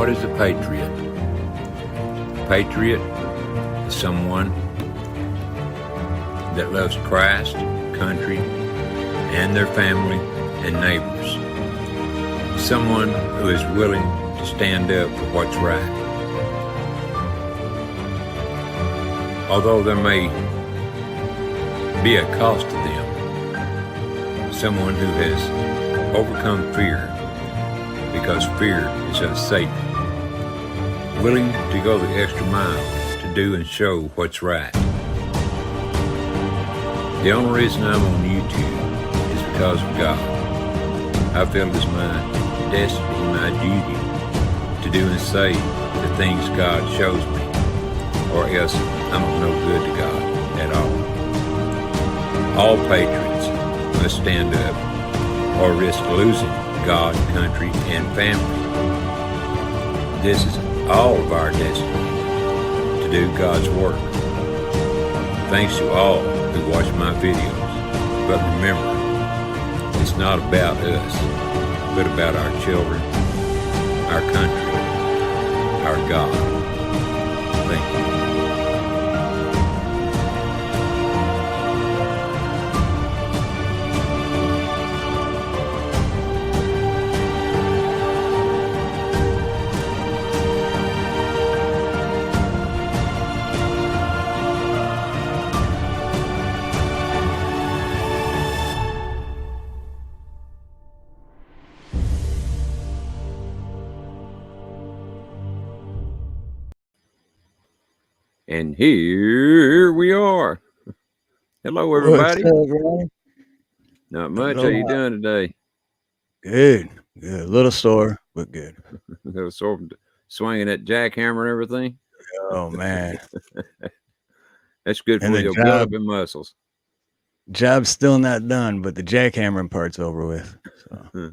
What is a patriot? A patriot is someone that loves Christ, country, and their family and neighbors. Someone who is willing to stand up for what's right. Although there may be a cost to them, someone who has overcome fear, because fear is of Satan, willing to go the extra mile to do and show what's right. The only reason I'm on YouTube is because of God. I feel it is my destiny, my duty to do and say the things God shows me, or else I'm of no good to God at all. All patriots must stand up or risk losing God, country, and family. This is all of our destiny, to do God's work. Thanks to all who watch my videos. But remember, it's not about us, but about our children, our country, our God. Thank you. And here we are. Hello, everybody. What's up, Ronnie? Not much. How you doing today? Good. Good. A little sore, but good. Sort of swinging that jackhammer and everything. Oh man, that's good for your build-up muscles. Job's still not done, but the jackhammering part's over with. So.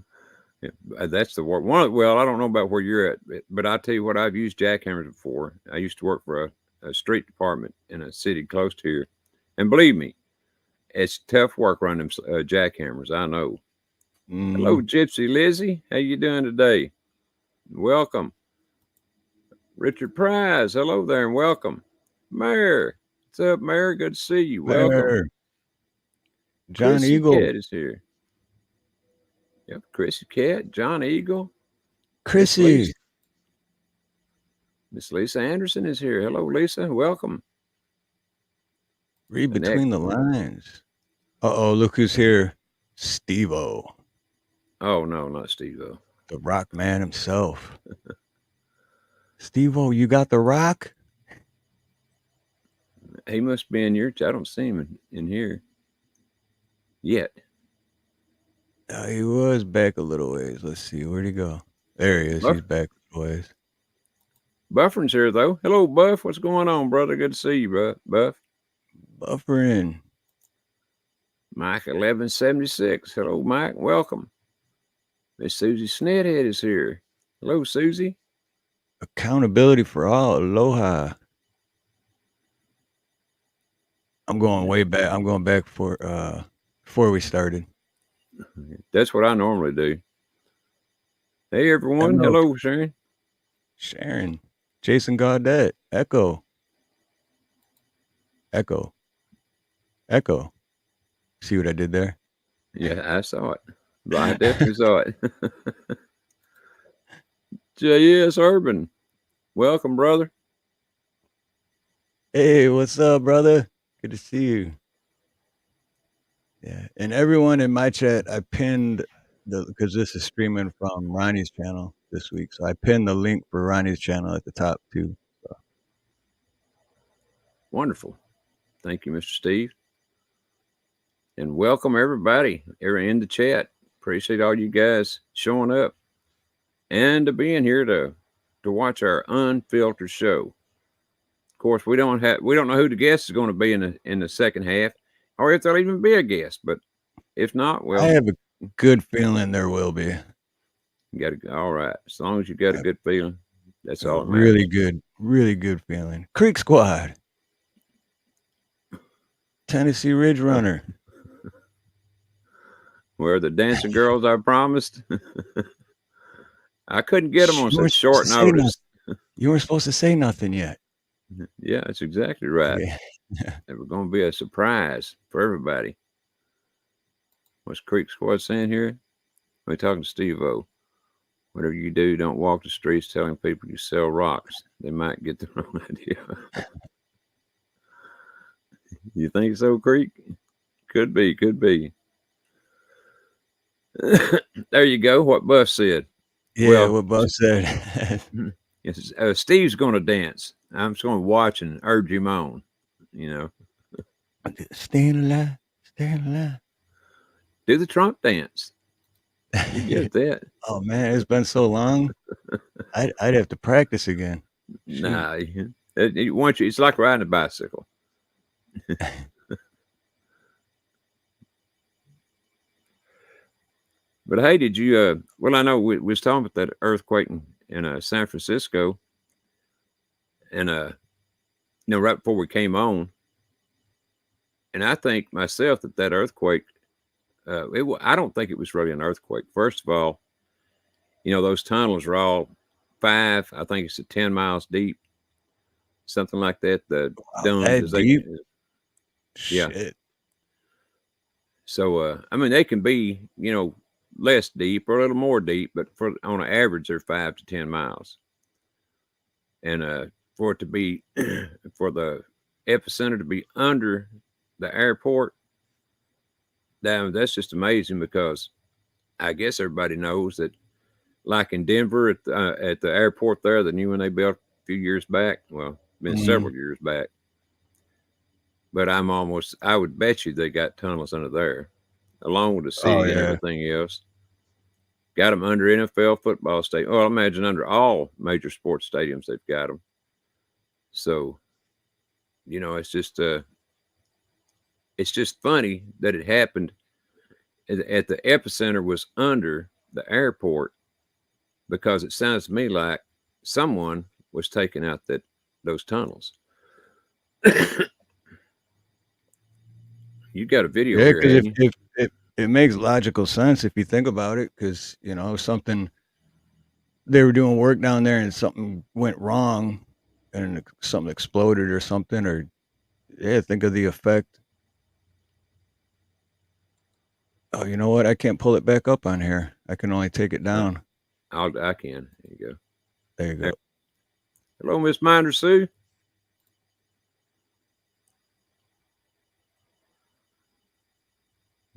Yeah, that's the work. Well, I don't know about where you're at, but I'll tell you what, I've used jackhammers before. I used to work for a street department in a city close to here, and believe me, it's tough work running them jackhammers. I know. Hello, Gypsy Lizzie. How you doing today? Welcome. Richard Prize. Hello there, and welcome. Mayor. What's up, Mayor? Good to see you. Welcome. Mayor. John Chrissy Eagle. Cat is here. Yep, Chrissy Cat, John Eagle. Chrissy. Miss Lisa Anderson is here. Hello, Lisa. Welcome. Read between the lines. Uh-oh, look who's here. Steve-O. Oh, no, not Steve-O. The Rock Man himself. Steve-O, you got the rock? He must be in your... I don't see him in here yet. He was back a little ways. Let's see. Where'd he go? There he is. He's back a little ways. Bufferin's here, though. Hello, Buff. What's going on, brother? Good to see you, Buff. Bufferin. Mike 1176. Hello, Mike. Welcome. Miss Susie Snethead is here. Hello, Susie. Accountability for all. Aloha. I'm going way back. I'm going back before we started. That's what I normally do. Hey, everyone. Hello, Sharon. Sharon. Jason Gaudette. Echo. See what I did there? Yeah, I saw it. I definitely saw it. J.S. Urban. Welcome, brother. Hey, what's up, brother? Good to see you. Yeah, and everyone in my chat, I pinned because this is streaming from Ronnie's channel this week, so I pinned the link for Ronnie's channel at the top too. So. Wonderful. Thank you, Mr. Steve. And welcome everybody in the chat. Appreciate all you guys showing up and to being here to watch our Unfiltered show. Of course, we don't know who the guest is going to be in the second half, or if there'll even be a guest. But if not, well, I have a good feeling there will be. You got all right. As long as you got a good feeling, that's all. Really good feeling. Creek Squad. Tennessee Ridge Runner. Where the dancing girls I promised. I couldn't get them on You weren't such supposed short to say nothing. notice. You weren't supposed to say nothing yet. Yeah, that's exactly right. Yeah. It was going to be a surprise for everybody. What's Creek Squad saying here? We're talking to Steve-O. Whatever you do, don't walk the streets telling people you sell rocks. They might get the wrong idea. You think so, Creek? Could be, could be. There you go. What Buff said. Yeah, Well, what Buff said. yes, Steve's going to dance. I'm just going to watch and urge him on. You know, Staying alive, staying alive. do the Trump dance. You get that? Oh man, it's been so long. I'd have to practice again. Shoot. Nah, it's like riding a bicycle. But hey, did you? Well, I know we was talking about that earthquake in San Francisco, and right before we came on, and I think myself that earthquake, I don't think it was really an earthquake. First of all, those tunnels are all 5. I think it's 10 miles deep, something like that. The That deep? Yeah. Shit. So I mean, they can be less deep or a little more deep, but on an average, they're 5 to 10 miles. And for it to be for the epicenter to be under the airport, that's just amazing, because I guess everybody knows that, like in Denver at the airport there, the new one they built a few years back, well, been several years back, but I would bet you they got tunnels under there, along with the city and everything else. Got them under NFL football stadium. Well, I imagine under all major sports stadiums they've got them. So, it's just funny that it happened at the epicenter was under the airport, because it sounds to me like someone was taking out those tunnels. You got a video here, because if it makes logical sense if you think about it, because something, they were doing work down there and something went wrong and something exploded or something, or think of the effect. Oh, you know what? I can't pull it back up on here. I can only take it down. I can. There you go. There you go. Hello, Miss Minder Sue.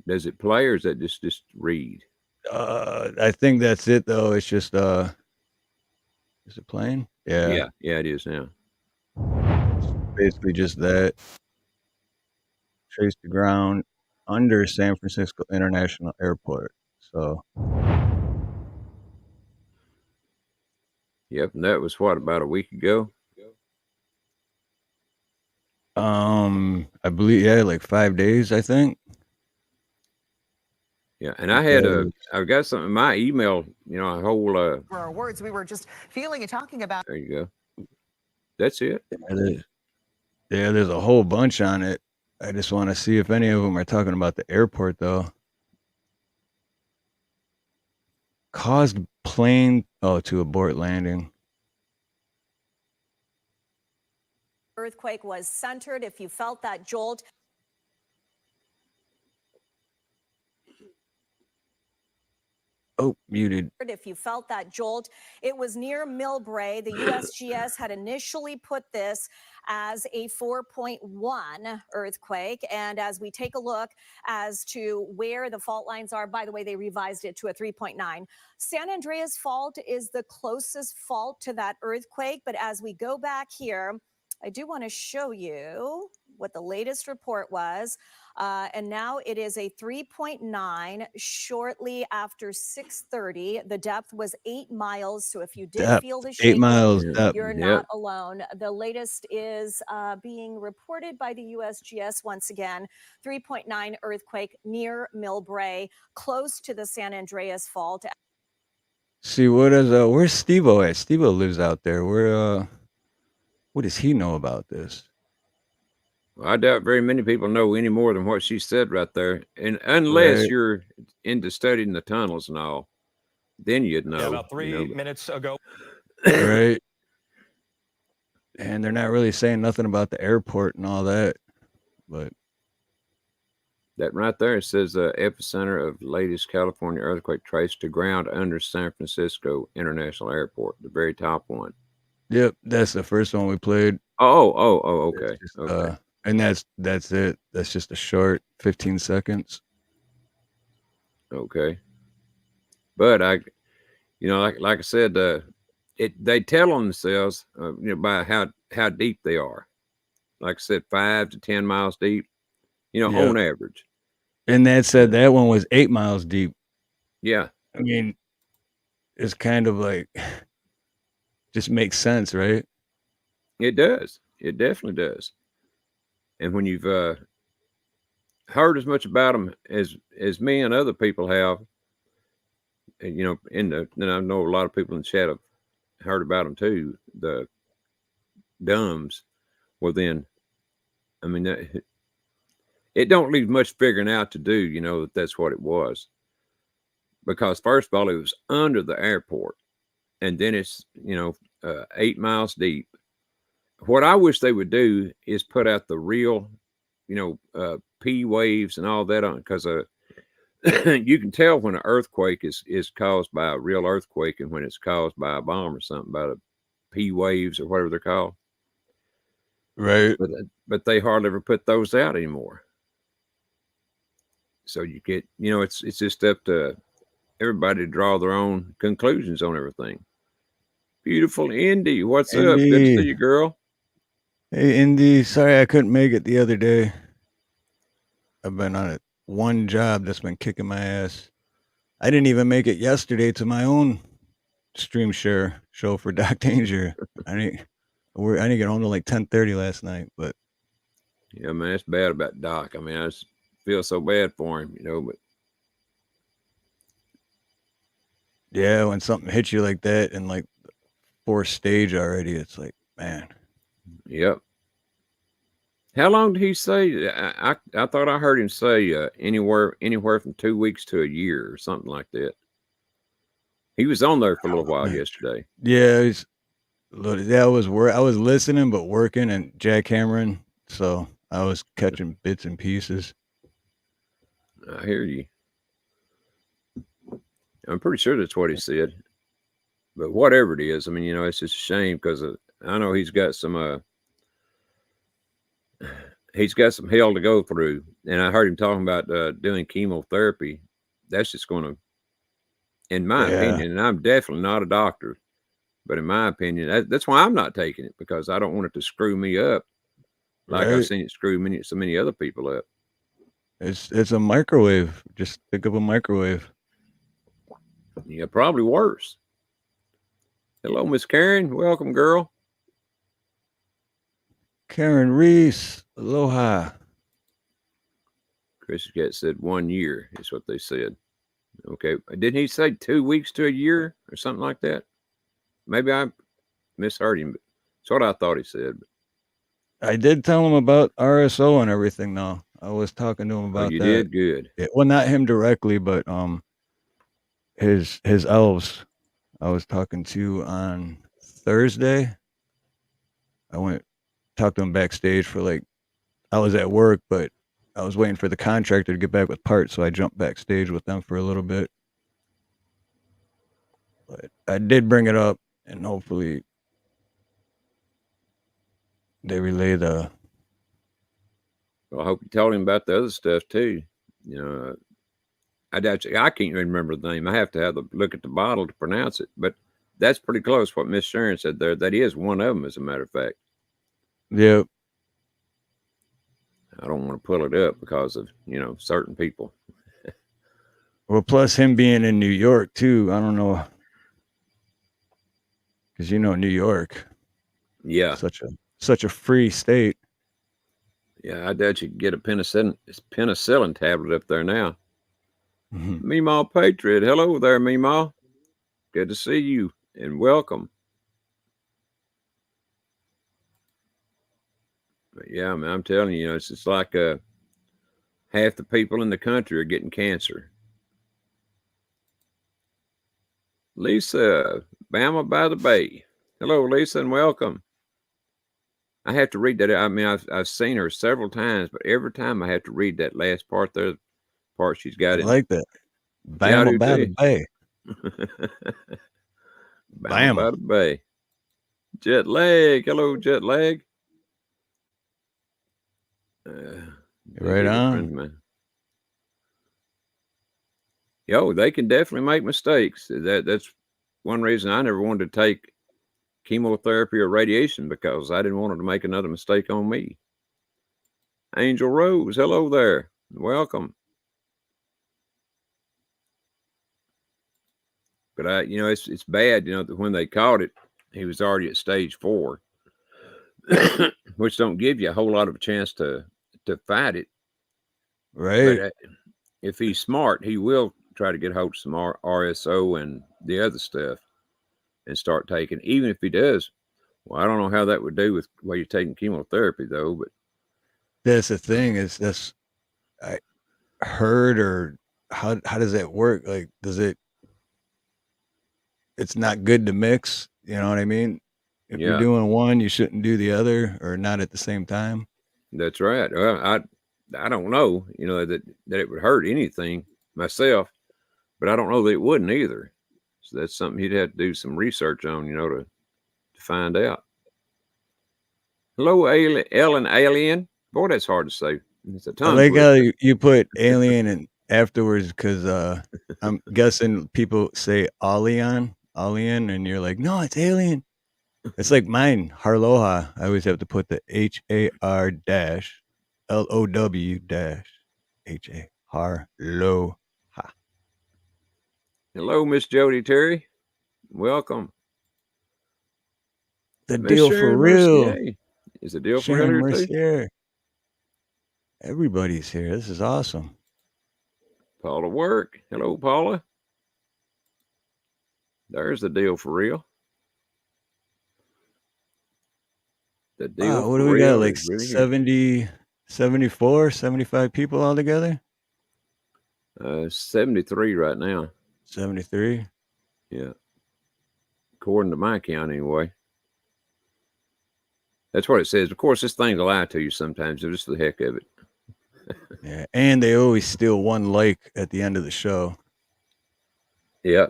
Does it play, or is that just read? I think that's it though. It's just is it playing? Yeah, it is now. Basically just that. Trace the ground under San Francisco International Airport. So yep, and that was about a week ago? I believe like 5 days, I think. Yeah, and I've got something in my email, a whole for our words, we were just feeling and talking about. There you go. That's it. There's a whole bunch on it. I just want to see if any of them are talking about the airport though. Caused plane to abort landing. Earthquake was centered. If you felt that jolt. Oh, muted. If you felt that jolt, it was near Millbrae. The USGS had initially put this as a 4.1 earthquake. And as we take a look as to where the fault lines are, by the way, they revised it to a 3.9. San Andreas Fault is the closest fault to that earthquake. But as we go back here, I do want to show you what the latest report was. And now it is a 3.9 shortly after 6:30. The depth was 8 miles. So if you did feel the shaking, 8 miles, you're not alone. The latest is being reported by the USGS once again. 3.9 earthquake near Millbrae, close to the San Andreas Fault. See, where's Steve-O at? Steve-O lives out there. What does he know about this? Well, I doubt very many people know any more than what she said right there, and unless you're into studying the tunnels and all. then you'd know. Yeah, about 3 you know, but- minutes ago. Right. And they're not really saying nothing about the airport and all that. But That right there, it says epicenter of latest California earthquake traced to ground under San Francisco International Airport, the very top one. yep, that's the first one we played. Oh, It's okay. just, Okay. and that's it. That's just a short 15 seconds. Okay. But like I said, they tell on themselves, by how deep they are. Like I said, 5 to 10 miles deep, Yep. on average. And that said that one was 8 miles deep. Yeah. I mean, it's kind of like just makes sense, right? It does. It definitely does. And when you've heard as much about them as me and other people have, and, and I know a lot of people in the chat have heard about them too, the dumbs. Well, then, I mean, it don't leave much figuring out to do, that's what it was. Because first of all, it was under the airport, and then it's 8 miles deep. What I wish they would do is put out the real, P waves and all that on, because you can tell when an earthquake is caused by a real earthquake and when it's caused by a bomb or something, by the P waves or whatever they're called. Right. But they hardly ever put those out anymore. So you get, it's just up to everybody to draw their own conclusions on everything. Beautiful Indy, what's up? Good to see Indy. you, girl. Hey, Indy. Sorry I couldn't make it the other day. I've been on one job that's been kicking my ass. I didn't even make it yesterday to my own stream share show for Doc Danger. I didn't get home till like 10:30 last night. But Yeah, man, it's bad about Doc. I mean, I just feel so bad for him, but yeah, when something hits you like that and like fourth stage already, it's like, man. Yep. How long did he say? I thought I heard him say anywhere from 2 weeks to a year or something like that. He was on there for a little while yesterday. Yeah, I was listening but working and jackhammering, so I was catching bits and pieces. I hear you. I'm pretty sure that's what he said. But whatever it is, I mean, it's just a shame because I know he's got some hell to go through. And I heard him talking about doing chemotherapy. That's just going to, in my opinion, and I'm definitely not a doctor, but in my opinion, that's why I'm not taking it, because I don't want it to screw me up like I've seen it screw so many other people up. It's a microwave. Just pick up a microwave. Yeah, probably worse. Hello, Miss Karen. Welcome, girl. Karen Reese. Aloha. Chris Cat said 1 year is what they said. Okay. Didn't he say 2 weeks to a year or something like that? Maybe I misheard him, but that's what I thought he said. I did tell him about RSO and everything, though. I was talking to him about you that. did? Good. Well, not him directly, but his elves. I was talking to on Thursday. I talked to him backstage for I was at work, but I was waiting for the contractor to get back with parts, so I jumped backstage with them for a little bit. But I did bring it up, and hopefully they relay the. Well, I hope you told him about the other stuff too. I can't even remember the name. I have to have look at the bottle to pronounce it, but that's pretty close. What Miss Sharon said there, that is one of them, as a matter of fact. Yep. I don't want to pull it up because of certain people. Well, plus him being in New York too. I don't know, because New York. Yeah. Such a free state. Yeah, I doubt you can get a penicillin tablet up there now. Mm-hmm. Meemaw Patriot. Hello there, Meemaw. Good to see you and welcome. But yeah, man, I'm telling you, it's just like half the people in the country are getting cancer. Lisa, Bama by the Bay. Hello, Lisa, and welcome. I have to read that. I mean, I've seen her several times, but every time I have to read that last part there, part she's got I in. like that. Yeah, I Bama do by the too. Bay. Bama by Bama. the Bay. Jet lag. Hello, jet lag. They're Right good on. friends, man. Yo, they can definitely make mistakes. That's one reason I never wanted to take chemotherapy or radiation, because I didn't want it to make another mistake on me. Angel Rose, hello there. Welcome. But it's bad, that when they caught it, he was already at stage 4, which don't give you a whole lot of a chance to fight it. Right. But if he's smart, he will try to get hold of some RSO and the other stuff and start taking. Even if he does, well, I don't know how that would do with while you're taking chemotherapy though. But That's the thing is I heard, or how does that work? Like, it's not good to mix, you know what I mean? If you're yeah, doing one, you shouldn't do the other, or not at the same time. that's right. Well, I don't know, that it would hurt anything myself, but I don't know that it wouldn't either. So that's something he'd have to do some research on, to find out. Hello, Ellen Alien. Boy, that's hard to say. It's a I tongue like how twister. you put alien and afterwards, because I'm guessing people say alien, and you're like, no, it's alien. It's like mine, Harloha. I always have to put the HAR dash LOW dash HA Harloha. Hello, Miss Jody Terry. Welcome. The Miss deal for Sharon real. Mercier. Is the deal for real Sharon here too? Mercier. Everybody's here. This is awesome. Paula Work. Hello, Paula. There's the deal for real. The deal Wow, what for do we got? real Like is really here. 70, 74, 75 people all together? 73 right now. 73. Yeah. According to my count, anyway. That's what it says. Of course, this thing will lie to you sometimes, just for the heck of it. Yeah, and they always steal one like at the end of the show. Yeah.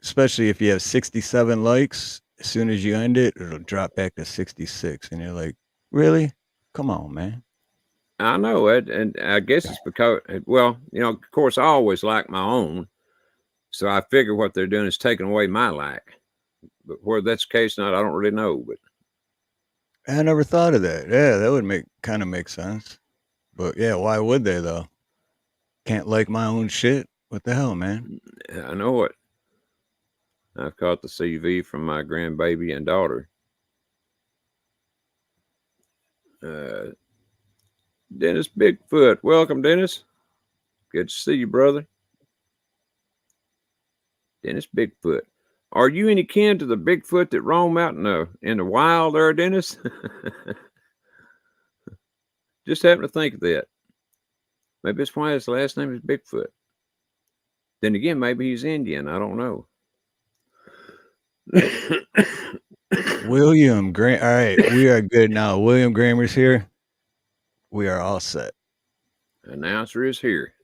Especially if you have 67 likes, as soon as you end it, it'll drop back to 66. And you're like, really? Come on, man. I know it. And I guess it's because, well, of course, I always like my own. So I figure what they're doing is taking away my like. But whether that's the case or not, I don't really know. But I never thought of that. Yeah, that would kind of make sense. But yeah, why would they though? Can't like my own shit? What the hell, man? I know it. I've caught the CV from my grandbaby and daughter. Dennis Bigfoot. Welcome, Dennis. Good to see you, brother. Dennis Bigfoot. Are you any kin to the Bigfoot that roam out in the wild there, Dennis? Just happen to think of that. Maybe that's why his last name is Bigfoot. Then again, maybe he's Indian. I don't know. William Graham. All right, we are good now. William Grammer's here. We are all set. Announcer is here.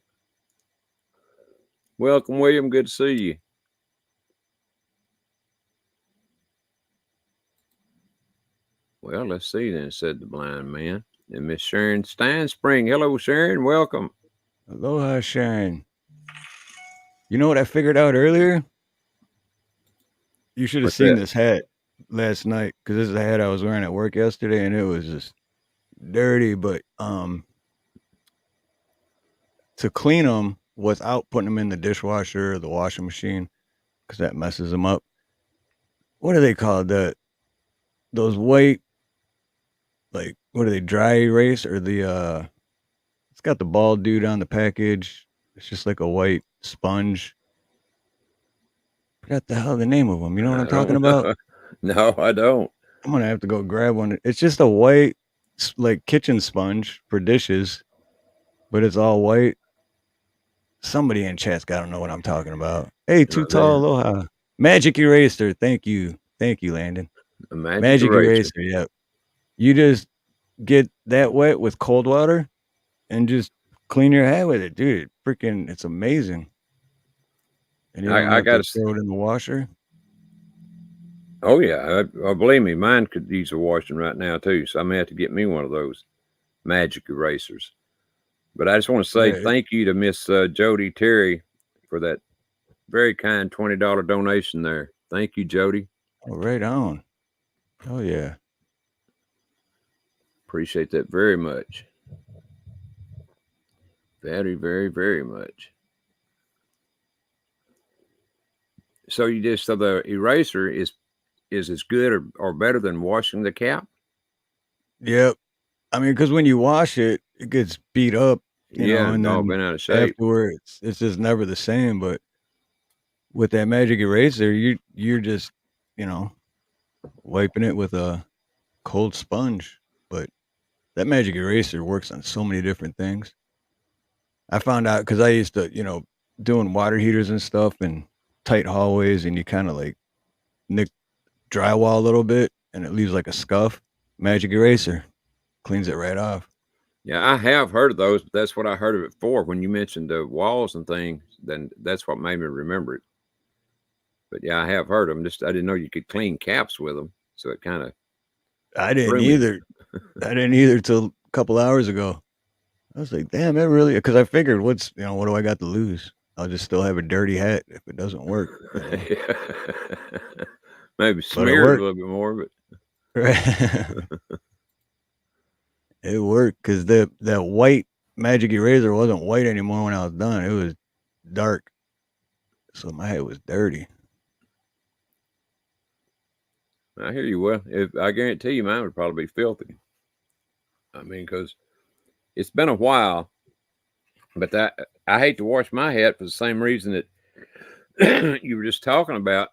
Welcome, William. Good to see you. Well, let's see then, said the blind man. And Miss Sharon Steinspring. Hello, Sharon. Welcome. Aloha, Sharon. You know what I figured out earlier? You should have What's seen that? this hat last night, because this is the hat I was wearing at work yesterday, and it was just dirty. But to clean them without putting them in the dishwasher or the washing machine, because that messes them up. What are they called? Those white, like, what are they? Dry erase, or the it's got the bald dude on the package. It's just like a white sponge. Forgot the hell the name of them. You know what I'm I talking don't about? know. No, I don't. I'm gonna have to go grab one. It's just a white, like, kitchen sponge for dishes, but it's all white. Somebody in chat's got to know what I'm talking about. Hey, Too Right Tall there. Aloha. Magic Eraser. Thank you, Landon. A magic Magic eraser. Eraser. Yep. You just get that wet with cold water and just clean your hat with it, dude. Freaking, it's amazing. And you don't I have got to throw it in the washer. Oh yeah, believe me, mine could use a washing right now too. So I may have to get me one of those magic erasers. But I just want to say Yeah. thank you to Miss Jody Terry for that very kind $20 donation there. Thank you, Jody. Oh, right on. Oh yeah. Appreciate that very much. Very, very, very much. So the eraser is as good or better than washing the cap? Yep. I mean, because when you wash it, it gets beat up, Yeah, and all then been out of shape. afterwards, it's just never the same. But with that magic eraser, you're just, wiping it with a cold sponge. But that magic eraser works on so many different things. I found out because I used to, doing water heaters and stuff in tight hallways, and you kind of like nick drywall a little bit, and it leaves like a scuff. Magic eraser cleans it right off. Yeah, I have heard of those, but that's what I heard of it for. When you mentioned the walls and things, then that's what made me remember it. But yeah, I have heard them. Just I didn't know you could clean caps with them, so it kind of I didn't threw me. either. I didn't either till a couple hours ago. I was like, damn, it really, because I figured, what do I got to lose? I'll just still have a dirty hat if it doesn't work. Maybe But it smear it a worked. little bit more, but It worked because that white magic eraser wasn't white anymore when I was done. It was dark, so my hat was dirty. I hear you. Well, if I guarantee you, mine would probably be filthy. I mean, because it's been a while, but I hate to wash my hat for the same reason that you were just talking about.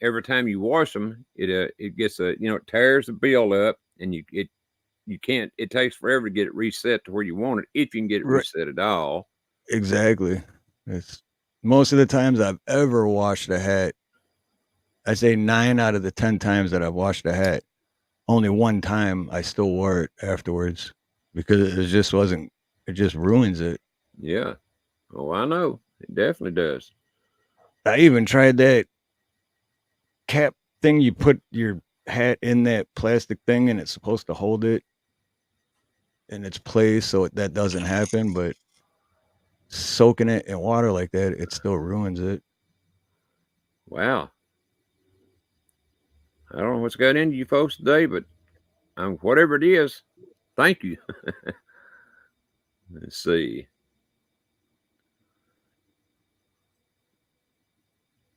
Every time you wash them, it gets it tears the bill up, and you can't. It takes forever to get it reset to where you want it, if you can get it Right. reset at all. Exactly. It's most of the times I've ever washed a hat. I say 9 out of the 10 times that I've washed a hat, only one time I still wore it afterwards because it just wasn't. It just ruins it. Yeah. Oh, I know. It definitely does. I even tried that cap thing. You put your hat in that plastic thing, and it's supposed to hold it in its place so that doesn't happen. But soaking it in water like that, it still ruins it. Wow. I don't know what's got into you folks today, but whatever it is, thank you. Let's see.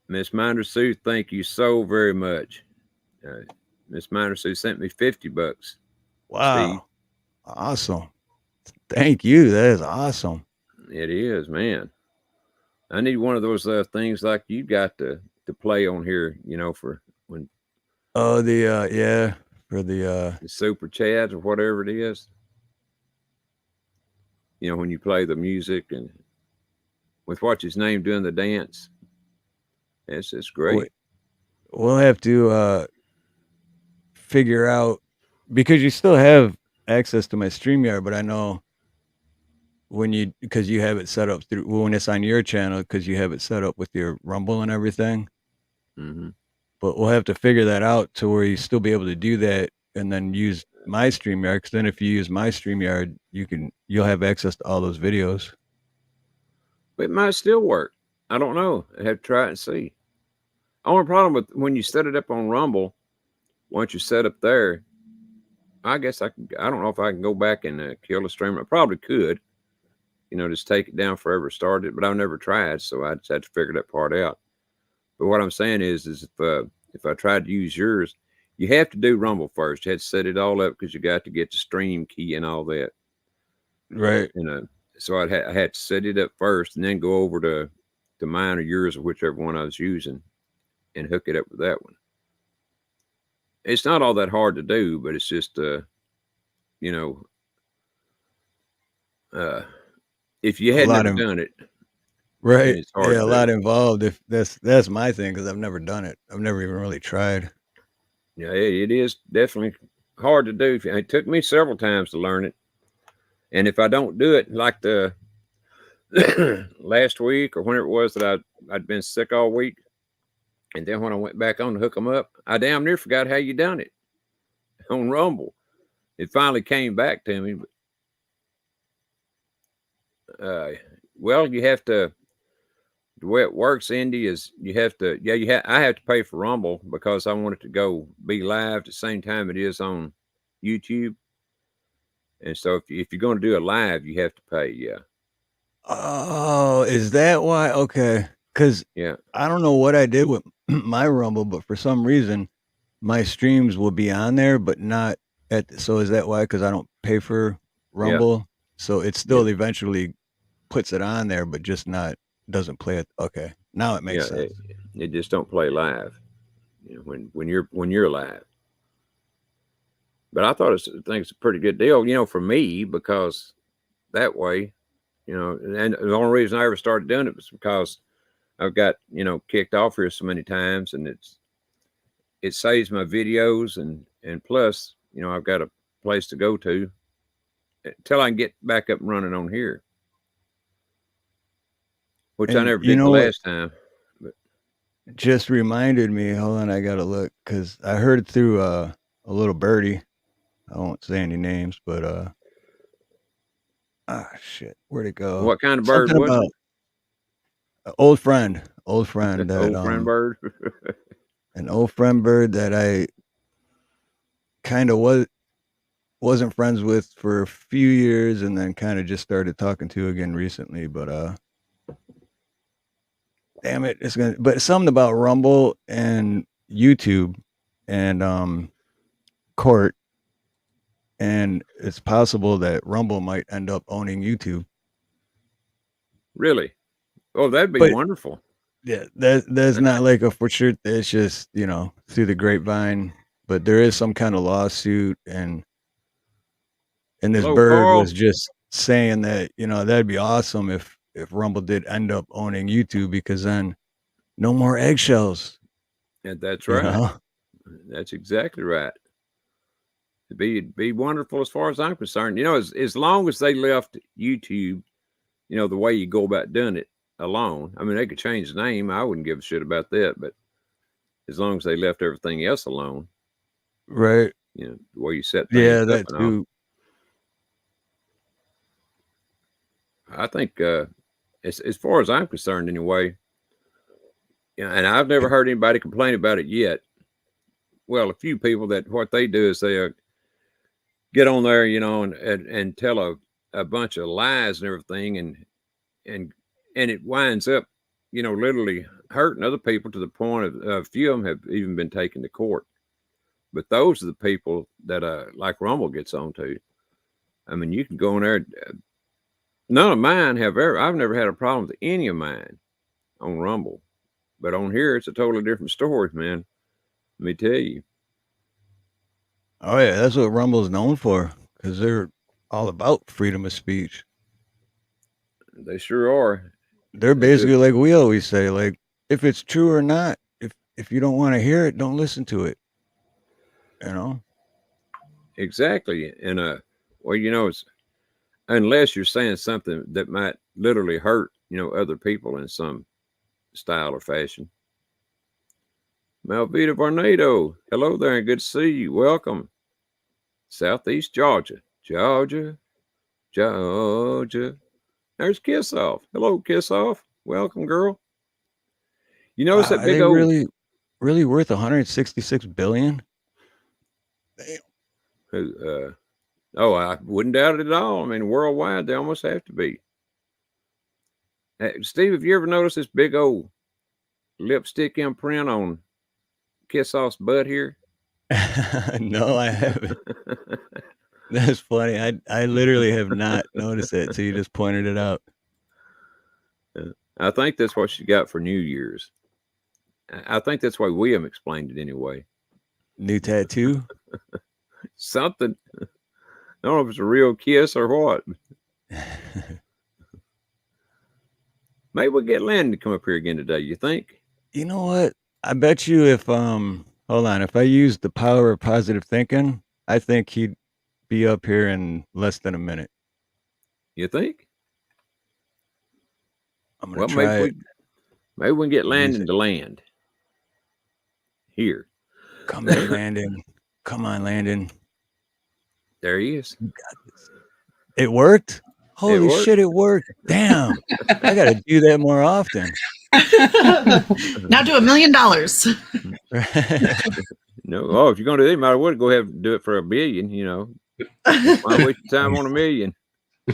Miss Minder Sue, thank you so very much. Miss Minder Sue sent me $50. Wow. Steve. Awesome. Thank you. That is awesome. It is, man. I need one of those things like you got to play on here, for when. Oh, for the Super Chads or whatever it is. When you play the music and with what's his name doing the dance. It's great. We'll have to figure out, because you still have access to my StreamYard, but I know because you have it set up when it's on your channel, because you have it set up with your Rumble and everything. Mm-hmm. But we'll have to figure that out to where you still be able to do that and then use my StreamYard. Because then if you use my StreamYard, you'll have access to all those videos. But it might still work. I don't know. I have to try it and see. Only problem with when you set it up on Rumble, once you set up there, I guess I don't know if I can go back and kill the stream. I probably could, just take it down forever, start it, but I've never tried, so I just had to figure that part out. But what I'm saying is if I tried to use yours, you have to do Rumble first. You had to set it all up because you got to get the stream key and all that. Right. So I had to set it up first and then go over to mine or yours or whichever one I was using and hook it up with that one. It's not all that hard to do, but it's just, if you had never done it, Right. it's hard Yeah, to a do. lot involved. If that's my thing because I've never done it. I've never even really tried. Yeah, it is definitely hard to do. It took me several times to learn it, and if I don't do it like the last week or whenever it was that I'd been sick all week, and then when I went back on to hook them up, I damn near forgot how you done it on Rumble. It finally came back to me. Uh, well, you have to. The way it works, Indy, is you have to. Yeah, I have to pay for Rumble because I want it to go be live at the same time it is on YouTube. And so if you're going to do a live, you have to pay. Yeah, Oh, is that why? Okay. Because yeah, I don't know what I did with my Rumble, but for some reason, my streams will be on there, but not so is that why? Because I don't pay for yeah, Rumble, so it yeah, still eventually puts it on there, but just not doesn't play it. Okay, now it makes yeah. sense. It just don't play live. When you're live. But I think it's a pretty good deal. For me because that way, and the only reason I ever started doing it was because I've got kicked off here so many times, and it saves my videos, and plus I've got a place to go to until I can get back up and running on here, which I And never you did the know what last time. But just reminded me? Hold on, I gotta look because I heard it through a little birdie. I won't say any names, but shit, where'd it go? what kind of bird Something was about it? old friend that Old friend bird. an old friend bird that I kind of wasn't friends with for a few years and then kind of just started talking to again recently. But damn it, it's gonna. But something about Rumble and YouTube and Court, and it's possible that Rumble might end up owning YouTube. Really? Oh, that'd be But wonderful. yeah, that's not like a for sure. It's just through the grapevine. But there is some kind of lawsuit, and this Hello, bird was Carl. just saying that that'd be awesome if Rumble did end up owning YouTube because then no more eggshells. And that's You right. know, That's exactly right. It'd be wonderful as far as I'm concerned. As long as they left YouTube, the way you go about doing it alone. I mean, they could change the name. I wouldn't give a shit about that. But as long as they left everything else alone, right? the way you set things Yeah, up that and all, too. I think as far as I'm concerned, anyway. And I've never heard anybody complain about it yet. Well, a few people that what they do is they get on there, and tell a bunch of lies and everything, and it winds up, literally hurting other people to the point of a few of them have even been taken to court. But those are the people that like Rumble gets on to. I mean, you can go in there. None of mine have ever. I've never had a problem with any of mine on Rumble, but on here it's a totally different story, man. Let me tell you. Oh yeah, that's what Rumble's known for because they're all about freedom of speech. They sure are. They're They do basically like we always say, like if it's true or not. If you don't want to hear it, don't listen to it. You know. exactly. And well, it's unless you're saying something that might literally hurt, other people in some style or fashion. Malvita Varnado, hello there, and good to see you. Welcome, Southeast Georgia, Georgia, Georgia. There's Kiss Off. Hello, Kiss Off. Welcome, girl. You notice Wow, that are big they old really worth 166 billion? oh, I wouldn't doubt it at all. I mean, worldwide, they almost have to be. Hey, Steve, have you ever noticed this big old lipstick imprint on Kiss Off's butt here? No, I haven't. That's funny. I literally have not noticed it. So you just pointed it out. I think that's what she got for New Year's. I think that's why William explained it anyway. New tattoo. Something. I don't know if it's a real kiss or what. Maybe we'll get Landon to come up here again today. You think? You know what? I bet you if hold on, if I use the power of positive thinking, I think he'd be up here in less than a minute. You think? I'm gonna Well, try it. maybe we can get Use Landon it. to land here. Come in, Landon. Come on, Landon. There he is. You got this. It worked? Holy worked. shit, it worked. Damn. I gotta do that more often. Now do $1 million. No. Oh, if you're gonna do that, you might as well go ahead and do it for $1 billion. You know, why waste your time on $1 million?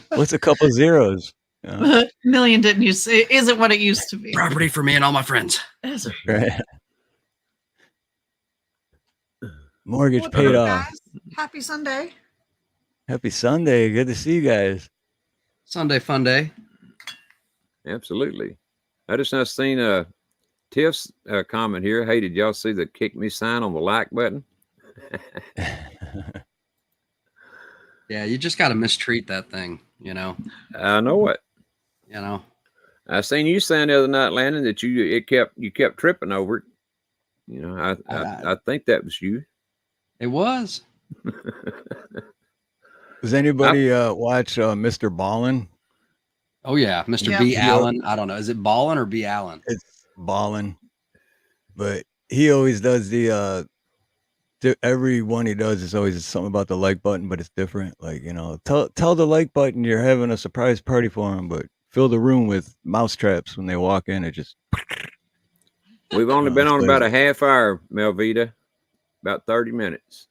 What's a couple zeros? You know? Million didn't use it isn't what it used to be. Property for me and all my friends. Right. Mortgage What's paid up, off. guys? Happy Sunday. Happy Sunday. Good to see you guys. Sunday fun day. Absolutely. I just now seen Tiff's comment here. Hey, did y'all see the kick me sign on the like button? Yeah, you just got to mistreat that thing, you know. I know it. You know. I seen you saying the other night, Landon, that you kept tripping over it. You know, I think that was you. It was. Does anybody watch Mr. Ballin? Oh yeah, Mr. Yeah. B. Allen. I don't know. Is it Ballin or B. Allen? It's Ballin. But he always does the every one he does is always something about the like button, but it's different. Like, you know, tell the like button you're having a surprise party for him, but fill the room with mouse traps when they walk in. It just We've only been on but- about a half hour, Melvita, about 30 minutes.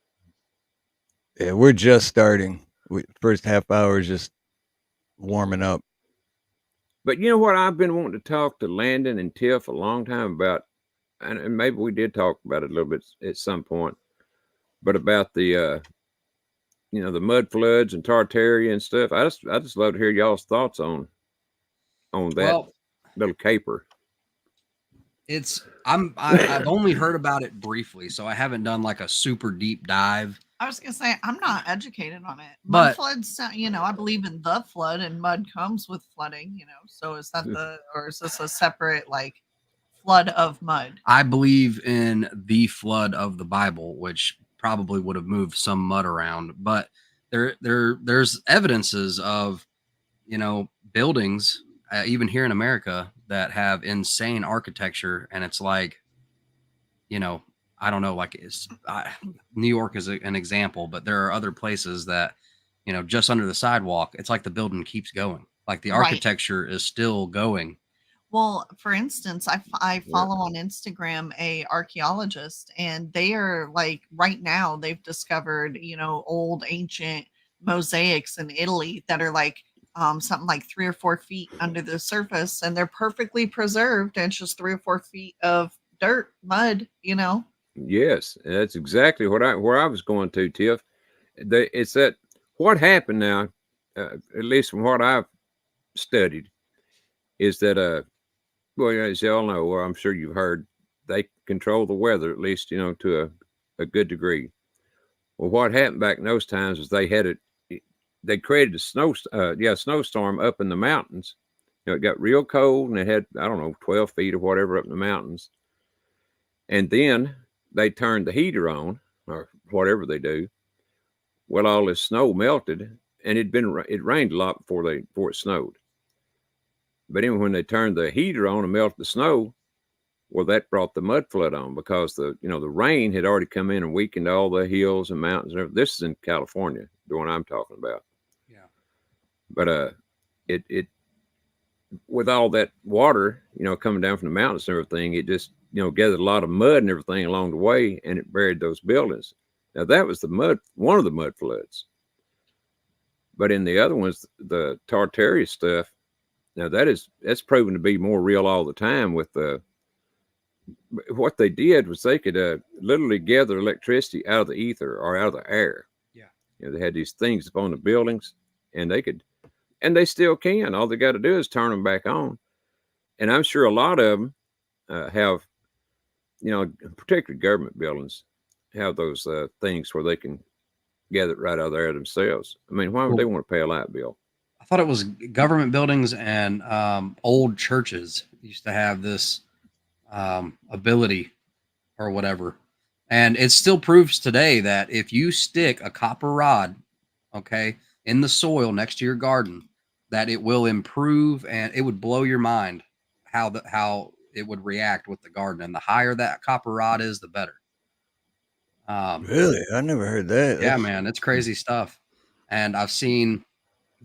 Yeah, we're just starting. First half hour is just warming up. But you know what? I've been wanting to talk to Landon and Tiff a long time about, and maybe we did talk about it a little bit at some point, but about the, you know, the mud floods and Tartaria and stuff. I just love to hear y'all's thoughts on that Well, little caper. I've only heard about it briefly, so I haven't done like a super deep dive. I was gonna say I'm not educated on it. But- Mud floods, you know, I believe in the flood, and mud comes with flooding. You know, so is that or is this a separate like flood of mud? I believe in the flood of the Bible, which probably would have moved some mud around, but there's evidences of, you know, buildings, even here in America, that have insane architecture, and it's like, you know, I don't know, like New York is an example, but there are other places that, you know, just under the sidewalk, it's like the building keeps going, like the Right. architecture is still going. Well, for instance, I follow on Instagram a archaeologist, and they are like right now they've discovered, you know, old ancient mosaics in Italy that are like something like 3 or 4 feet under the surface, and they're perfectly preserved, and it's just 3 or 4 feet of dirt, mud, you know. Yes, that's exactly where I was going to, Tiff. It's that what happened now, at least from what I've studied, is that well, as you all know, or I'm sure you've heard, they control the weather, at least, you know, to a good degree. Well, what happened back in those times is they created a snowstorm up in the mountains. You know, it got real cold, and it had, I don't know, 12 feet or whatever up in the mountains. And then they turned the heater on, or whatever they do. Well, all this snow melted, and it rained a lot before it snowed. But even when they turned the heater on and melted the snow, well, that brought the mud flood on, because the rain had already come in and weakened all the hills and mountains and everything. This is in California, the one I'm talking about. Yeah. But it with all that water, you know, coming down from the mountains and everything, it just, you know, gathered a lot of mud and everything along the way, and it buried those buildings. Now that was one of the mud floods. But in the other ones, the Tartaria stuff, now that's proven to be more real all the time. With what they did was they could literally gather electricity out of the ether or out of the air. Yeah. You know, they had these things up on the buildings, and they still can. All they got to do is turn them back on. And I'm sure a lot of them have, you know, particularly government buildings, have those things where they can gather it right out of there themselves. I mean, why would they want to pay a light bill? I thought it was government buildings and old churches used to have this ability or whatever. And it still proves today that if you stick a copper rod, okay, in the soil next to your garden, that it will improve, and it would blow your mind how it would react with the garden. And the higher that copper rod is, the better. Really? I never heard that. Yeah, man, it's crazy stuff. And I've seen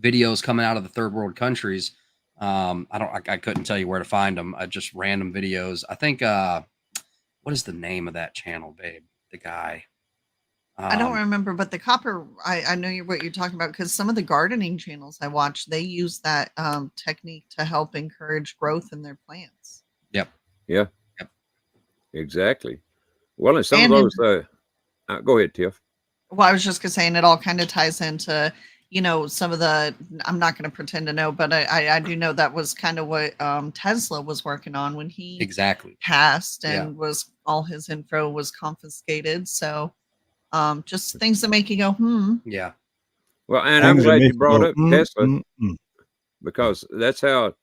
videos coming out of the third world countries. I couldn't tell you where to find them. Just random videos. I think what is the name of that channel, babe? The guy. I don't remember, but the copper, I know what you're talking about because some of the gardening channels I watch, they use that technique to help encourage growth in their plants. Yep. Yeah. Yep. Exactly. Well, and some And of those. Go ahead, Tiff. Well, I was just gonna say, and it all kind of ties into, some of the. I'm not going to pretend to know, but I do know that was kind of what Tesla was working on when he Exactly passed, and was all his info was confiscated. So, just things that make you go, Yeah. Well, and I'm Things that glad make you brought go, up Tesla mm. because that's how,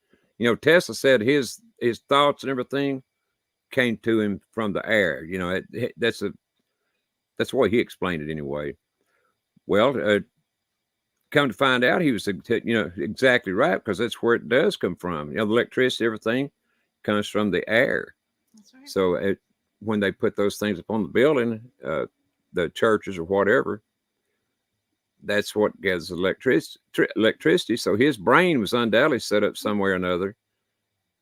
Tesla said his thoughts and everything came to him from the air. That's the way he explained it anyway. Well, come to find out, he was, exactly right, because that's where it does come from. The electricity, everything comes from the air. That's right. So when they put those things upon the building, the churches or whatever, that's what gathers electricity. So his brain was undoubtedly set up somewhere or another,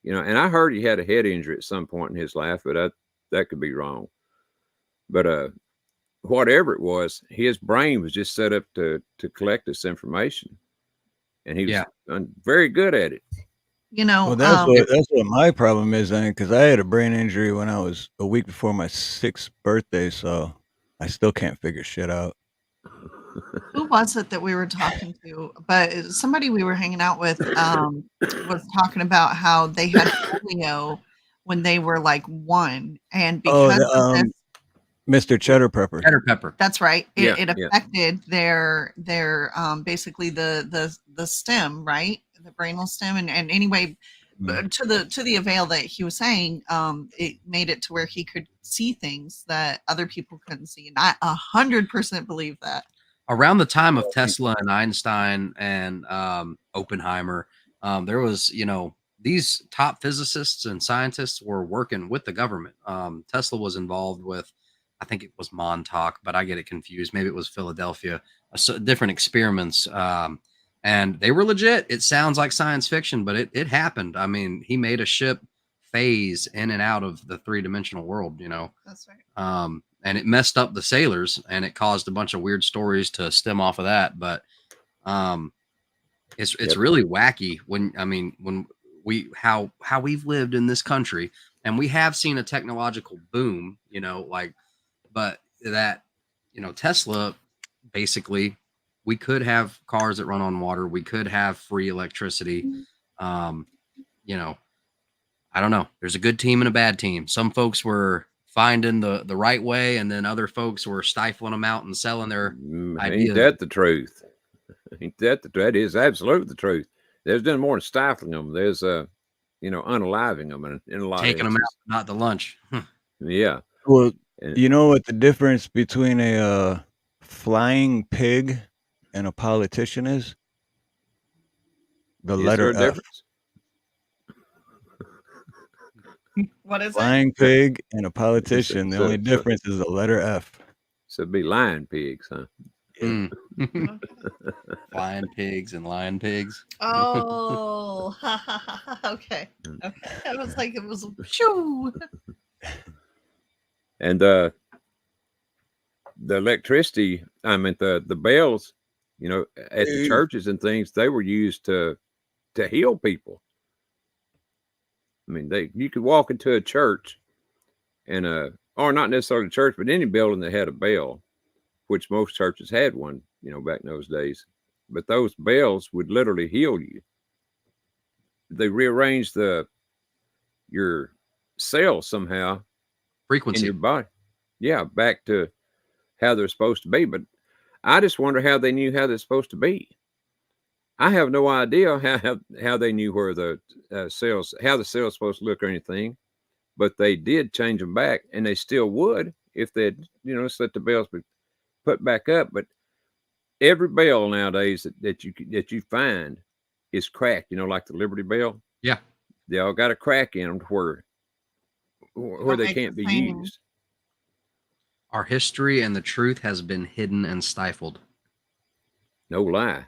and I heard he had a head injury at some point in his life, but that could be wrong. But whatever it was, his brain was just set up to collect this information, and he was very good at it. Well, that's what my problem is, then, because I had a brain injury when I was a week before my 6th birthday, so I still can't figure shit out. Who was it that we were talking to? But somebody we were hanging out with was talking about how they had polio when they were like 1, and because of this, Mr. Cheddar Pepper. Cheddar Pepper. That's right. It Yeah. affected their basically the stem, right? The brainal stem, and anyway, to the avail that he was saying, it made it to where he could see things that other people couldn't see, and I 100% believe that. Around the time of Tesla and Einstein and Oppenheimer, there was, these top physicists and scientists were working with the government. Tesla was involved with, I think it was Montauk, but I get it confused. Maybe it was Philadelphia, different experiments. And they were legit. It sounds like science fiction, but it happened. I mean, he made a ship phase in and out of the 3-dimensional world, That's right. And it messed up the sailors, and it caused a bunch of weird stories to stem off of that. But it's really wacky when how we've lived in this country, and we have seen a technological boom, but that, Tesla, basically, we could have cars that run on water. We could have free electricity. I don't know. There's a good team and a bad team. Some folks were finding the right way, and then other folks were stifling them out and selling their ideas. Ain't that the truth? That is absolutely the truth. There's done more than stifling them. There's unaliving them in a lot taking of them out, not the lunch. Yeah. Well, you know what the difference between a flying pig and a politician is? The letter F. Difference? What is Flying pig and a politician. The only difference is the letter F. So it'd be lion pigs, huh? Flying pigs and lion pigs. Oh, okay. I was like, it was shoo. And the electricity, the bells, at the churches and things, they were used to heal people. I mean, you could walk into a church and or not necessarily a church, but any building that had a bell, which most churches had one, back in those days. But those bells would literally heal you. They rearranged your cells somehow, frequency in your body. Yeah, back to how they're supposed to be. But I just wonder how they knew how they're supposed to be. I have no idea how they knew where the cells, how the cell's supposed to look or anything, but they did change them back, and they still would if they'd, just let the bells be put back up. But every bell nowadays that you find is cracked, like the Liberty Bell. Yeah. They all got a crack in them where they can't be used. Our history and the truth has been hidden and stifled. No lie.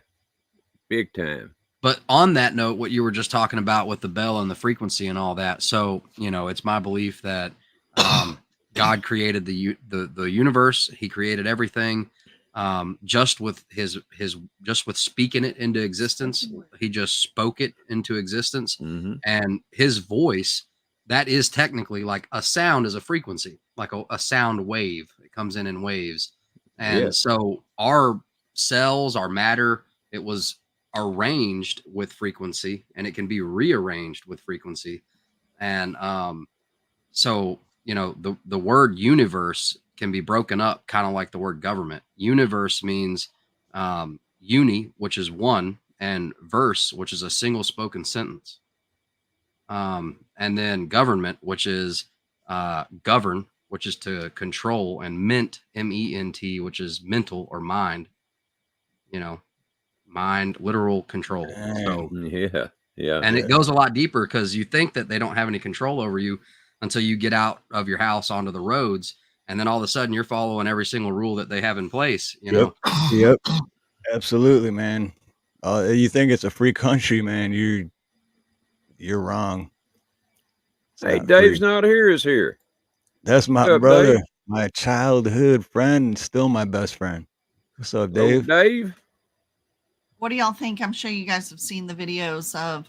Big time. But on that note, what you were just talking about with the bell and the frequency and all that. So, it's my belief that God created the universe. He created everything just with just with speaking it into existence. He just spoke it into existence. Mm-hmm. And his voice, that is technically like a sound is a frequency, like a sound wave. It comes in waves. And so our cells, our matter, it was arranged with frequency, and it can be rearranged with frequency. And so the word universe can be broken up kind of like the word government. Universe means uni, which is one, and verse, which is a single spoken sentence. And then government, which is govern, which is to control, and ment, M-E-N-T, which is mental or mind. Mind, literal control. So yeah. And it goes a lot deeper, because you think that they don't have any control over you until you get out of your house onto the roads, and then all of a sudden you're following every single rule that they have in place. Yep. Absolutely, man. You think it's a free country, man? You're wrong. Hey, Dave's not here. Is here. That's my brother, Dave? My childhood friend, still my best friend. What's up, Dave? Dave. What do y'all think? I'm sure you guys have seen the videos of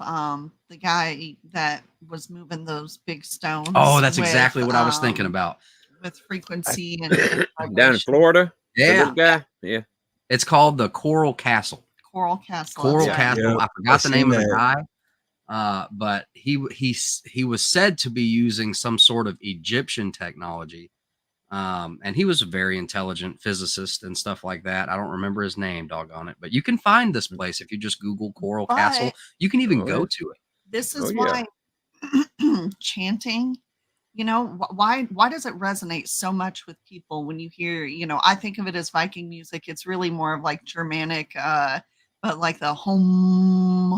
the guy that was moving those big stones. Oh, that's exactly what I was thinking about. With frequency and down in Florida. Yeah. Guy. Yeah. It's called the Coral Castle. Coral Castle. Coral Castle. Yeah, I forgot the name of the guy. But he was said to be using some sort of Egyptian technology. And he was a very intelligent physicist and stuff like that. I don't remember his name, doggone it. But you can find this place if you just Google Coral Castle. You can even go to it. This is why chanting, why does it resonate so much with people when you hear, I think of it as Viking music. It's really more of like Germanic, but like the home,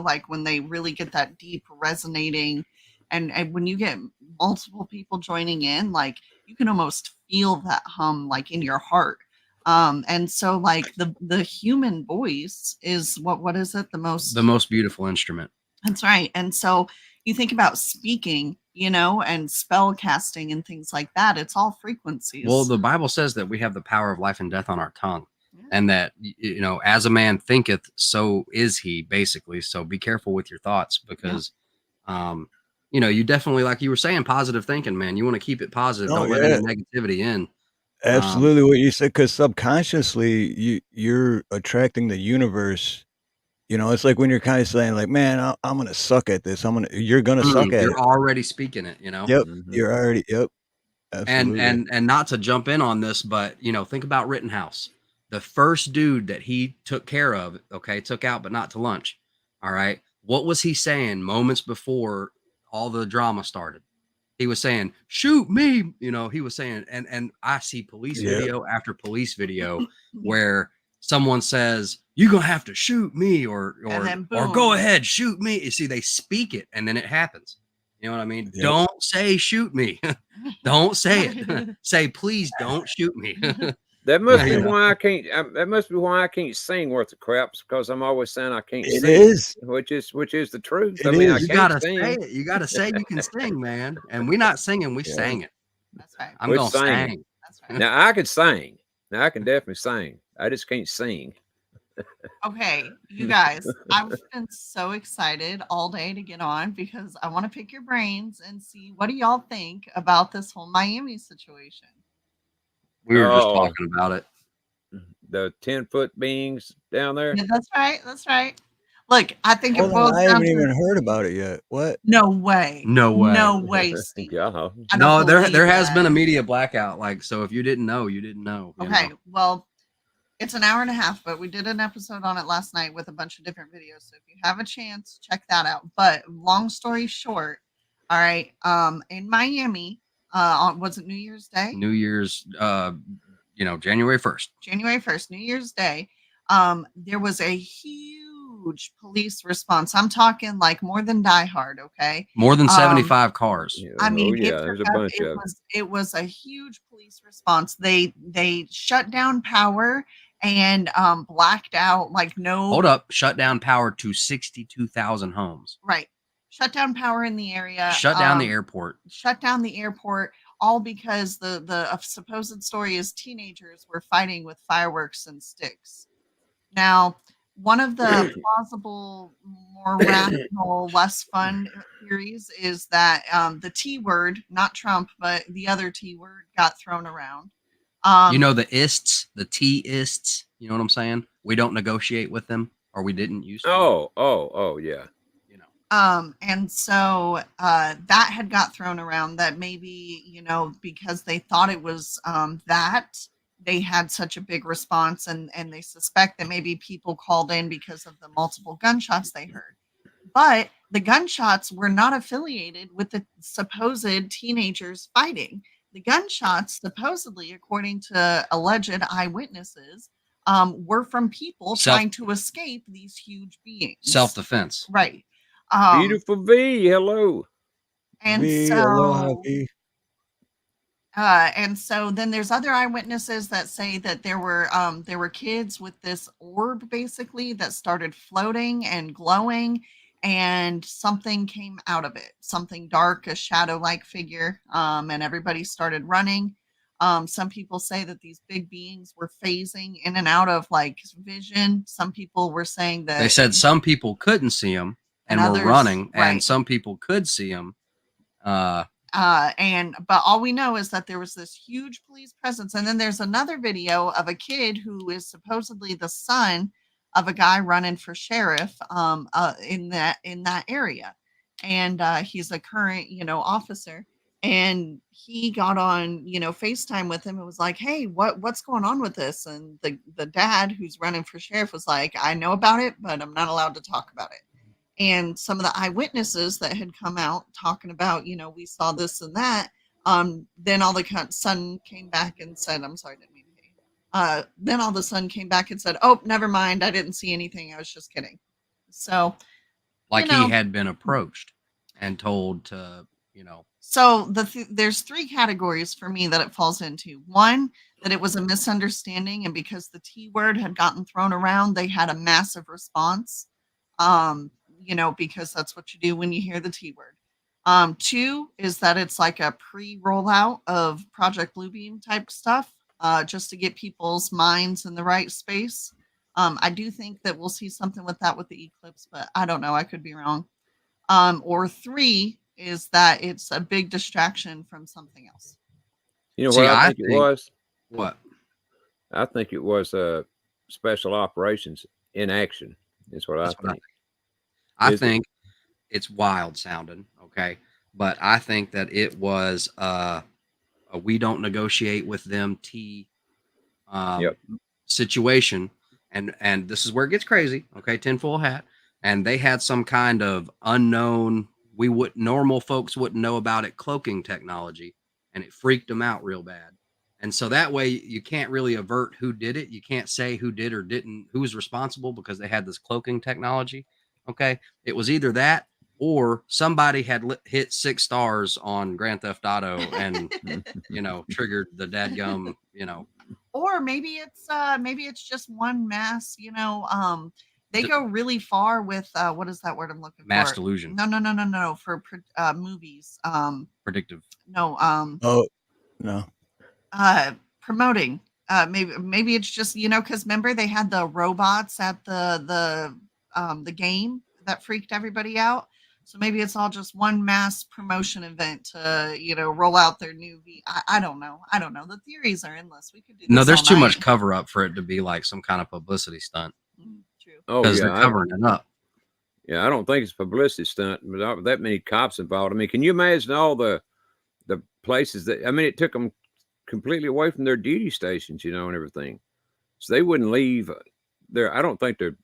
like when they really get that deep resonating. And when you get multiple people joining in, like you can almost feel that hum like in your heart. And so like the human voice is what is it? The most beautiful instrument. That's right. And so you think about speaking, and spell casting and things like that. It's all frequencies. Well, the Bible says that we have the power of life and death on our tongue. And that, as a man thinketh, so is he, basically. So be careful with your thoughts, because you definitely, like you were saying, positive thinking, man. You want to keep it positive. Don't let any negativity in. Absolutely what you said, because subconsciously you're attracting the universe. It's like when you're kind of saying like, man, I'm going to suck at this. You're going to suck at it. You're already speaking it, Yep. Mm-hmm. You're already, yep. Absolutely. And not to jump in on this, but think about Rittenhouse. The first dude that he took care of, took out, but not to lunch. All right. What was he saying moments before all the drama started? He was saying, shoot me. He was saying, and I see police video after police video where someone says, you're going to have to shoot me or go ahead, shoot me. You see, they speak it and then it happens. You know what I mean? Yep. Don't say, shoot me. Don't say it. Say, please don't shoot me. That must be why I can't. That must be why I can't sing worth of crap, because I'm always saying I can't sing. It is, which is the truth. I mean, you gotta say it. You gotta say you can sing, man. And we're not singing. We sang it. That's right. I'm gonna sing. That's right. Now I could sing. Now I can definitely sing. I just can't sing. Okay, you guys, I've been so excited all day to get on, because I want to pick your brains and see, what do y'all think about this whole Miami situation? We were just talking about it. The 10-foot beings down there. Yeah, that's right. That's right. Look, I think it boils I down haven't to even heard about it yet. What? No way. No way. No way, Steve. No, there has been a media blackout. Like, so if you didn't know, you didn't know. Okay, well, It's an hour and a half, but we did an episode on it last night with a bunch of different videos. So if you have a chance, check that out. But long story short, all right, in Miami, was it New Year's Day? New Year's, January 1st. January 1st, New Year's Day, there was a huge police response. I'm talking like more than Die Hard, okay? More than 75 cars. Yeah, I mean, it there's a took up- bunch of. it was a huge police response. They shut down power and blacked out like no Hold up. Shut down power to 62,000 homes. right. Shut down power in the area. Shut down the airport. Shut down the airport, all because the supposed story is teenagers were fighting with fireworks and sticks. Now, one of the plausible, more rational, less fun theories is that the T word, not Trump, but the other T word, got thrown around. The ists, the T-ists, you know what I'm saying? We don't negotiate with them, or we didn't used to. Oh, yeah. And so that had got thrown around that maybe, because they thought it was that they had such a big response and they suspect that maybe people called in because of the multiple gunshots they heard. But the gunshots were not affiliated with the supposed teenagers fighting. The gunshots, supposedly, according to alleged eyewitnesses, were from people trying to escape these huge beings. Self-defense. Right. Beautiful V, hello. And V, so, aloha, V. and so then there's other eyewitnesses that say that there were kids with this orb basically that started floating and glowing, and something came out of it, something dark, a shadow-like figure, and everybody started running. Some people say that these big beings were phasing in and out of like vision. Some people were saying that they said some people couldn't see them and others, were running, right. and some people could see them. But all we know is that there was this huge police presence, and then there's another video of a kid who is supposedly the son of a guy running for sheriff in that area, and he's a current officer, and he got on FaceTime with him and was like, hey, what's going on with this? And the dad who's running for sheriff was like, I know about it, but I'm not allowed to talk about it. And some of the eyewitnesses that had come out talking about, we saw this and that. Then all the son came back and said, I'm sorry, didn't mean to hit you. Then all the son came back and said, oh, never mind. I didn't see anything. I was just kidding. So, like he had been approached and told to, So there's three categories for me that it falls into. One, that it was a misunderstanding, and because the T word had gotten thrown around, they had a massive response. Because that's what you do when you hear the T word. Two is that it's like a pre-rollout of Project Bluebeam type stuff, just to get people's minds in the right space. I do think that we'll see something with that with the eclipse, but I don't know. I could be wrong. Or three is that it's a big distraction from something else. You know what I think it was? What? I think it was special operations in action. Is what I think. I think it's wild sounding, okay? But I think that it was a we don't negotiate with them situation. And this is where it gets crazy, okay? Tinfoil hat. And they had some kind of unknown, normal folks wouldn't know about it, cloaking technology. And it freaked them out real bad. And so that way you can't really avert who did it. You can't say who did or didn't, who was responsible, because they had this cloaking technology. Okay. It was either that or somebody had hit 6 stars on Grand Theft Auto and, triggered the dadgum, Or maybe it's just one mass, they go really far with, what is that word I'm looking for? Mass delusion. No. For movies. Predictive. No. Oh, no. Promoting. Maybe it's just, because remember they had the robots at the game that freaked everybody out. So maybe it's all just one mass promotion event to, roll out their new I don't know. The theories are endless. We could do this. No, there's all too night. much cover up for it to be like some kind of publicity stunt. True. Oh, because they're covering it up. Yeah, I don't think it's a publicity stunt, but that many cops involved. I mean, can you imagine all the places that? I mean, it took them completely away from their duty stations, and everything. So they wouldn't leave their. I don't think their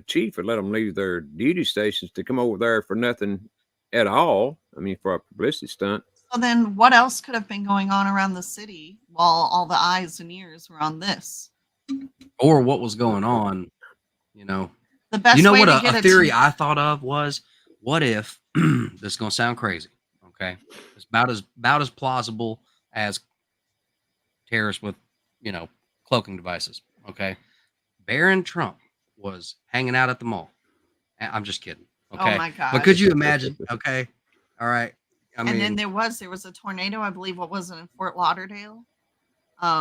chief would let them leave their duty stations to come over there for nothing at all. I mean, for a publicity stunt. So then what else could have been going on around the city while all the eyes and ears were on this? Or what was going on, you know. The best You know way what to a get theory I thought of was, what if this is gonna sound crazy, okay? It's about as plausible as terrorists with, you know, cloaking devices. Okay. Barron Trump was hanging out at the mall. I'm just kidding. Okay. Oh my gosh. But could you imagine? Okay. All right. I mean, and then there was a tornado, I believe, what was it, in Fort Lauderdale?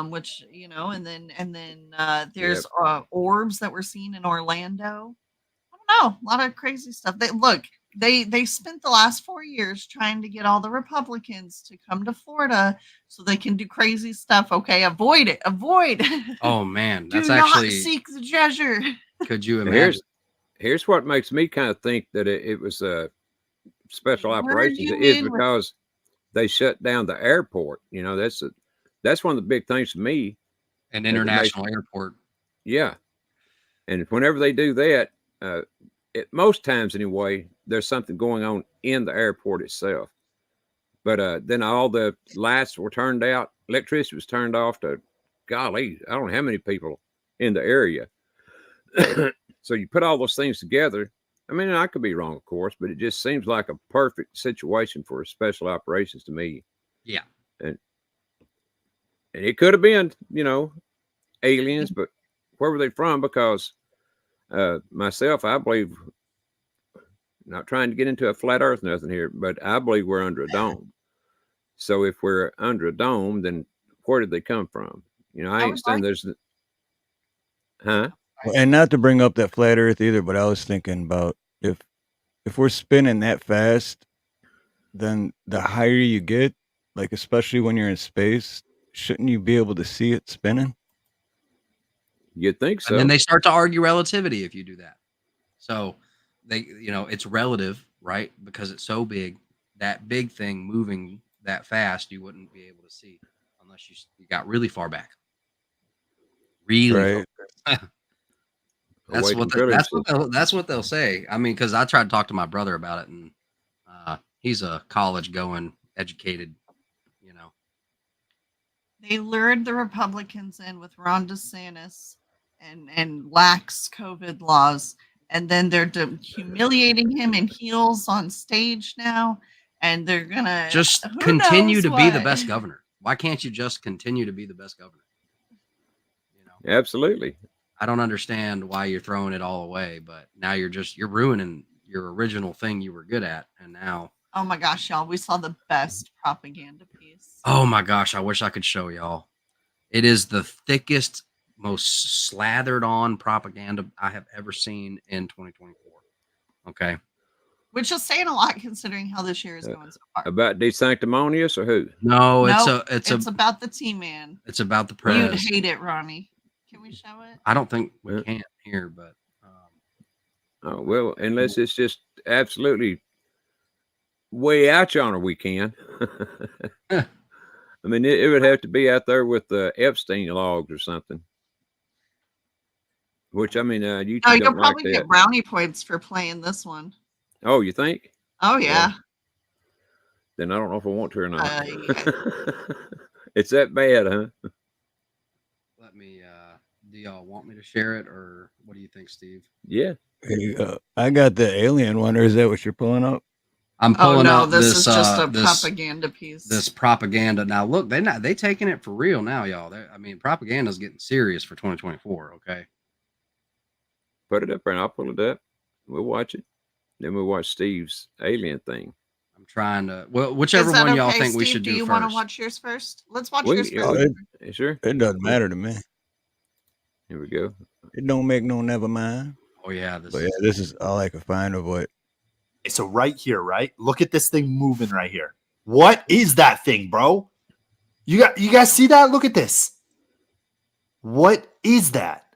Which, you know, and then there's orbs that were seen in Orlando. I don't know, a lot of crazy stuff. They spent the last 4 years trying to get all the Republicans to come to Florida so they can do crazy stuff. Okay, avoid it. Avoid. oh man, Do that's not actually. seek the treasure. Could you imagine? Here's what makes me kind of think that it was special operations is because they shut down the airport. You know, that's one of the big things to me. An international airport. Yeah, and whenever they do that, most times anyway, there's something going on in the airport itself. But then all the lights were turned out, electricity was turned off to, golly, I don't know how many people in the area. So you put all those things together. I mean, I could be wrong, of course, but it just seems like a perfect situation for special operations to me. Yeah. And it could have been, you know, aliens, but where were they from? Because myself, I believe, not trying to get into a flat earth nothing here, but I believe we're under a dome. So if we're under a dome, then where did they come from? You know, I ain't saying there's, And not to bring up that flat earth either, but I was thinking about if we're spinning that fast, then the higher you get, like especially when you're in space, shouldn't you be able to see it spinning? You'd think so. And then they start to argue relativity if you do that. So they, you know, it's relative, right? Because it's so big, that big thing moving that fast, you wouldn't be able to see unless you got really far back. Really right. far. That's what they'll say. I mean, because I tried to talk to my brother about it, and he's a college-going, educated, you know. They lured the Republicans in with Ron DeSantis and lax COVID laws, and then they're humiliating him in heels on stage now, and they're gonna just continue to be the best governor. Why can't you just continue to be the best governor? You know, absolutely. I don't understand why you're throwing it all away, but now you're ruining your original thing you were good at, and now. Oh my gosh, y'all! We saw the best propaganda piece. Oh my gosh, I wish I could show y'all. It is the thickest, most slathered on propaganda I have ever seen in 2024. Okay. Which is saying a lot considering how this year is going so far. About DeSanctimonious or who? No, it's about the T-Man. It's about the press. You'd hate it, Ronnie. Can we show it? I don't think we can here, but. Oh, well, unless it's just absolutely way out yonder, we can. I mean, it would have to be out there with the Epstein logs or something. Which, I mean, you you'll probably get brownie points for playing this one. Oh, you think? Oh, yeah. Then I don't know if I want to or not. It's that bad, huh? Let me, do y'all want me to share it, or what do you think, Steve? Yeah. Hey, I got the alien one, or is that what you're pulling up? I'm pulling up this is just a propaganda piece. This propaganda. Now, look, they taking it for real now, y'all. I mean, propaganda's getting serious for 2024, okay? Put it up there, and I'll pull it up. We'll watch it. Then we'll watch Steve's alien thing. I'm trying to, well, whichever one y'all think we should do first. Do you want to watch yours first? Let's watch yours first. Sure. It doesn't matter to me. Here we go. It don't make no never mind. Oh, yeah. This is all I can find of what. So right here, right? Look at this thing moving right here. What is that thing, bro? You guys see that? Look at this. What is that?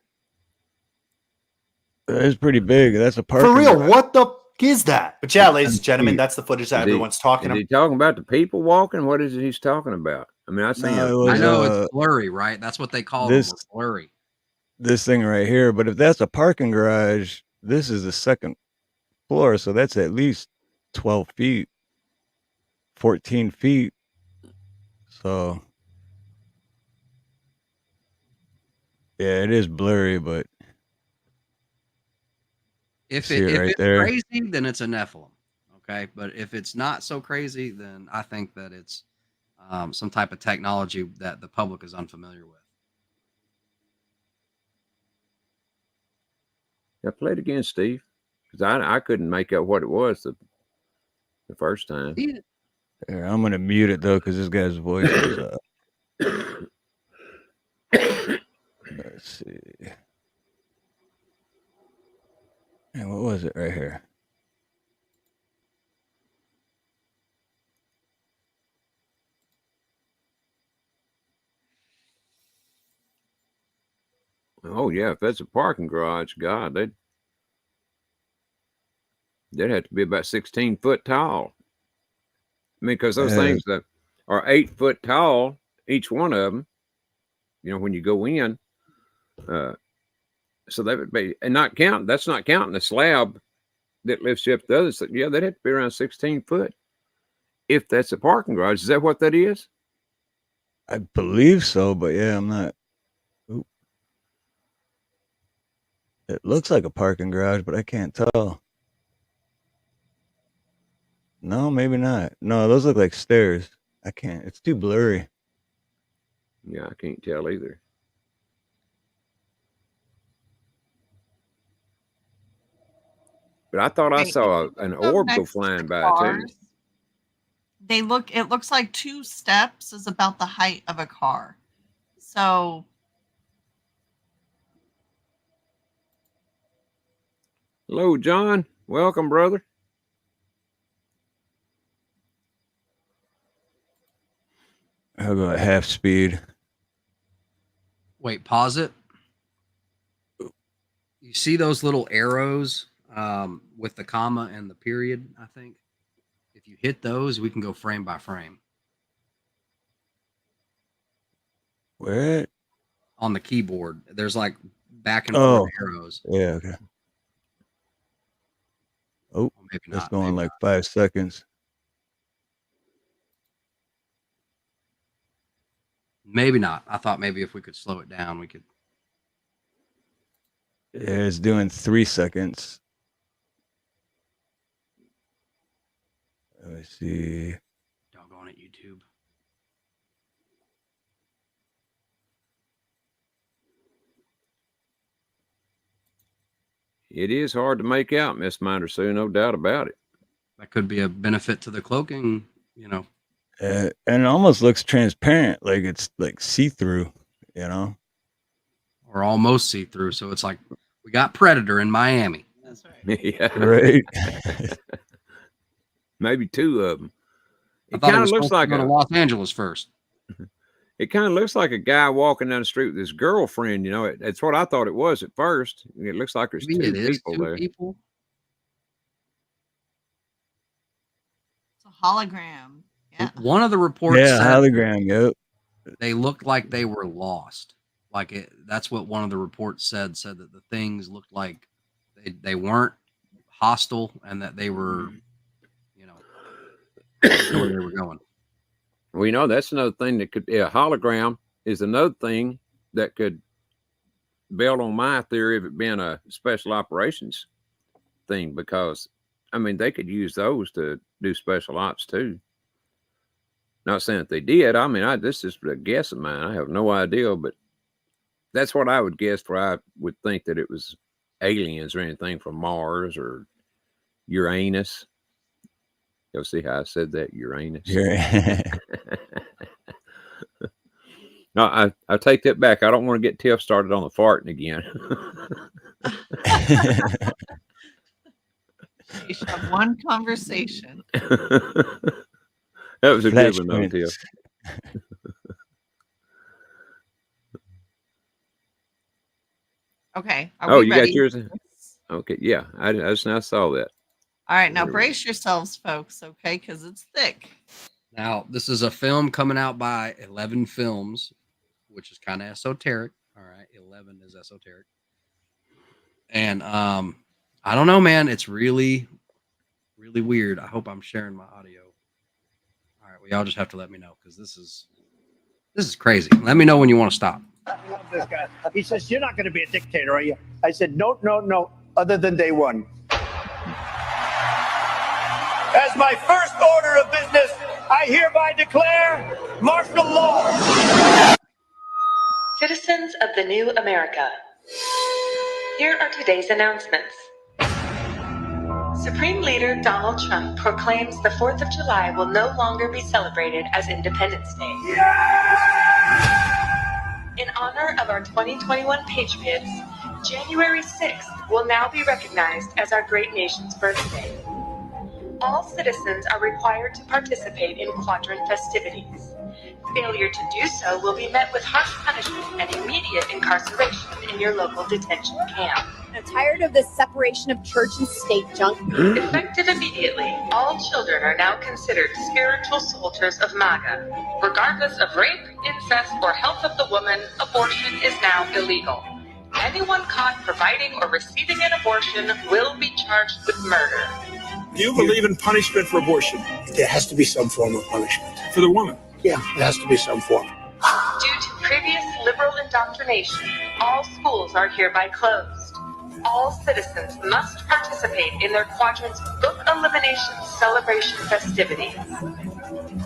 It's pretty big. That's a park. For real, what the f is that? But yeah, ladies and gentlemen, that's the footage that everyone's talking about. Is he talking about the people walking? What is it he's talking about? I mean, I know it's blurry, right? That's what they call them, blurry. this thing right here. But if that's a parking garage, this is the second floor, so that's at least 12 feet, 14 feet. So yeah, it is blurry, but If see it if right it's there. crazy, then it's a Nephilim. Okay, but if it's not so crazy, then I think that it's some type of technology that the public is unfamiliar with. Yeah, play it again, Steve, because I couldn't make out what it was the first time. Yeah. Here, I'm gonna mute it though, because this guy's voice is let's see. And what was it right here? Oh yeah, if that's a parking garage, God, they'd have to be about 16 foot tall. I mean, because those things that are 8 foot tall, each one of them, you know, when you go in, so that would be, and not count, that's not counting the slab that lifts you up the other side. Yeah, they'd have to be around 16 foot. If that's a parking garage, is that what that is? I believe so, but yeah, I'm not. Oop. It looks like a parking garage, but I can't tell. No, maybe not. No, those look like stairs. I can't. It's too blurry. Yeah, I can't tell either. But I thought I Wait, saw an orb go next to flying the by too. cars, it looks like 2 steps is about the height of a car. So Hello, John. Welcome, brother. I'll go at half speed. Wait, pause it. You see those little arrows with the comma and the period, I think? If you hit those, we can go frame by frame. Where? On the keyboard, there's like back and forth arrows. Yeah, okay. Oh, Well, maybe that's not. going Maybe like not. 5 seconds. Maybe not. I thought maybe if we could slow it down, we could. Yeah, it's doing 3 seconds. Let me see. Doggone it, YouTube. It is hard to make out, Miss Minder Sue, no doubt about it. That could be a benefit to the cloaking, you know. And it almost looks transparent, like it's like see-through, you know? Or almost see through. So it's like we got Predator in Miami. that's right. Yeah, Right. maybe 2 of them. I It thought it kind of was looks supposed like to go to Los Angeles first. it kind of looks like a guy walking down the street with his girlfriend. You know, it's what I thought it was at first. It looks like there's Maybe 2 it is people 2 there. people. It's a hologram. Yeah. One of the reports Yeah, said hologram, yep. they looked like they were lost. Like that's what one of the reports said that the things looked like they weren't hostile and that they were, you know, where they were going. Well, you know, that's another thing that could, a hologram is another thing that could build on my theory of it being a special operations thing, because, I mean, they could use those to do special ops too. Not saying that they did. I mean, this is a guess of mine. I have no idea, but that's what I would guess, for I would think that it was aliens or anything from Mars or Uranus. You'll see how I said that, Uranus. Yeah. No, I take that back. I don't want to get Tiff started on the farting again. You should have one conversation. That was a Flash good one, though, Tiff. prints. Okay. Oh, we you ready? got yours? Okay, yeah. I just now saw that. All right, now There we go. brace yourselves, folks, okay? Because it's thick. Now, this is a film coming out by 11 Films, which is kind of esoteric. All right. 11 is esoteric. And I don't know, man. It's really, really weird. I hope I'm sharing my audio. All right, well, y'all just have to let me know because this is crazy. Let me know when you want to stop. I love this guy. He says, "You're not going to be a dictator, are you?" I said, "No, no, no. Other than day one." As my first order of business, I hereby declare martial law. Citizens of the new America, here are today's announcements. Supreme Leader Donald Trump proclaims the 4th of July will no longer be celebrated as Independence Day. In honor of our 2021 Patriots, January 6th will now be recognized as our great nation's birthday. All citizens are required to participate in quadrant festivities. Failure to do so will be met with harsh punishment and immediate incarceration in your local detention camp. I'm tired of this separation of church and state junk. Effective immediately, all children are now considered spiritual soldiers of MAGA. Regardless of rape, incest, or health of the woman, abortion is now illegal. Anyone caught providing or receiving an abortion will be charged with murder. Do you believe in punishment for abortion? There has to be some form of punishment. For the woman? Yeah, it has to be some form. Due to previous liberal indoctrination, all schools are hereby closed. All citizens must participate in their quadrant's book elimination celebration festivities.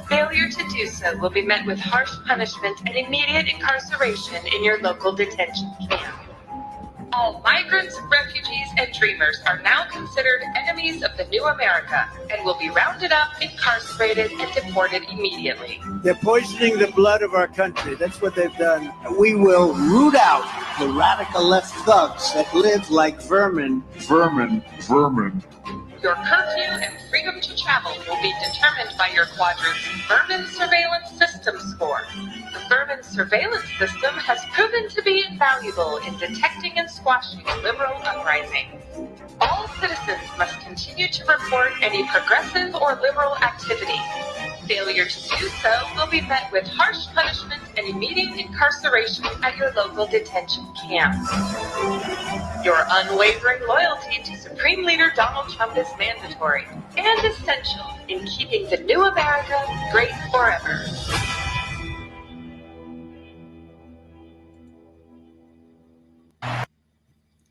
Failure to do so will be met with harsh punishment and immediate incarceration in your local detention camp. All migrants, refugees, and dreamers are now considered enemies of the new America and will be rounded up, incarcerated, and deported immediately. They're poisoning the blood of our country. That's what they've done. We will root out the radical left thugs that live like vermin. Your curfew and freedom to travel will be determined by your quadrant's Vermin Surveillance System score. The Vermin Surveillance System has proven to be invaluable in detecting and squashing liberal uprisings. All citizens must continue to report any progressive or liberal activity. Failure to do so will be met with harsh punishment and immediate incarceration at your local detention camp. Your unwavering loyalty to Supreme Leader Donald Trump is mandatory and essential in keeping the new America great forever.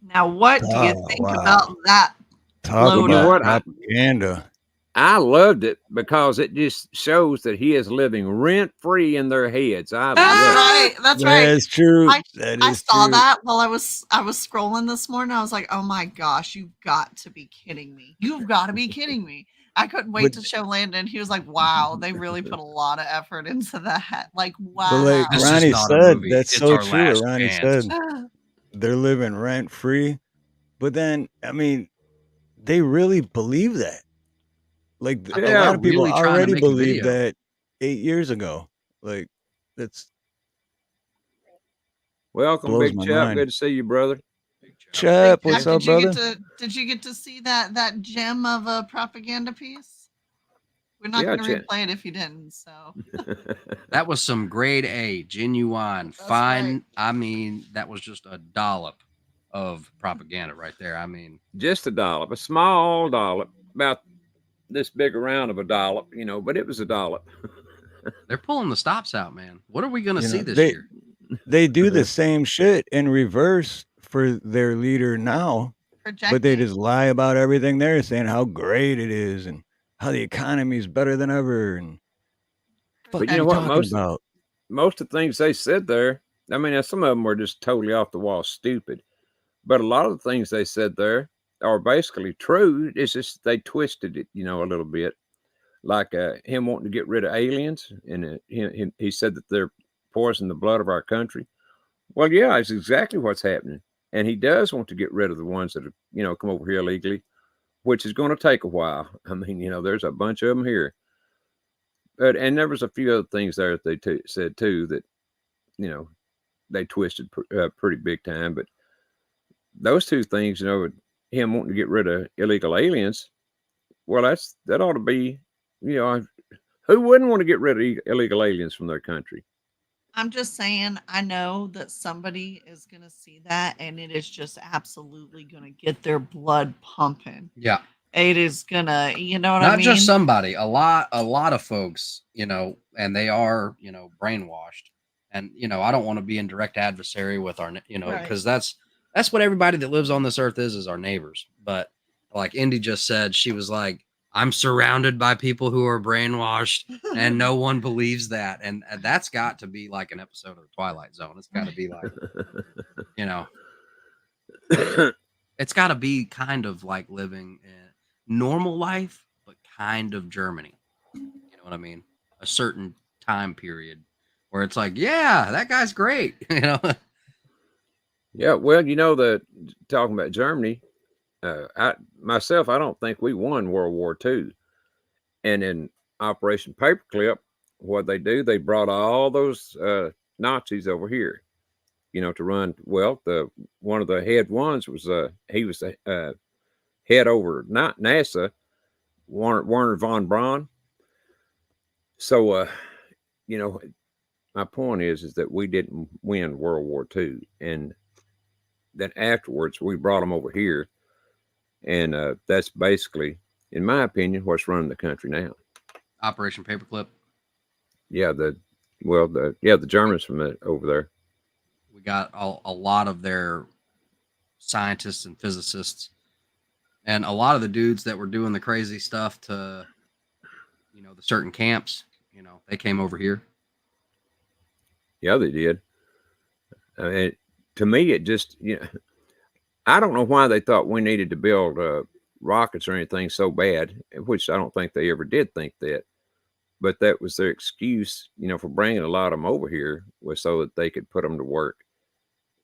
Now, what do you Oh, think wow. about that? Talk Load about what? propaganda. I loved it because it just shows that he is living rent free in their heads. I That's love it. right. That's right. That is true. I That I is saw true. that while I was scrolling this morning. I was like, oh my gosh, you've got to be kidding me. You've got to be kidding me. I couldn't wait But- to show Landon. He was like, wow, they really put a lot of effort into that. Like, wow. But like This is Ronnie not a said, movie. that's It's so our true. last Ronnie chance. said they're living rent free. But then, I mean, they really believe that. Like a Yeah, lot of people really trying to already make a believed video. that 8 years ago. Like that's Welcome, blows Big my Chap. mind. Good to see you, brother. Chap, Big what's Jeff, up, brother? Did you get to see that gem of a propaganda piece? We're not Yeah, going to Chet. replay it if you didn't. So That was some grade A, genuine, That's fine. right. I mean, that was just a dollop of propaganda right there. I mean, Just a dollop, a small dollop, about this big around of a dollop, but it was a dollop. they're pulling the stops out, man. What are we going to You see know, this they- year? They do the same shit in reverse for their leader now, but they projecting. just lie about everything there, saying how great it is and how the economy is better than ever. And But what you are know you what? talking about? Most of the things they said there, I mean, now some of them were just totally off the wall stupid, but a lot of the things they said there are basically true. It's just they twisted it, a little bit. Like him wanting to get rid of aliens, and he said that they're poisoning the blood of our country. Well, yeah, it's exactly what's happening, and he does want to get rid of the ones that have, come over here illegally, which is going to take a while. I mean, there's a bunch of them here, and there was a few other things there that they said too that, they twisted pretty big time. But those two things, him wanting to get rid of illegal aliens, well, that ought to be, who wouldn't want to get rid of illegal aliens from their country? I'm just saying, I know that somebody is going to see that and it is just absolutely going to get their blood pumping. Yeah. It is going to, you know what I Not just mean? somebody, a lot of folks, you know, and they are, you know, brainwashed. And, you know, I don't want to be in direct adversary with our, you know, Right. because that's what everybody that lives on this earth is our neighbors. But like Indy just said, she was like, I'm surrounded by people who are brainwashed and no one believes that. And that's got to be like an episode of the Twilight Zone. It's got to be like, you know, it's got to be kind of like living a normal life, but kind of Germany. You know what I mean? A certain time period where it's like, yeah, that guy's great. You know? Yeah, well, you know, talking about Germany, I don't think we won World War II. And in Operation Paperclip, what they do, they brought all those Nazis over here, you know, to run. Well, one of the head ones was he was the head over not NASA, Werner von Braun. So, you know, my point is that we didn't win World War II, and then afterwards we brought them over here, and that's basically, in my opinion, what's running the country now. Operation Paperclip. Yeah, the Germans from over there. We got a lot of their scientists and physicists, and a lot of the dudes that were doing the crazy stuff to, you know, the certain camps. You know, they came over here. Yeah, they did. To me, it just, you know, I don't know why they thought we needed to build rockets or anything so bad, which I don't think they ever did think that. But that was their excuse, you know, for bringing a lot of them over here, was so that they could put them to work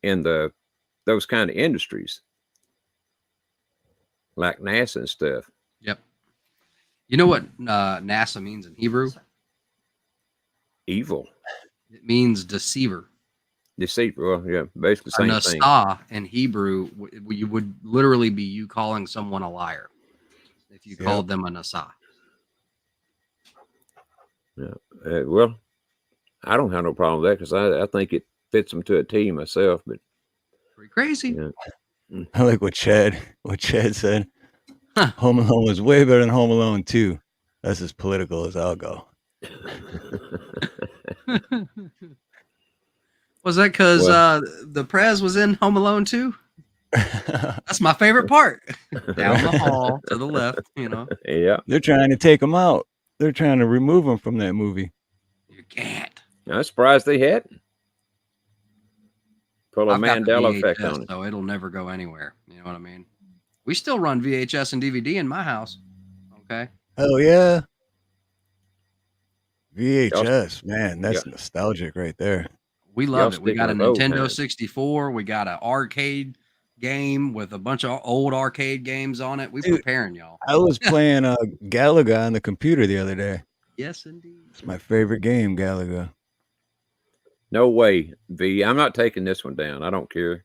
in those kind of industries, like NASA and stuff. Yep. You know what NASA means in Hebrew? Evil. It means deceiver. Deceiver. Well, yeah, basically the same thing. Nasa in Hebrew, you would literally be you calling someone a liar if you called them a Nasa. Yeah. Well, I don't have no problem with that because I think it fits them to a T myself. But pretty crazy. Yeah. I like what Chad said. Huh. Home Alone was way better than Home Alone 2. That's as political as I'll go. Was that because the Prez was in Home Alone 2? That's my favorite part. Down the hall to the left, you know. Yeah. They're trying to take him out. They're trying to remove him from that movie. You can't. I'm surprised they hadn't. Pull a I've got the Mandela VHS, effect on it. so it'll never go anywhere. You know what I mean? We still run VHS and DVD in my house. Okay. Oh yeah. VHS, man, that's nostalgic right there. We love it. We got a Nintendo 64. We got an arcade game with a bunch of old arcade games on it. We preparing y'all. I was playing Galaga on the computer the other day. Yes, indeed. It's my favorite game, Galaga. No way, V. I'm not taking this one down. I don't care.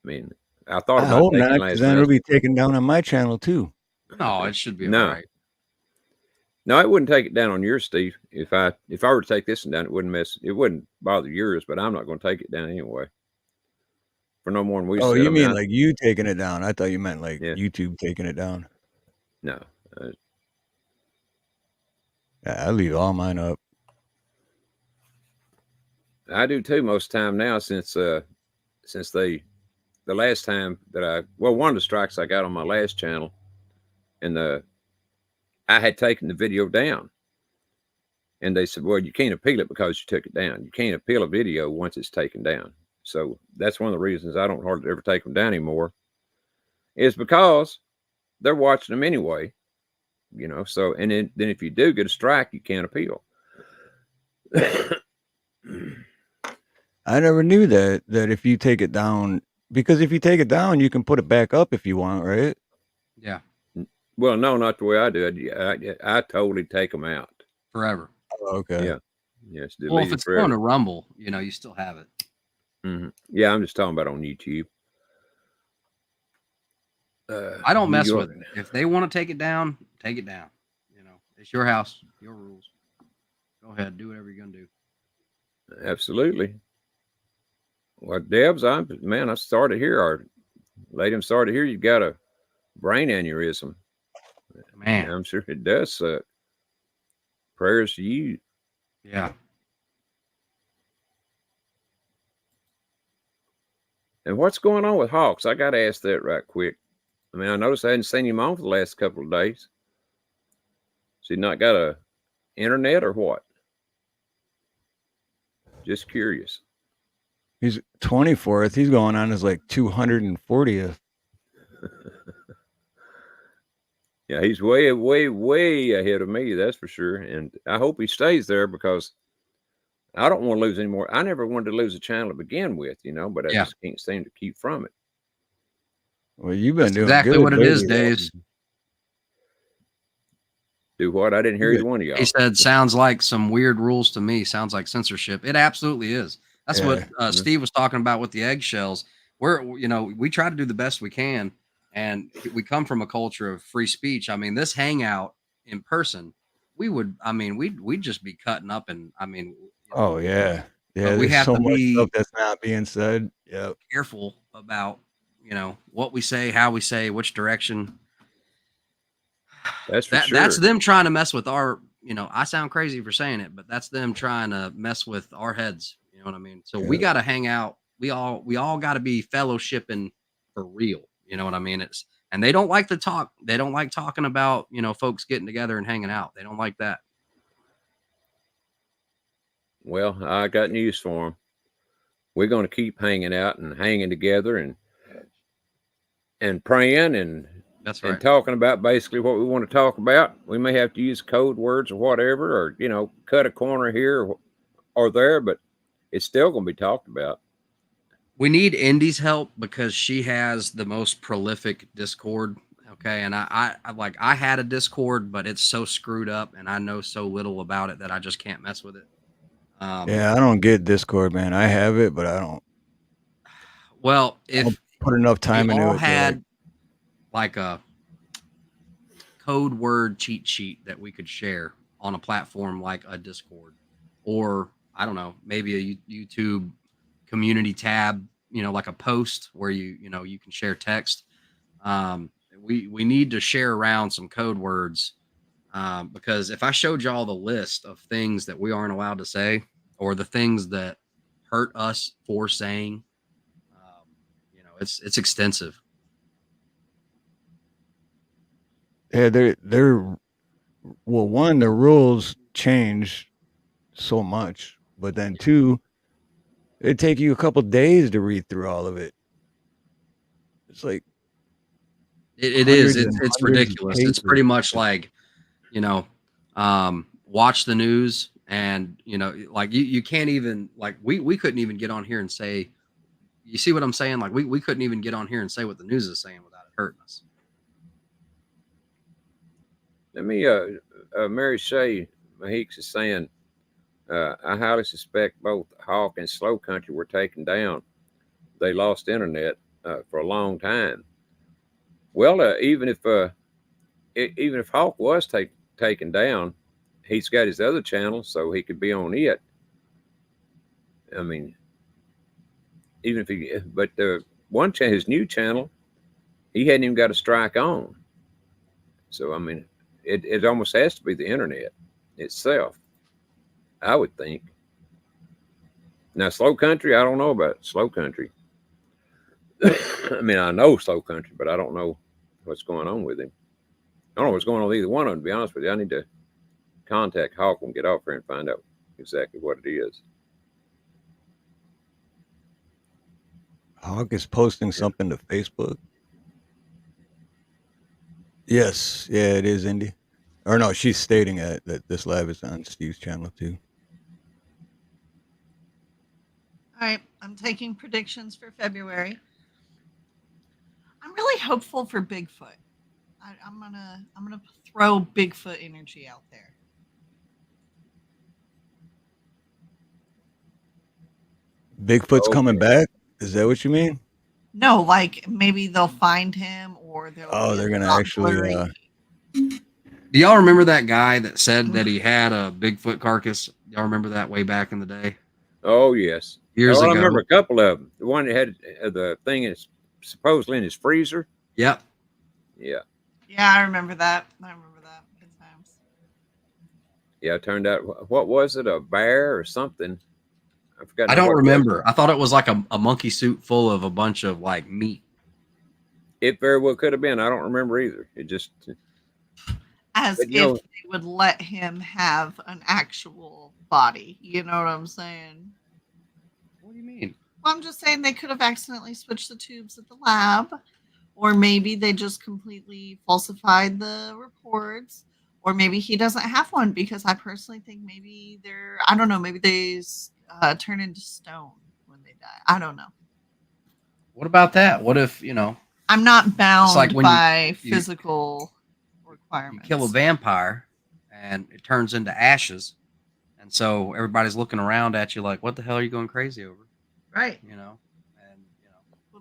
I mean, I thought about hope taking not, because then it'll be taken down on my channel too. No, it should be all right. No, it wouldn't take it down on yours, Steve. If I were to take this one down, it wouldn't bother yours, but I'm not going to take it down anyway. For no more than we. Oh, you mean like you taking it down? I thought you meant like YouTube taking it down. No. I leave all mine up. I do too most of the time now, since the last time that one of the strikes I got on my last channel, and I had taken the video down, and they said, well, you can't appeal it because you took it down. You can't appeal a video once it's taken down. So that's one of the reasons I don't hardly ever take them down anymore, is because they're watching them anyway, you know. So, and then if you do get a strike, you can't appeal. I never knew that if you take it down, because if you take it down, you can put it back up if you want, right? Yeah. Well, no, not the way I do it. I totally take them out forever. Oh, okay. Yeah. Yes. Well, if it's going to Rumble, you know, you still have it. Mm-hmm. Yeah, I'm just talking about on YouTube. I don't mess with it. If they want to take it down, take it down. You know, it's your house, your rules. Go ahead, do whatever you're gonna do. Absolutely. Well, Debs, I started here. Our lady, I'm sorry to hear you got a brain aneurysm. Man, I'm sure it does suck. Prayers to you. yeah. And what's going on with Hawks? I got to ask that right quick. I mean, I noticed I hadn't seen him on for the last couple of days. Has he not got a internet or what? Just curious. He's 24th. He's going on his like 240th. Yeah, he's way, way, way ahead of me. That's for sure. And I hope he stays there because I don't want to lose any more. I never wanted to lose a channel to begin with, but I Yeah. just can't seem to keep from it. Well, you've been That's doing exactly good what it is, lately, though. Days. Do what? I didn't hear Yeah. either one of y'all. He said, sounds like some weird rules to me. Sounds like censorship. It absolutely is. That's what Yeah. Steve was talking about with the eggshells. We try to do the best we can, and we come from a culture of free speech. I mean, this hangout in person, we'd just be cutting up, and Oh yeah. Yeah. we There's have so to much be stuff that's not being said. Yep. careful about what we say, how we say, which direction. That's for sure. That's them trying to mess with our. I sound crazy for saying it, but that's them trying to mess with our heads. You know what I mean? So we got to hang out. We all got to be fellowshipping for real. You know what I mean? And they don't like to talk. They don't like talking about folks getting together and hanging out. They don't like that. Well, I got news for them. We're going to keep hanging out and hanging together and praying and That's right. and talking about basically what we want to talk about. We may have to use code words or whatever, or cut a corner here or there, but it's still going to be talked about. We need Indy's help because she has the most prolific Discord. Okay. And I had a Discord, but it's so screwed up and I know so little about it that I just can't mess with it. Yeah, I don't get Discord, man. I have it, but I don't. Well, I don't if put enough time we into all it. had like a code word cheat sheet that we could share on a platform like a Discord, or I don't know, maybe a YouTube community tab, like a post where you can share text. We need to share around some code words because if I showed y'all the list of things that we aren't allowed to say or the things that hurt us for saying, it's extensive. Yeah, one, the rules change so much, but then two, it'd take you a couple days to read through all of it. It's like it is. hundreds and It's hundreds of ridiculous. It's pretty pages. much like, watch the news and, like you can't even like, we couldn't even get on here and say, you see what I'm saying? Like we couldn't even get on here and say what the news is saying without it hurting us. Let me, Mary Shay Maheeks is saying, I highly suspect both Hawk and Slow Country were taken down. They lost internet for a long time. Well, even if Hawk was taken down, he's got his other channel, so he could be on it. I mean, even if but the one channel, his new channel, he hadn't even got a strike on. So I mean, it almost has to be the internet itself, I would think. Now, Slow Country, I don't know about Slow Country. I mean, I know Slow Country, but I don't know what's going on with him. I don't know what's going on with either one of them, to be honest with you. I need to contact Hawk and get off here and find out exactly what it is. Hawk is posting something to Facebook. Yes, yeah, it is Indy. Or no, she's stating it that this live is on Steve's channel too. All right, I'm taking predictions for February. I'm really hopeful for Bigfoot. I'm gonna throw Bigfoot energy out there. Bigfoot's coming back? Is that what you mean? No, like maybe they'll find him or they'll. Oh, they're gonna actually. Do y'all remember that guy that said that he had a Bigfoot carcass? Y'all remember that way back in the day? Oh yes, years I ago. remember a couple of them. The one that had the thing is supposedly in his freezer. Yep. Yeah, Yeah, I remember that. I remember that. Good times. yeah. It turned out, what was it? A bear or something? I forgot. I now don't what it was. remember. I thought it was like a monkey suit full of a bunch of like meat. It very well could have been. I don't remember either. It just, As but, if they would let him have an actual body. You know what I'm saying? What do you mean? Well, I'm just saying they could have accidentally switched the tubes at the lab, or maybe they just completely falsified the reports, or maybe he doesn't have one because I personally think maybe they're, I don't know, maybe they turn into stone when they die. I don't know. What about that? What if, I'm not bound like when by you physical you requirements. kill a vampire and it turns into ashes, and so everybody's looking around at you like, what the hell are you going crazy over? Right. And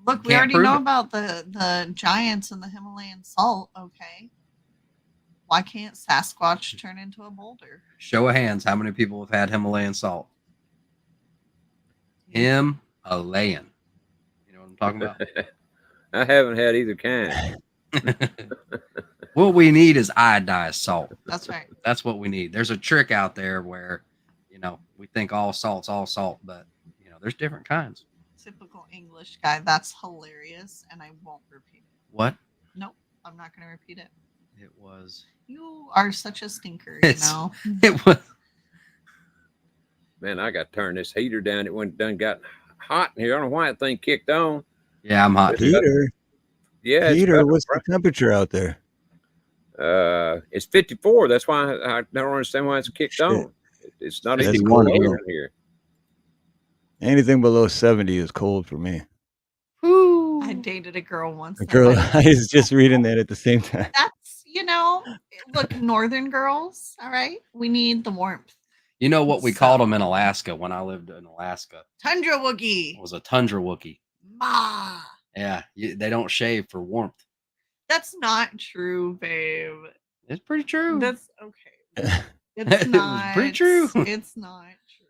Look, you we can't already prove know it. about the giants and the Himalayan salt. Okay. Why can't Sasquatch turn into a boulder? Show of hands, how many people have had Himalayan salt? Himalayan. You know what I'm talking about? I haven't had either kind. What we need is iodized salt. That's right. That's what we need. There's a trick out there where, we think all salt's all salt, but there's different kinds. Typical English guy. That's hilarious, and I won't repeat it. What? Nope, I'm not going to repeat it. It was. You are such a stinker, It was. Man, I got to turn this heater down. It went done got hot in here. I don't know why that thing kicked on. Yeah, I'm hot. Heater. Yeah, it's Peter, about what's the temperature out there? it's 54. That's why I don't understand why it's kicked Shit. on. It's not That's even cold cold here. in here. Anything below 70 is cold for me. I dated a girl once. A that girl, had- I was just reading that at the same time. That's, look, northern girls, all right? We need the warmth. You know what we called them in Alaska when I lived in Alaska? Tundra Wookie. It was a tundra Wookie. Ma. Yeah, they don't shave for warmth. That's not true, babe. It's pretty true. That's okay. It It's was not. pretty true. It's not true.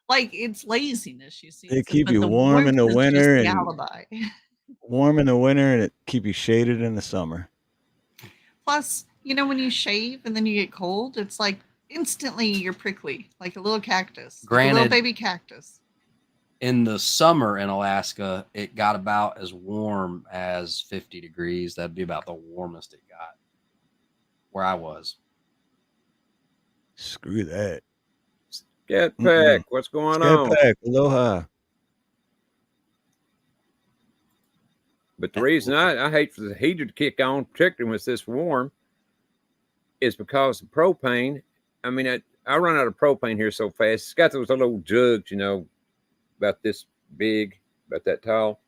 Like, it's laziness, you see. They keep but you the warm in the warmth is just winter the and alibi. warm in the winter and it keep you shaded in the summer. Plus, when you shave and then you get cold, it's like instantly you're prickly, like a little cactus. Like a Granted, little baby cactus. in the summer in Alaska, it got about as warm as 50 degrees. That'd be about the warmest it got where I was. Screw that. Scat what's going on? Scat pack, aloha. But the reason I hate for the heater to kick on, particularly when it's this warm, is because the propane. I mean, I run out of propane here so fast. It's got those little jugs, about this big, about that tall,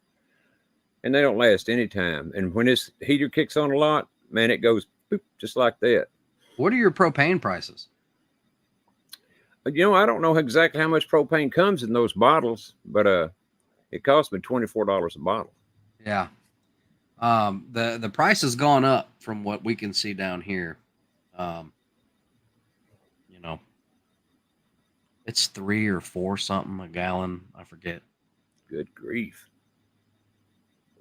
and they don't last any time. And when this heater kicks on a lot, man, it goes boop, just like that. What are your propane prices? I don't know exactly how much propane comes in those bottles, but it cost me $24 a bottle. Yeah. The price has gone up from what we can see down here. It's 3 or 4 something a gallon. I forget. Good grief.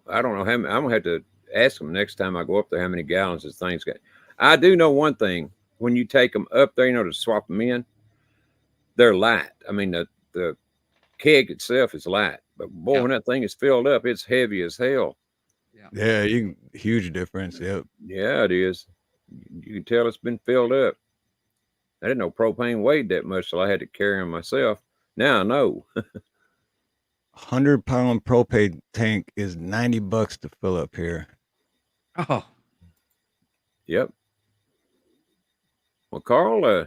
I don't know how many. I'm gonna have to ask them next time I go up there how many gallons this thing's got. I do know one thing: when you take them up there, to swap them in, they're light. I mean, the keg itself is light, but boy, when that thing is filled up, it's heavy as hell. Yeah, huge difference. Yep. Yeah, it is. You can tell it's been filled up. I didn't know propane weighed that much, so I had to carry them myself. Now I know. 100-pound propane tank is $90 to fill up here. Oh, Yep. Well, Carl,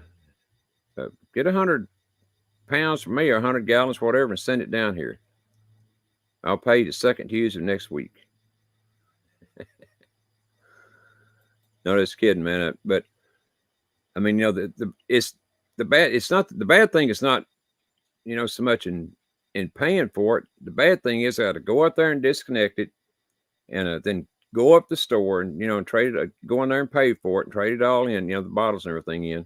get 100 pounds from me or 100 gallons, whatever, and send it down here. I'll pay you the second Tuesday of next week. No, just kidding, man. But I mean, it's the bad. It's not the bad thing. It's not, so much in paying for it. The bad thing is I got to go out there and disconnect it, and then go up the store and and trade it. Go in there and pay for it and trade it all in. The bottles and everything in.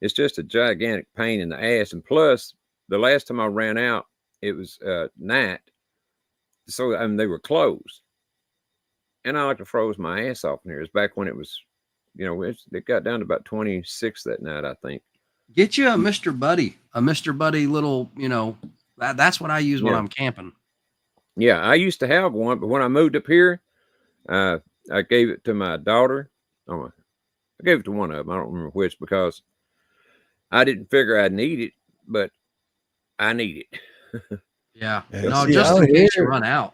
It's just a gigantic pain in the ass, and plus the last time I ran out, it was night. So they were closed. And I like to froze my ass off in here. It's back when it was, it got down to about 26 that night, I think. Get you a Mr. Buddy little, that's what I use when I'm camping. Yeah, I used to have one, but when I moved up here, I gave it to my daughter. Oh, I gave it to one of them. I don't remember which, because I didn't figure I'd need it, but I need it. Yeah. Yeah, No, see, just out in case you here- run out.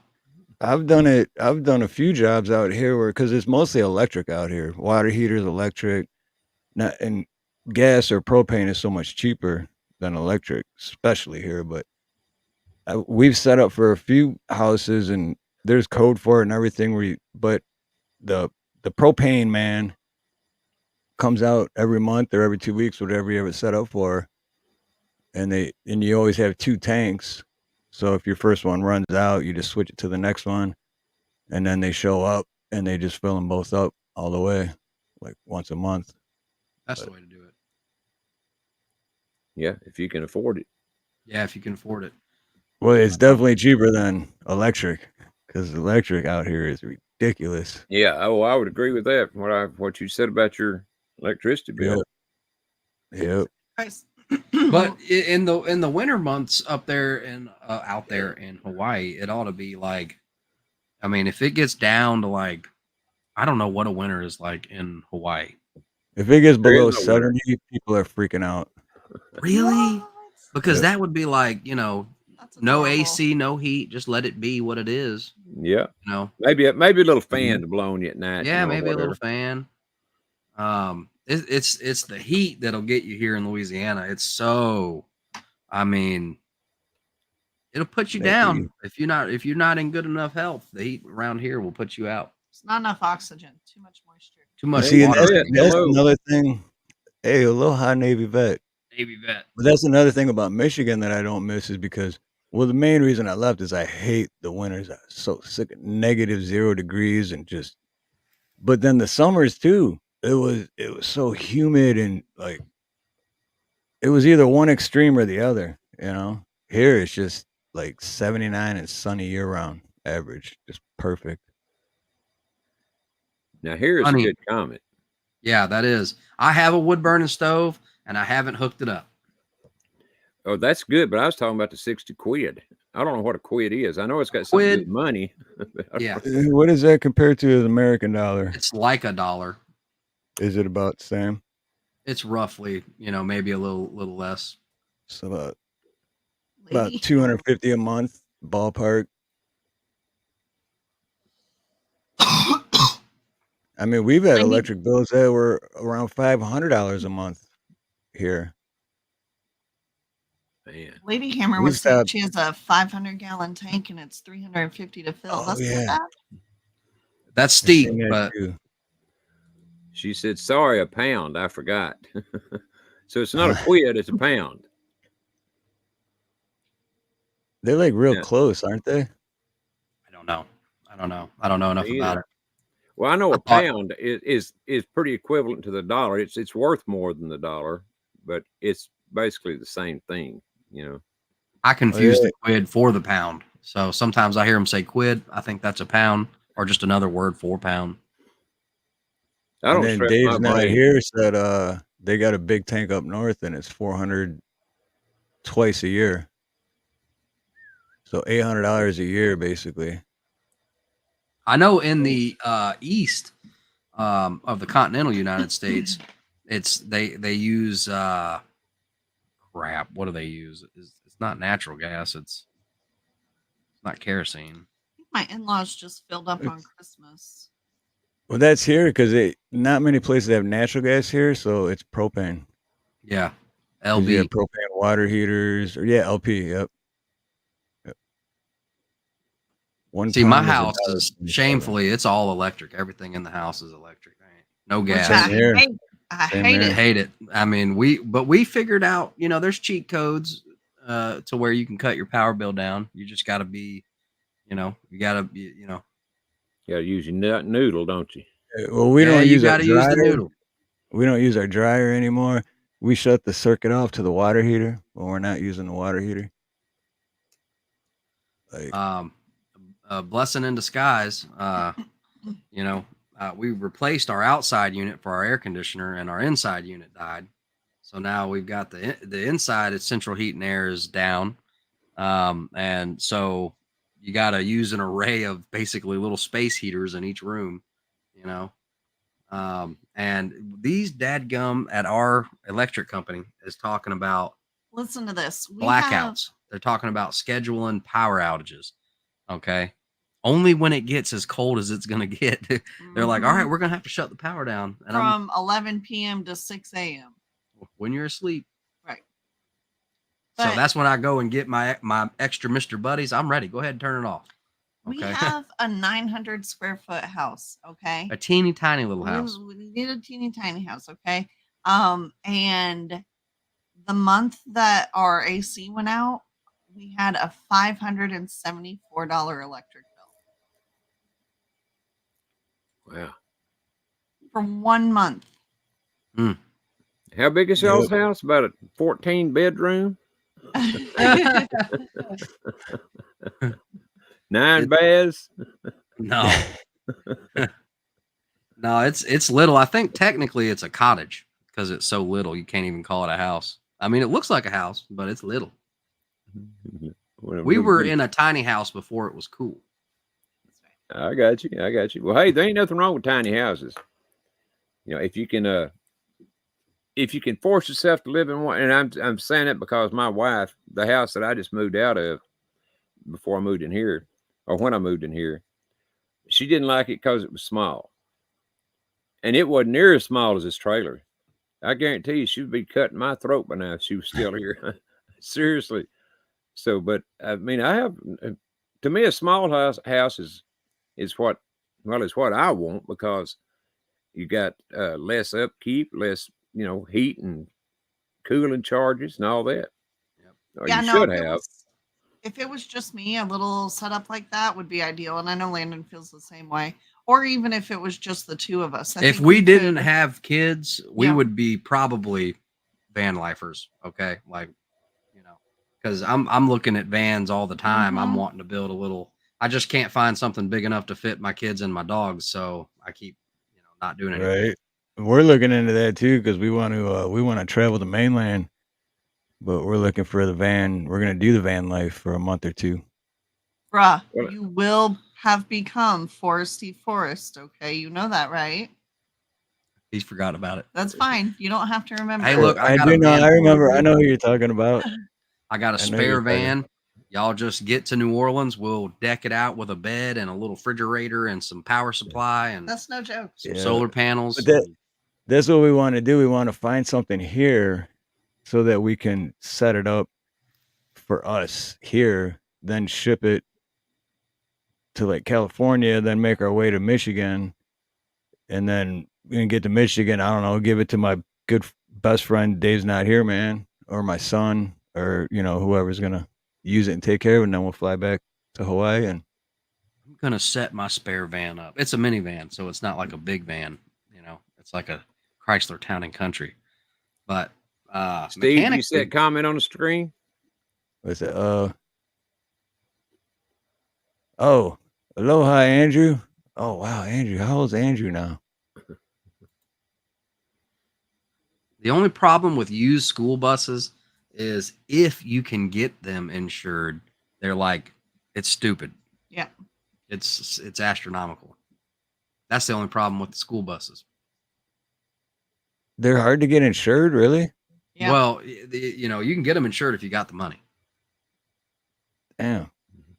I've done it. I've done a few jobs out here where, because it's mostly electric out here, water heaters, electric, and gas or propane is so much cheaper than electric, especially here. But we've set up for a few houses, and there's code for it and everything. But the propane man comes out every month or every 2 weeks, whatever you ever set up for, and you always have 2 tanks. So if your first one runs out, you just switch it to the next one, and then they show up and they just fill them both up all the way, like once a month. That's the way to do it. Yeah, if you can afford it. Yeah, if you can afford it. Well, it's definitely cheaper than electric, because electric out here is ridiculous. Yeah, I would agree with that. What you said about your electricity bill. Yep. But in the winter months up there and out there in Hawaii, it ought to be like, I mean, if it gets down to like, I don't know what a winter is like in Hawaii. If it gets There below is no winter. 70, people are freaking out. Really? Because Yep. that would be like, That's no adorable. AC, no heat, just let it be what it is. Yeah. You know? Maybe a little fan to blow on you at night. Yeah, you know, maybe a little whatever. fan. It's the heat that'll get you here in Louisiana. It's so, I mean, it'll put you Maybe. down if you're not in good enough health. The heat around here will put you out. It's not enough oxygen. Too much moisture. Too much See, and water. that's Hello. another thing. Hey, aloha, Navy vet. Navy vet. But that's another thing about Michigan that I don't miss is because, well, the main reason I left is I hate the winters. I'm so sick of -0 degrees and just. But then the summers too. It was so humid and like. It was either one extreme or the other. Here it's just like 79 and sunny year round, average, just perfect. Now here is a Honey. good comment. Yeah, that is. I have a wood burning stove and I haven't hooked it up. Oh, that's good, but I was talking about the 60 quid. I don't know what a quid is. I know it's got some Quid. good money. Yeah, What is that compared to the American dollar? it's like $1. Is it about the same? It's roughly, maybe a little less. So about Lady. 250 a month, ballpark. I mean, we've had Lady. electric bills that were around $500 a month here. Man. Lady Hammer We was saying stopped- she has a 500-gallon tank and it's 350 to fill. Oh, That's yeah. not bad. That's I've steep, seen that but too. She said, sorry, a pound. I forgot. So it's not a quid, it's a pound. They're like real Yeah. close, aren't they? I don't know. I don't know enough Me about either. it. Well, I know I a thought- pound is pretty equivalent to the dollar. It's worth more than the dollar, but it's basically the same thing, I confuse yeah. the quid for the pound. So sometimes I hear them say quid. I think that's a pound or just another word for pound. I And don't then stress Dave's my not brain. here said they got a big tank up north and it's 400 twice a year. So $800 a year basically. I know in the east of the continental United States, they use crap. What do they use? It's not natural gas. It's not kerosene. My in-laws just filled up on Christmas. Well, that's here because not many places have natural gas here, so it's propane. Yeah, 'Cause you have LB. propane water heaters, or LP. Yep. See, my pound is house is $1.27. shamefully, it's all electric. Everything in the house is electric. No Which gas. Same here. I Same hate here. it. Hate it. I mean, we figured out, there's cheat codes to where you can cut your power bill down. You just got to be, you got to be, You got to use your noodle, don't you? Well, we yeah, don't you use our got to use the dryer. noodle. We don't use our dryer anymore. we shut the circuit off to the water heater when we're not using the water heater. Like, A blessing in disguise. We replaced our outside unit for our air conditioner, and our inside unit died. So now we've got the inside. It's central heat and air is down, and so you got to use an array of basically little space heaters in each room. And these dadgum at our electric company is talking about Listen to this. blackouts. They're talking about scheduling power outages. Okay. Only when it gets as cold as it's going to get. They're like, all right, we're going to have to shut the power down. And from 11 p.m. to 6 a.m. when you're asleep. Right. So But that's when I go and get my extra Mr. Buddies. I'm ready. Go ahead and turn it off. we Okay. have a 900 square foot house. Okay. A teeny tiny little house. We need a teeny tiny house. Okay. And the month that our AC went out, we had a $574 electric bill Wow. for 1 month. How big is y'all's house? About a 14 bedroom? 9 baths? No. No, it's little. I think technically it's a cottage because it's so little you can't even call it a house. I mean, it looks like a house, but it's little. We were in a tiny house before it was cool. I got you. Well, hey, there ain't nothing wrong with tiny houses. If you can force yourself to live in one, and I'm saying it because my wife, the house that I just moved out of before I moved in here, or when I moved in here, she didn't like it because it was small. And it wasn't near as small as this trailer. I guarantee you she'd be cutting my throat by now if she was still here. Seriously. So, but I mean, to me, a small house is what I want, because you got less upkeep, less, heat and cooling charges and all that. Or Yeah, you no, should have. If it was just me, a little setup like that would be ideal. And I know Landon feels the same way. Or even if it was just the two of us. If we didn't have kids, we would be probably van lifers. Okay. Like, because I'm looking at vans all the time. I'm wanting to build a little, I just can't find something big enough to fit my kids and my dogs. So I keep, not doing anything. right. We're looking into that too, because we want to travel the mainland, but we're looking for the van. We're going to do the van life for a month or two. Bruh, you will have become Foresty Forest. Okay. You know that, right? He's forgot about it. That's fine. You don't have to remember. Hey, look, I do know. I remember. I know who you're talking about. I got a spare van. Y'all just get to New Orleans. We'll deck it out with a bed and a little refrigerator and some power supply and that's no joke. Some solar panels. But that's what we want to do. We want to find something here so that we can set it up for us here, then ship it to like California, then make our way to Michigan, and then we can get to Michigan. I don't know, give it to my good best friend. Dave's not here, man, or my son, or whoever's gonna use it and take care of it, and then we'll fly back to Hawaii. And I'm gonna set my spare van up. It's a minivan, so it's not like a big van. It's like a Chrysler Town and Country. But Steve, you said comment on the screen. What's it? Oh, aloha, Andrew. Oh wow, Andrew. How old's Andrew now? The only problem with used school buses is if you can get them insured, they're like, it's stupid. Yeah. It's astronomical. That's the only problem with the school buses. They're hard to get insured, really? Yeah. Well, you can get them insured if you got the money. Damn.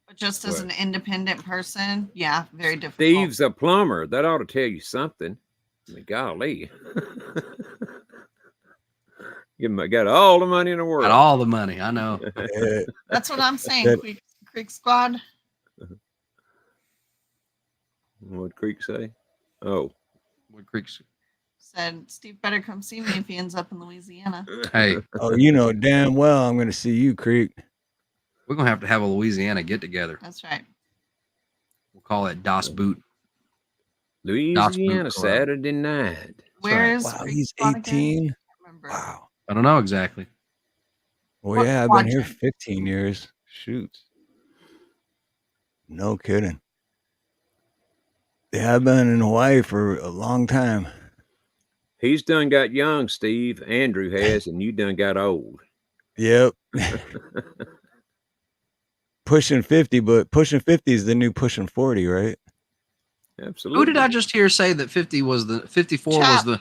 But just as an independent person, yeah, very difficult. Steve's a plumber. That ought to tell you something. I mean, golly. Got all the money in the world. Got all the money. I know. That's what I'm saying, Creek Squad. What'd Creek say? Oh. What Creek said Steve better come see me if he ends up in Louisiana. Hey. Oh, damn well I'm going to see you, Creek. We're going to have a Louisiana get together. That's right. We'll call it Das Boot. Louisiana Saturday night. Where is Wow, he's 18. Wow. I don't know exactly. Well, What yeah, I've been here quadrant? 15 years. Shoot. No kidding. Yeah, I've been in Hawaii for a long time. He's done got young, Steve. Andrew has, and you done got old. Yep. Pushing 50, but pushing 50 is the new pushing 40, right? Absolutely. Who did I just hear say that 54 was Chap. the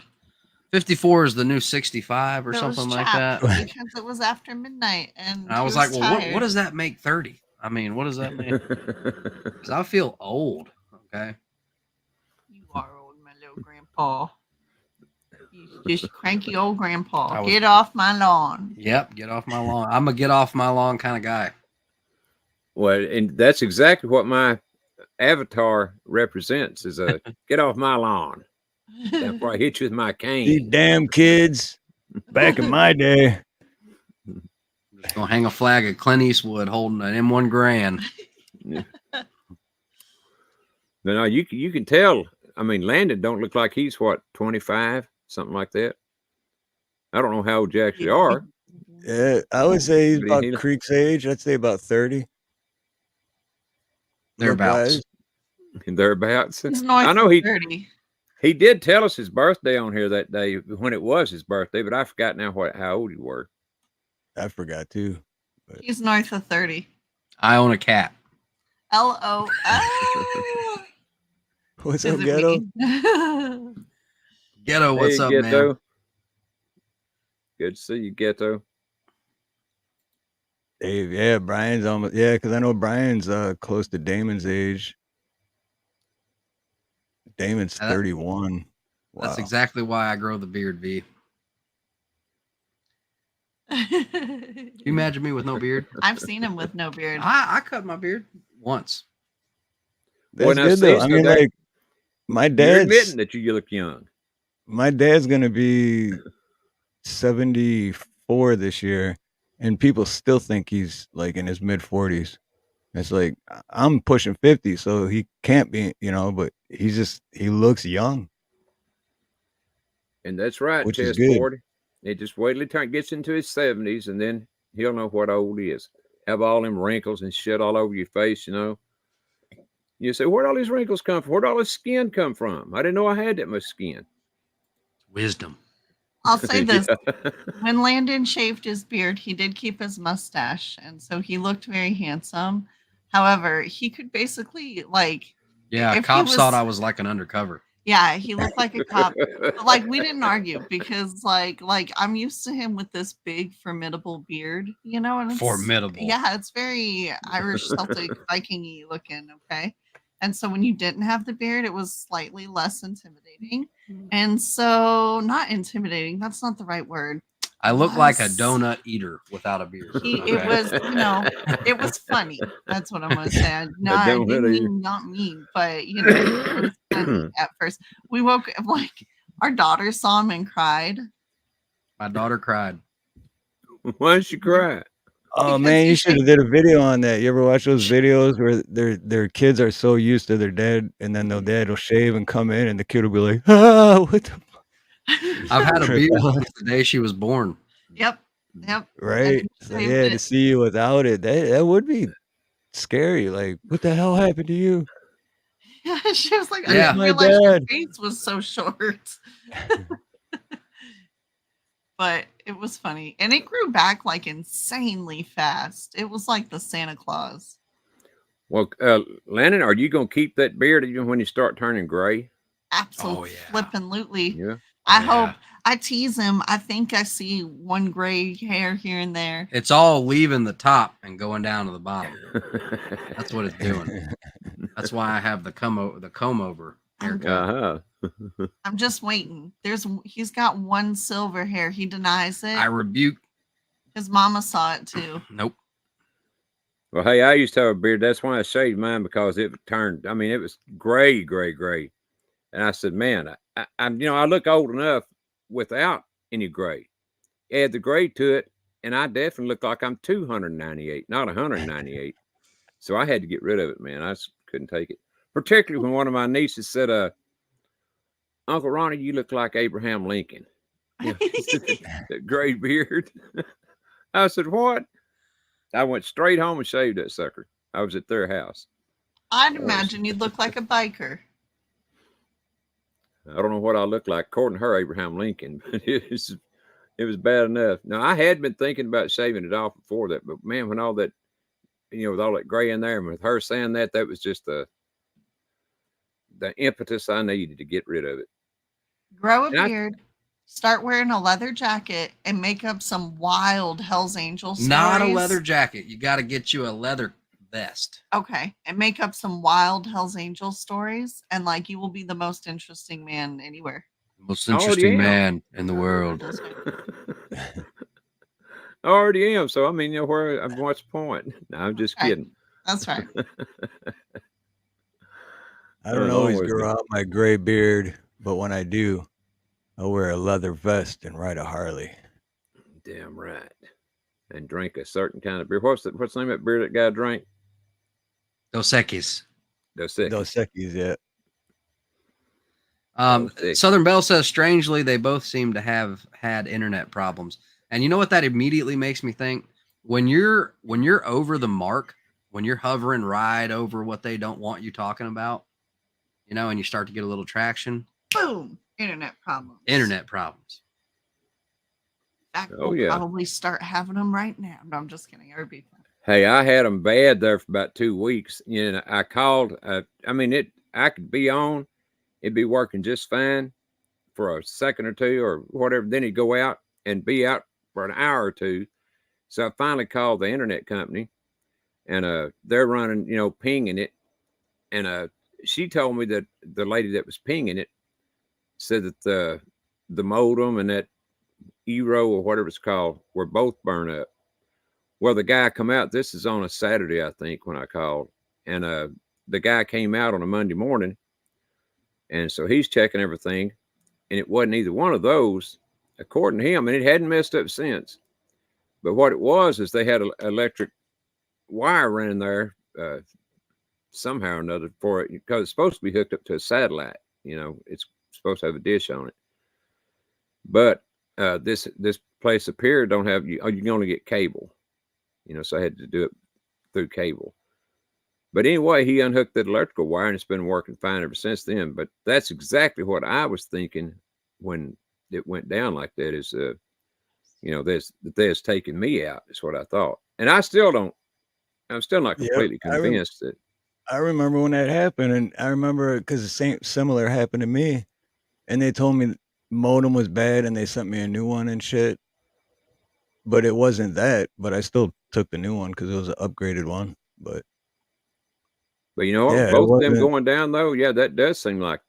54 is the new 65 or It was something like Chap, that? because it was after midnight and And I he was like, well, what tired. does that make 30? I mean, what does that mean? Because I feel old. Okay. You are old, my little grandpa. He's just cranky old grandpa. I was- Get off my lawn. Yep. Get off my lawn. I'm a get off my lawn kind of guy. Well, and that's exactly what my avatar represents is a get off my lawn. Before I hit you with my You cane. damn kids. Back in my day. Just gonna hang a flag of Clint Eastwood holding an M1 Grand. No, you can tell. I mean, Landon don't look like he's what 25, something like that. I don't know how old you actually are. Yeah, I would say he's But about he- Creek's age. I'd say about 30. Thereabouts. Look-wise. Thereabouts. He's north I know of 30. he did tell us his birthday on here that day when it was his birthday, but I forgot now how old you were. I forgot too. He's north of 30. I own a cat. LOL. What's Is up, it Ghetto? me? Ghetto, what's Hey, up, Ghetto. man? Good to see you, Ghetto. Dave, yeah, Brian's almost, yeah, because I know Brian's close to Damon's age. Damon's Yeah, that- 31. Wow. That's exactly why I grow the beard, V. Can you imagine me with no beard? I've seen him with no beard. I cut my beard once. That's now, good see, though. so I mean, that- like my You're dad's admitting that you look young. my dad's gonna be 74 this year, and people still think he's like in his mid 40s. It's like I'm pushing 50, so he can't be, but he looks young. And that's right, Which is Test good. 40. It just wait till he gets into his 70s, and then he'll know what old is. Have all them wrinkles and shit all over your face, You say, where'd all these wrinkles come from? Where'd all this skin come from? I didn't know I had that much skin. Wisdom. I'll say this. Yeah. When Landon shaved his beard, he did keep his mustache, and so he looked very handsome. However, he could basically Yeah, If he cops thought was- I was like an undercover. yeah, he looked like a cop. But we didn't argue because like I'm used to him with this big formidable beard, and it's Formidable. Yeah, it's very Irish Celtic Viking-y looking, okay? And so when you didn't have the beard, it was slightly less intimidating. And so not intimidating, that's not the right word. I look like a Yes. donut eater without a beard. It was, it was funny. That's what I'm gonna say. No, A I donut didn't eater. mean not mean, but it was funny at first. We woke up our daughter saw him and cried. My daughter cried. Why did she cry? Oh Because man, he you should have shaved- did a video on that. You ever watch those videos where their kids are so used to their dad, and then their dad will shave and come in, and the kid will be like, "Ah, what the I've had a Trip beard out. since the day she was born. Yep. right?" he So, shaved yeah, to it. see you without it, that would be scary. Like, what the hell happened to you? Yeah, she was like, I Yeah. didn't My realize your dad. face was so short. But it was funny. And it grew back insanely fast. It was like the Santa Claus. Well, Landon, are you going to keep that beard even when you start turning gray? Absolutely yeah. flippin' Yeah. I Yeah. hope. I tease him. I think I see one gray hair here and there. It's all leaving the top and going down to the bottom. That's what it's doing. That's why I have the comb over haircut. Uh-huh. I'm just waiting. He's got one silver hair. He denies it. I rebuke. His mama saw it too. Nope. Well, hey, I used to have a beard. That's why I shaved mine, because it turned, it was gray. And I said, man, I look old enough without any gray. Add the gray to it, and I definitely look like I'm 298, not 198. So I had to get rid of it, man. I just couldn't take it. Particularly when one of my nieces said, Uncle Ronnie, you look like Abraham Lincoln. You know, that gray beard. I said, what? I went straight home and shaved that sucker. I was at their house. I'd imagine you'd look like a biker. I don't know what I look like according to her, Abraham Lincoln, but it was bad enough. Now, I had been thinking about shaving it off before that, but man, when all that, with all that gray in there, and with her saying that was just the impetus I needed to get rid of it. Grow a beard, start wearing a leather jacket, and make up some wild Hell's Angel stories. Not a leather jacket. You got to get you a leather vest. Okay. And make up some wild Hell's Angel stories, and like you will be the most interesting man anywhere. Most interesting man in the world. I already am. So, I mean, what's the point? No, I'm just kidding. That's right. I don't always grow out my gray beard, but when I do, I'll wear a leather vest and ride a Harley. Damn right. And drink a certain kind of beer. What's the name of that beer that guy drank? Dos Equis. Dos Equis, yeah. Southern Belle says, strangely, they both seem to have had internet problems. And you know what that immediately makes me think? When you're over the mark, when you're hovering right over what they don't want you talking about, and you start to get a little traction. Boom. Internet problems. We'll probably start having them right now. No, I'm just kidding. It would be fun. Hey, I had them bad there for about 2 weeks. I called. I could be on. It'd be working just fine for a second or two or whatever. Then it'd go out and be out for an hour or two. So I finally called the internet company, and they're running, pinging it. And she told me that the lady that was pinging it said that the modem and that Eero or whatever it's called were both burned up. Well, the guy come out. This is on a Saturday, I think, when I called, and the guy came out on a Monday morning, and so he's checking everything, and it wasn't either one of those, according to him, and it hadn't messed up since. But what it was is they had an electric wire running there somehow or another for it, because it's supposed to be hooked up to a satellite. It's supposed to have a dish on it. But this place up here don't have you can only get cable. So I had to do it through cable. But anyway, he unhooked that electrical wire, and it's been working fine ever since then. But that's exactly what I was thinking when it went down like that. Is that's taking me out. Is what I thought, and I'm still not completely convinced that. I remember when that happened, and I remember because the similar happened to me, and they told me modem was bad, and they sent me a new one and shit. But it wasn't that. But I still took the new one because it was an upgraded one. But you know what? Both of them going down though, that does seem like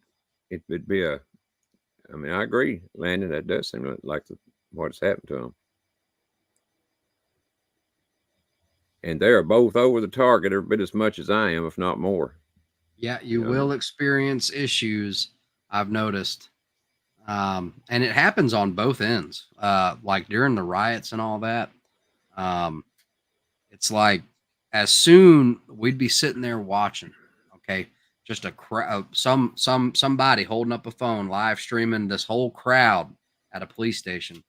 it would be I agree, Landon. That does seem like what's happened to them. And they are both over the target every bit as much as I am, if not more. Yeah, you will experience issues, I've noticed. And it happens on both ends. Like during the riots and all that. It's like as soon we'd be sitting there watching, okay, just a crowd, somebody holding up a phone, live streaming this whole crowd at a police station.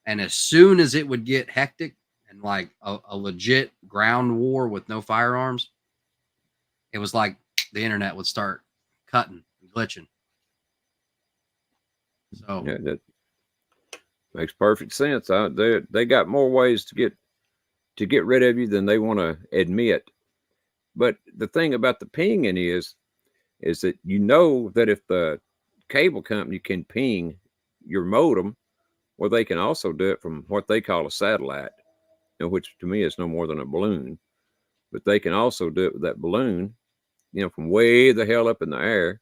And as soon as it would get hectic and like a legit ground war with no firearms, it was like the internet would start cutting and glitching. So that makes perfect sense. They got more ways to get rid of you than they want to admit. But the thing about the pinging is that that if the cable company can ping your modem, well, they can also do it from what they call a satellite, which to me is no more than a balloon. But they can also do it with that balloon, from way the hell up in the air.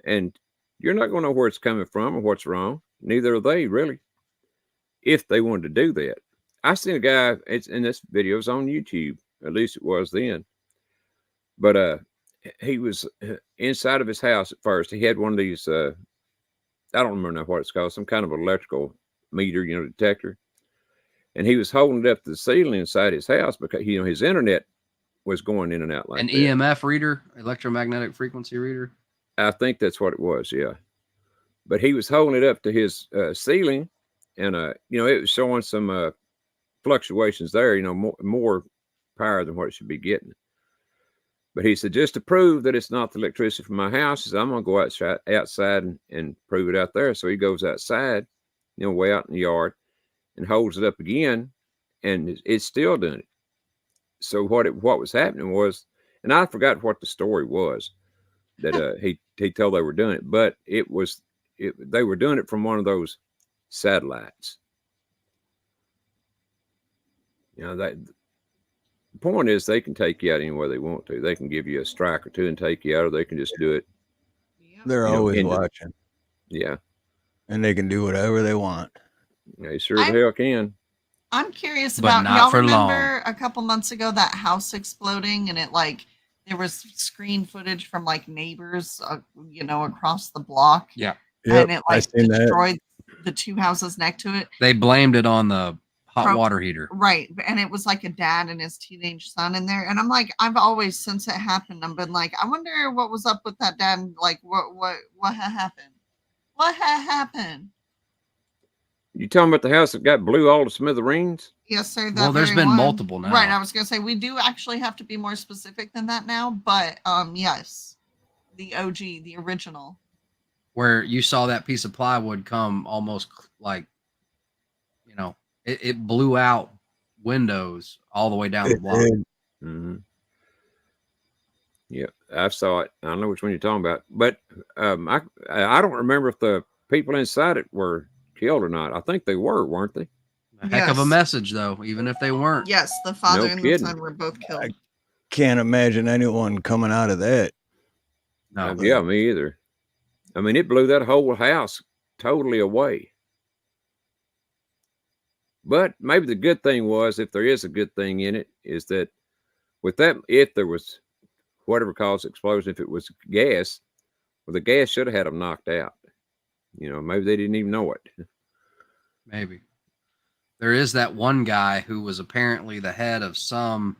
And you're not going to know where it's coming from or what's wrong. Neither are they, really, if they wanted to do that. I seen a guy, it's in this video, it's on YouTube, at least it was then. But he was inside of his house at first. He had one of these, I don't remember now what it's called, some kind of electrical meter, detector. And he was holding it up to the ceiling inside his house because, his internet was going in and out like an that. EMF reader, electromagnetic frequency reader. I think that's what it was, yeah. But he was holding it up to his ceiling, and it was showing some fluctuations there. More power than what it should be getting. But he said, just to prove that it's not the electricity from my house, he said, I'm going to go outside and prove it out there. So he goes outside, way out in the yard, and holds it up again, and it's still doing it. So what was happening was, and I forgot what the story was that he told they were doing it, but they were doing it from one of those satellites. The point is they can take you out any way they want to. They can give you a strike or two and take you out, or they can just do it. They're always watching. Yeah. And they can do whatever they want. They sure the hell can. I'm curious But about, not y'all for remember long. a couple months ago that house exploding, and it there was screen footage from neighbors, across the block. Yeah. And it I seen that. destroyed the two houses next to it. They blamed it on the hot water heater. Right. And it was a dad and his teenage son in there. And I'm I've always, since it happened, I've been I wonder what was up with that dad. What had happened? What had happened? You talking about the house that got blew all to smithereens? Yes, sir. Well, there's been multiple now. Right. I was going to say, we do actually have to be more specific than that now. But yes, the OG, the original. Where you saw that piece of plywood come almost it blew out windows all the way down the block. Mm-hmm. Yeah, I saw it. I don't know which one you're talking about, but I don't remember if the people inside it were killed or not. I think they were, weren't they? A heck of a message, though, even if they weren't. Yes, the father No and kidding. the son were both killed. I can't imagine anyone coming out of that. No. Yeah, me either. I mean, it blew that whole house totally away. But maybe the good thing was, if there is a good thing in it, is that with that, if there was whatever caused the explosion, if it was gas, well, the gas should have had them knocked out. Maybe they didn't even know it. Maybe. There is that one guy who was apparently the head of some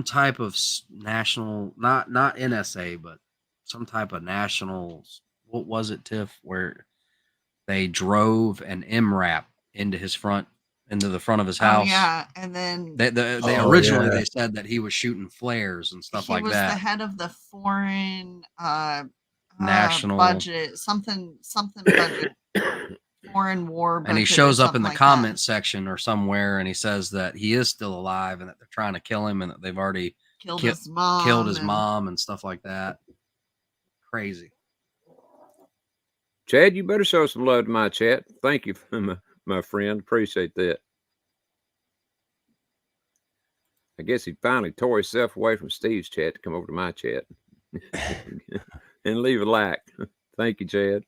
type of national, not NSA, but some type of national, what was it, Tiff, where they drove an MRAP into the front of his house. Oh, yeah. And then they originally they said that he was shooting flares and stuff like that. He was the head of the foreign national budget, something budget, foreign war budget. And he shows up in the comment section or somewhere, and he says that he is still alive and that they're trying to kill him and that they've already killed his mom and stuff like that. Crazy. Chad, you better show some love to my chat. Thank you, my friend. Appreciate that. I guess he finally tore himself away from Steve's chat to come over to my chat and leave a like. Thank you, Chad.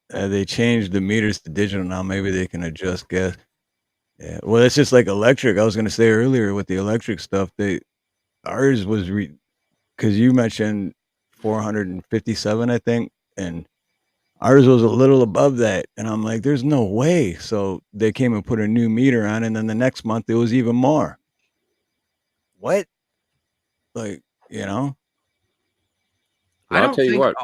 They changed the meters to digital now. Maybe they can adjust gas. Yeah. Well, it's just like electric. I was going to say earlier with the electric stuff, ours was because you mentioned 457, I think, and ours was a little above that. And I'm like, there's no way. So they came and put a new meter on, and then the next month it was even more. What? Like, Well, I'll tell you what.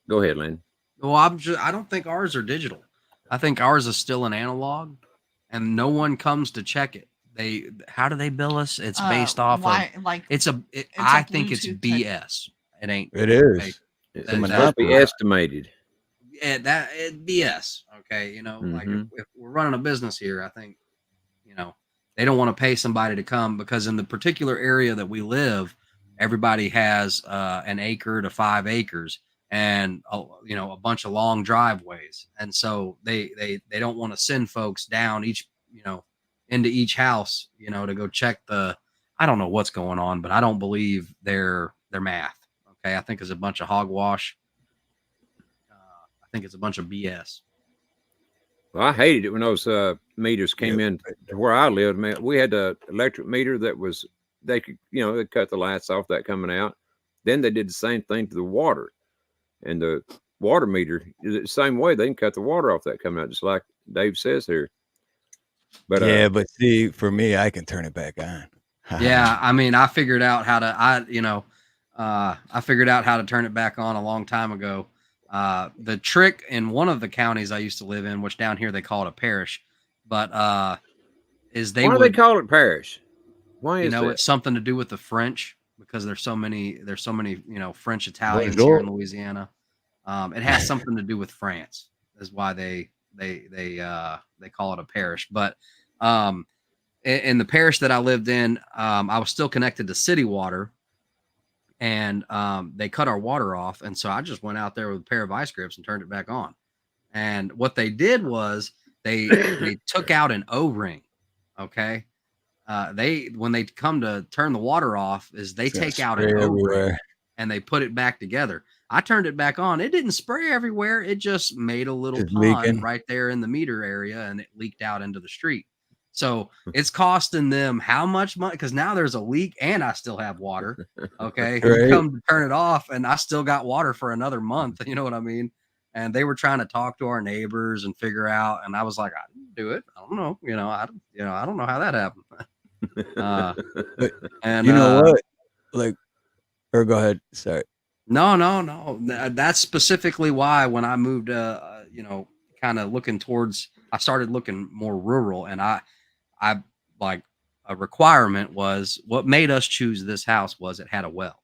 Go ahead, Lynn. Well, I don't think ours are digital. I think ours is still an analog, and no one comes to check it. How do they bill us? It's based off of I think it's BS. It ain't. It is. It's supposed to be estimated. Yeah, BS. Okay, if we're running a business here, I think, they don't want to pay somebody to come because in the particular area that we live, everybody has an acre to 5 acres and a bunch of long driveways, and so they don't want to send folks down into each house, to go check I don't know what's going on, but I don't believe their math. Okay, I think it's a bunch of hogwash. I think it's a bunch of BS. Well, I hated it when those meters came in to where I lived. Man, we had the electric meter that was they could they cut the lights off that coming out. Then they did the same thing to the water, and the water meter is the same way. They can cut the water off that coming out, just like Dave says here. But but see, for me, I can turn it back on. Yeah, I mean, I figured out how to. I figured out how to turn it back on a long time ago. The trick in one of the counties I used to live in, which down here they call it a parish, but is they Why do they would, call it parish? Why is that? it's something to do with the French because there's so many, French Italians here Bonjour. in Louisiana. It has something to do with France, is why they call it a parish. But in the parish that I lived in, I was still connected to city water, and they cut our water off, and so I just went out there with a pair of ice grips and turned it back on. And what they did was they took out an O-ring. Okay, when they come to turn the water off, is they It's gonna take out an spray O-ring everywhere. and they put it back together. I turned it back on. It didn't spray everywhere. It just made a little It's pond leaking. right there in the meter area, and it leaked out into the street. So it's costing them how much money? Because now there's a leak and I still have water. Okay. You Right. come to turn it off and I still got water for another month. You know what I mean? And they were trying to talk to our neighbors and figure out. And I was like, I didn't do it. I don't know. I don't know how that happened. But And you know what? Like, or go ahead. Sorry. No. That's specifically why when I moved, kind of looking towards, I started looking more rural, and I like a requirement was what made us choose this house was it had a well,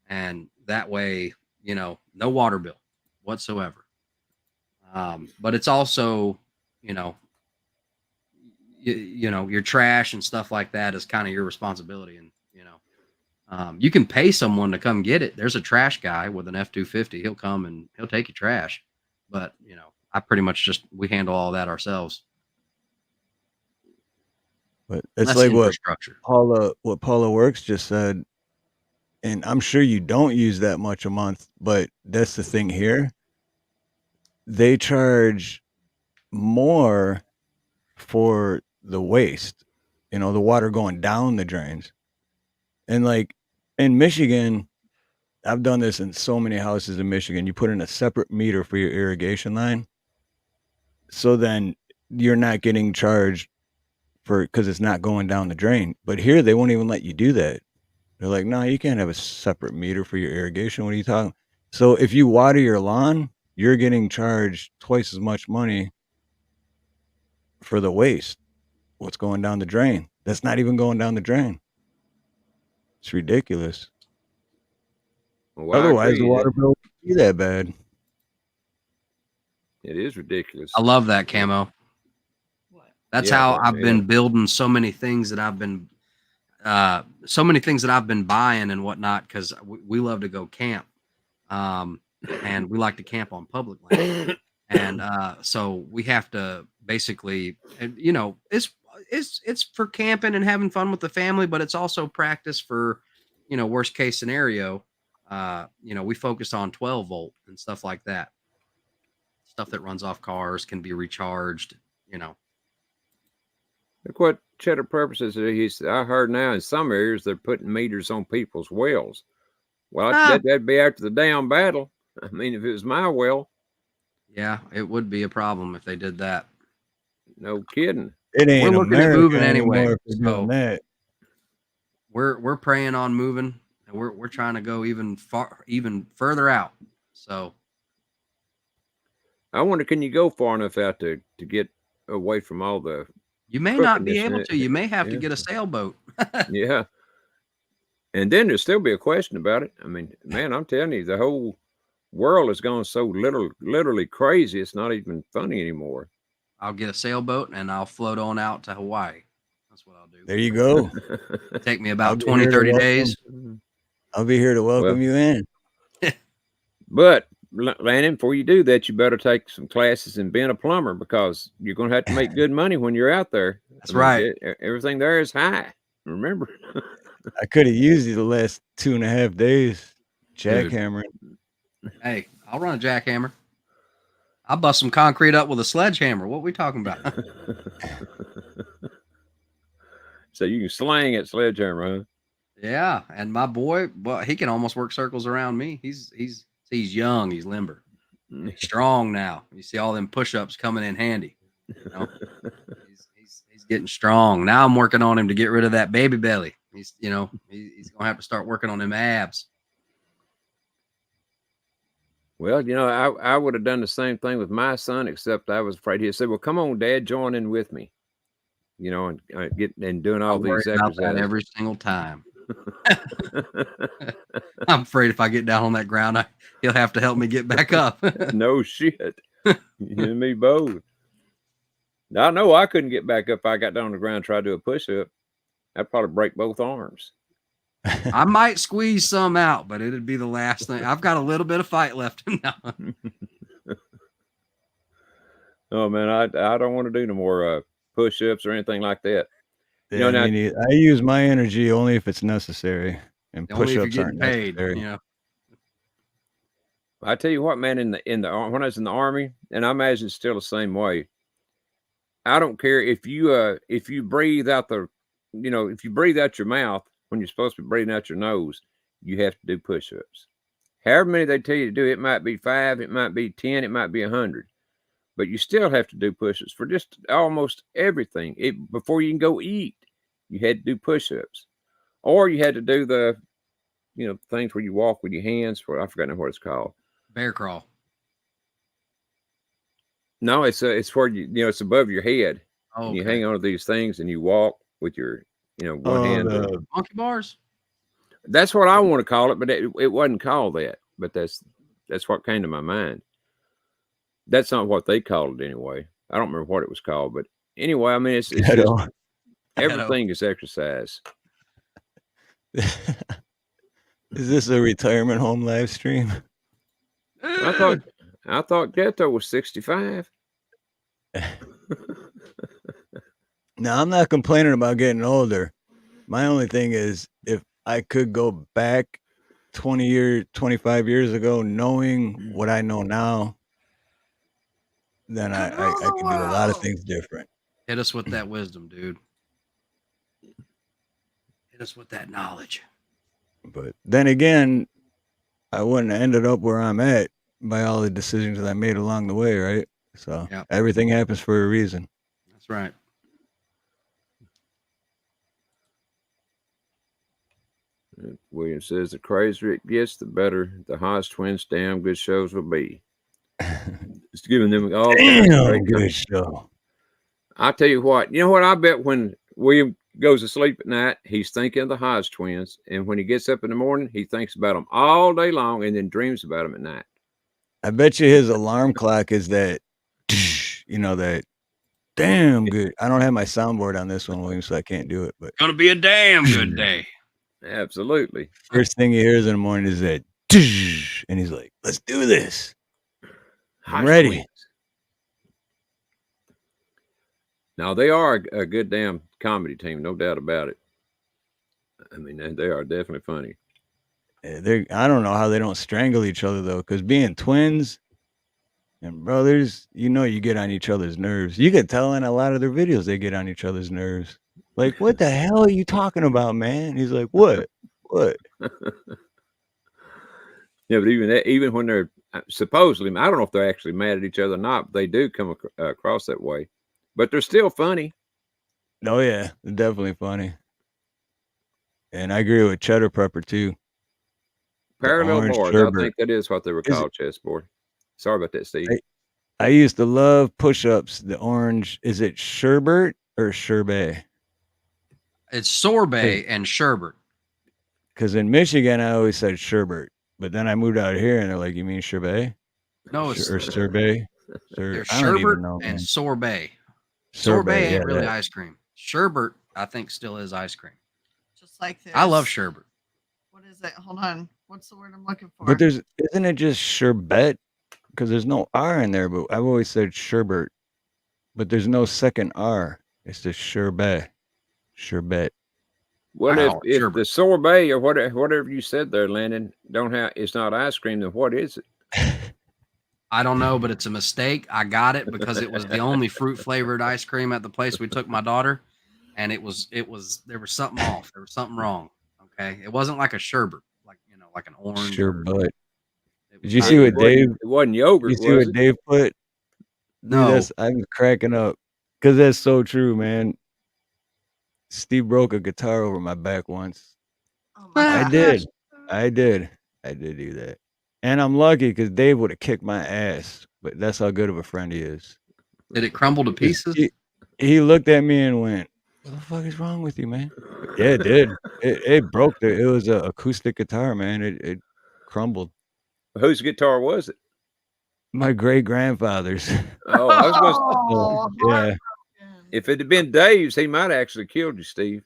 and that way, no water bill whatsoever. But it's also, your trash and stuff like that is kind of your responsibility, and you can pay someone to come get it. There's a trash guy with an F-250. He'll come and he'll take your trash. But, I pretty much we handle all that ourselves. But it's That's like what infrastructure. Paula Works just said, and I'm sure you don't use that much a month, but that's the thing here. They charge more for the waste, the water going down the drains. And like in Michigan, I've done this in so many houses in Michigan. You put in a separate meter for your irrigation line. So then you're not getting charged because it's not going down the drain. But here they won't even let you do that. They're like, no, you can't have a separate meter for your irrigation. What are you talking? So if you water your lawn, you're getting charged twice as much money for the waste. What's going down the drain? That's not even going down the drain. It's ridiculous. Well, I Otherwise, agree. the water bill wouldn't be that bad. It is ridiculous. I love that, Camo. That's Yeah, how I've been yeah. building so many things that I've been buying and whatnot, because we love to go camp, and we like to camp on public land, and so we have to basically, it's for camping and having fun with the family, but it's also practice for worst case scenario. We focus on 12 volt and stuff like that. Stuff that runs off cars can be recharged. Look what Cheddar Purposes is. I heard now in some areas they're putting meters on people's wells. Well, that'd be after the damn battle. I mean, if it was my well. Yeah, it would be a problem if they did that. No kidding. It ain't We're looking America at moving anyway. anymore if they're doing that. We're praying on moving, and we're trying to go even further out. So I wonder, can you go far enough out to get away from all the? You may not be able to. You may have to get a sailboat. Yeah. And then there'll still be a question about it. I mean, man, I'm telling you, the whole world has gone so literally crazy. It's not even funny anymore. I'll get a sailboat and I'll float on out to Hawaii. That's what I'll do. There you go. Take me about 20, 30 days. I'll be here to welcome you in. But Landon, before you do that, you better take some classes in being a plumber, because you're going to have to make good money when you're out there. That's right. Everything there is high. Remember? I could have used you the last 2.5 days jackhammering. Hey, I'll run a jackhammer. I'll bust some concrete up with a sledgehammer. What are we talking about? So you can slang at sledgehammer, huh? Yeah, and my boy, well, he can almost work circles around me. He's young, he's limber, he's strong now. You see all them push-ups coming in handy. He's getting strong. Now I'm working on him to get rid of that baby belly. He's gonna have to start working on them abs. Well, I would have done the same thing with my son, except I was afraid he'd say, "Well, come on, Dad, join in with me." And get and doing all I worry these about that exercises. every single time. I'm afraid if I get down on that ground, he'll have to help me get back up. No shit. You and me both. I know I couldn't get back up if I got down on the ground and tried to do a push-up. I'd probably break both arms. I might squeeze some out, but it'd be the last thing. I've got a little bit of fight left in that. Oh man, I don't want to do no more push-ups or anything like that. Yeah, now, I use my energy only if it's necessary, and Only if you're push-ups aren't getting paid, necessary. I tell you what, man, in the when I was in the Army, and I imagine it's still the same way. I don't care if you breathe out if you breathe out your mouth when you're supposed to be breathing out your nose, you have to do push-ups. However many they tell you to do, it might be 5, it might be 10, it might be 100, but you still have to do push-ups for just almost everything. Before you can go eat, you had to do push-ups, or you had to do the things where you walk with your hands. I forgot what it's called. Bear crawl. No, it's where it's above your head. Oh, and you hang on to these things and you walk with your one hand. Monkey bars. That's what I want to call it, but it wasn't called that. But that's what came to my mind. That's not what they called it anyway. I don't remember what it was called, but anyway, I mean it's just everything is exercise. Is this a retirement home live stream? I thought Ghetto was 65. No, I'm not complaining about getting older. My only thing is, if I could go back 25 years ago, knowing what I know now, then I could do a lot of things different. Hit us with that wisdom, dude. Hit us with that knowledge. But then again, I wouldn't have ended up where I'm at by all the decisions that I made along the way, right? So everything happens for a reason. That's right. William says the crazier it gets, the better the Haas twins damn good shows will be. Just giving them all damn good show. I tell you what, I bet when William goes to sleep at night, he's thinking of the Haas twins, and when he gets up in the morning, he thinks about them all day long and then dreams about them at night. I bet you his alarm clock is that, that damn good. I don't have my soundboard on this one, William, so I can't do it. But gonna be a damn good day. Absolutely. First thing he hears in the morning is that, and he's like, "Let's do this. I'm ready." Twins. Now they are a good damn comedy team, no doubt about it. I mean, they are definitely funny. I don't know how they don't strangle each other though, because being twins and brothers, you get on each other's nerves. You can tell in a lot of their videos they get on each other's nerves. Like, what the hell are you talking about, man? He's like, what? Yeah, but even when they're supposedly, I don't know if they're actually mad at each other or not, but they do come across that way. But they're still funny. Oh yeah, they're definitely funny. And I agree with Cheddar Pepper too. Parallel bars. Sherbet. I think that is what they were called, chessboard. Sorry about that, Steve. I used to love push-ups. The orange, is it sherbet or sherbet? It's sorbet and sherbet. Because in Michigan, I always said sherbet, but then I moved out here, and they're like, "You mean sherbet?" No, it's or sorbet. There's sherbet and sorbet. Sorbet ain't really ice cream. Sherbet, I think, still is ice cream. Just like this. I love sherbet. What is it? Hold on. What's the word I'm looking for? But isn't it just sherbet? Because there's no R in there, but I've always said sherbet. But there's no second R. It's just sherbet. Sherbet. Well, if the sorbet or whatever you said there, Landon, it's not ice cream, then what is it? I don't know, but it's a mistake. I got it because it was the only fruit flavored ice cream at the place we took my daughter, and there was something off. There was something wrong. Okay, it wasn't like a sherbet, like an orange sherbet. Did you see what Dave? It wasn't yogurt. You see what Dave put? No, dude, I'm cracking up because that's so true, man. Steve broke a guitar over my back once. Oh I did do that. And I'm lucky because Dave would have kicked my ass, but that's how good of a friend he is. Did it crumble to 'Cause pieces? he looked at me and went, "What the fuck is wrong with you, man?" Yeah, it did. It broke it was a acoustic guitar, man. It crumbled. Whose guitar was it? My great grandfather's. Oh, I was going to Oh, Yeah, heartbroken. if it had been Dave's, he might have actually killed you, Steve.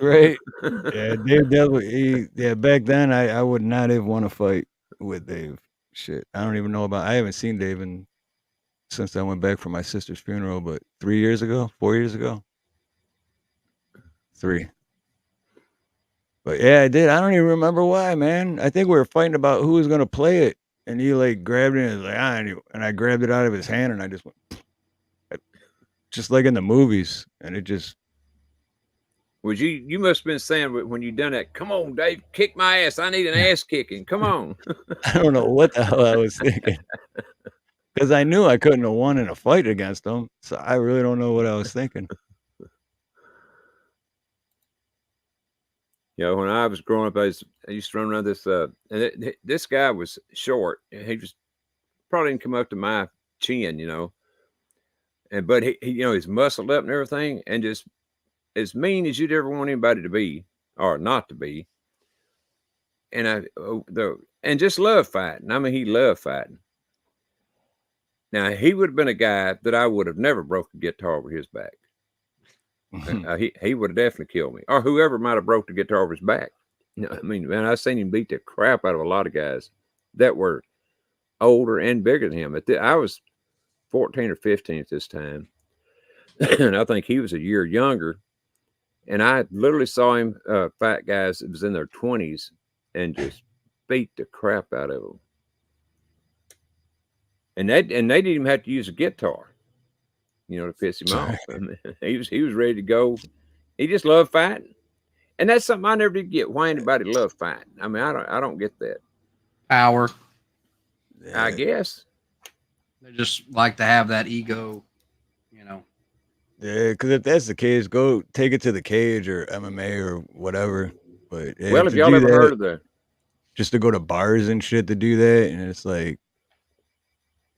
right. Yeah, Dave definitely. Back then I would not have want to fight with Dave. Shit, I don't even know about. I haven't seen Dave since I went back for my sister's funeral, but 3 years ago, 4 years ago, 3. But yeah, I did. I don't even remember why, man. I think we were fighting about who was gonna play it, and he like grabbed it and was like, and I grabbed it out of his hand, and I just went, just like in the movies, and it just. Was you must have been saying when you done that, come on, Dave, kick my ass. I need an ass kicking. Come on. I don't know what the hell I was thinking, because I knew I couldn't have won in a fight against him, so I really don't know what I was thinking. You know, when I was growing up, I used to run around this, and this guy was short. He was probably didn't come up to my chin, you know, but he you know, he's muscled up and everything, and just as mean as you'd ever want anybody to be or not to be. And and just love fighting. I mean, he loved fighting. Now he would have been a guy that I would have never broke a guitar over his back. He would have definitely killed me, or whoever might have broke the guitar over his back. You know, I mean, man, I've seen him beat the crap out of a lot of guys that were older and bigger than him. I was 14 or 15 at this time, and I think he was a year younger. And I literally saw him fight guys that was in their 20s and just beat the crap out of them. And they didn't even have to use a guitar, you know, to piss him off. I mean, he was ready to go. He just loved fighting, and that's something I never did get. Why anybody love fighting? I mean, I don't get that. Power. I guess They just like to have that ego, you know. Yeah, because if that's the case, go take it to the cage or MMA or whatever. But well, have y'all ever heard of the? Just to go to bars and shit to do that, and it's like,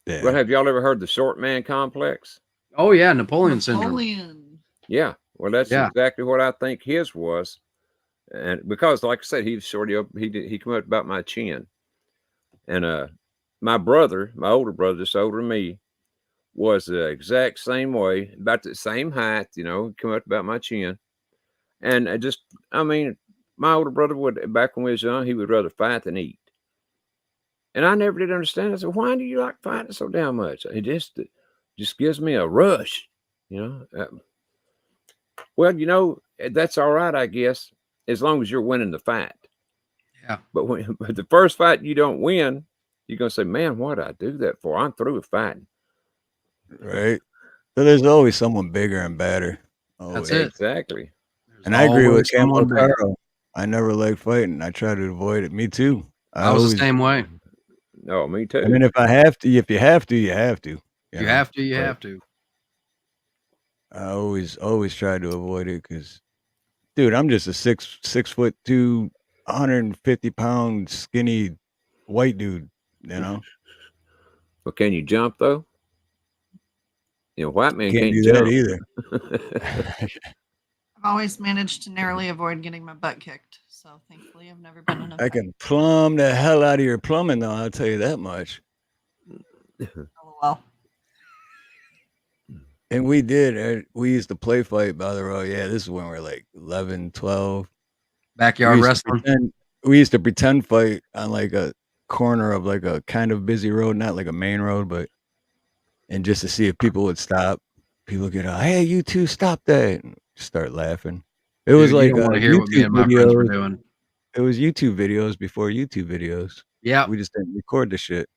yeah. Well, have y'all ever heard the short man complex? Oh yeah, Napoleon syndrome. Napoleon. Yeah, well, that's Yeah. exactly what I think his was, and because, like I said, he was shorty up. He come up about my chin, and my brother, my older brother, just older than me, was the exact same way, about the same height, you know, come up about my chin. And I mean, my older brother would, back when we was young, he would rather fight than eat. And I never did understand. I said, why do you like fighting so damn much? It just gives me a rush, you know. Well, you know, that's all right, I guess, as long as you're winning the fight. Yeah. But but the first fight you don't win, you're going to say, man, what did I do that for? I'm through with fighting. Right. So there's always someone bigger and badder. That's Always. it. Exactly. And I agree with always someone Camel bigger. Caro. I never like fighting. I try to avoid it. Me too. I was the same way. Oh, me too. I mean, if you have to, you have to. You have to. You But have to. I always try to avoid it because, dude, I'm just a 6'2", 150-pound skinny white dude. You know, But can you jump though? You know, white man can't can't do jump that either. I've always managed to narrowly avoid getting my butt kicked. So thankfully, I've never been in a I fight. can plumb the hell out of your plumbing, though. I'll tell you that much. LOL. And we did. We used to play fight by the road. Yeah, this is when we were like 11, 12. Backyard wrestling. We used to pretend fight on like a corner of like a kind of busy road, not like a main road, but and just to see if people would stop. People get out, hey, you two, stop that, and start laughing. It was Dude, like you don't want to hear what me YouTube and my friends were videos. doing. It was YouTube videos before YouTube videos. Yeah. We just didn't record the shit.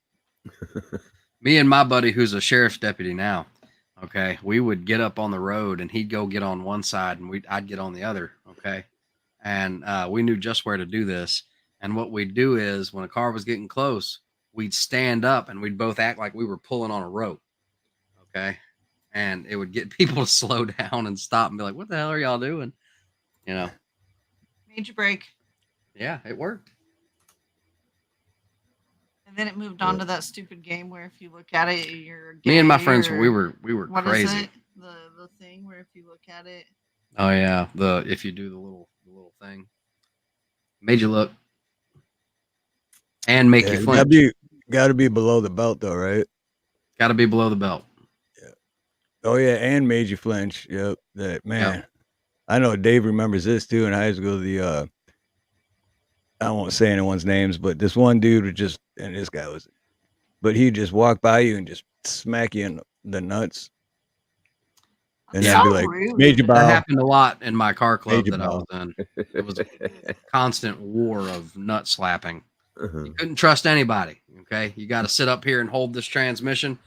Me and my buddy, who's a sheriff's deputy now, okay, we would get up on the road and he'd go get on one side and I'd get on the other, okay, and we knew just where to do this. And what we'd do is when a car was getting close, we'd stand up and we'd both act like we were pulling on a rope, okay, and it would get people to slow down and stop and be like, "What the hell are y'all doing?" You know. Made you break. Yeah, it worked. And then it moved on to that stupid game where if you look at it, you're gay. Me and my friends, or we were what crazy. is it? The thing where if you look at it, Oh yeah, if you do the little thing, made you look and make you flinch. Gotta be below the belt though, right? Got to be below the belt. Yeah. Oh yeah, and made you flinch. Yep. That man. Yep. I know Dave remembers this too in high school. I won't say anyone's names, but this one dude would just, and this guy was, but he'd just walk by you and just smack you in the nuts. And That's then be so like, rude. made you That bow. happened a lot in my car club Major that I was in. It was a constant war of nut slapping. You couldn't trust anybody. Okay, you got to sit up here and hold this transmission.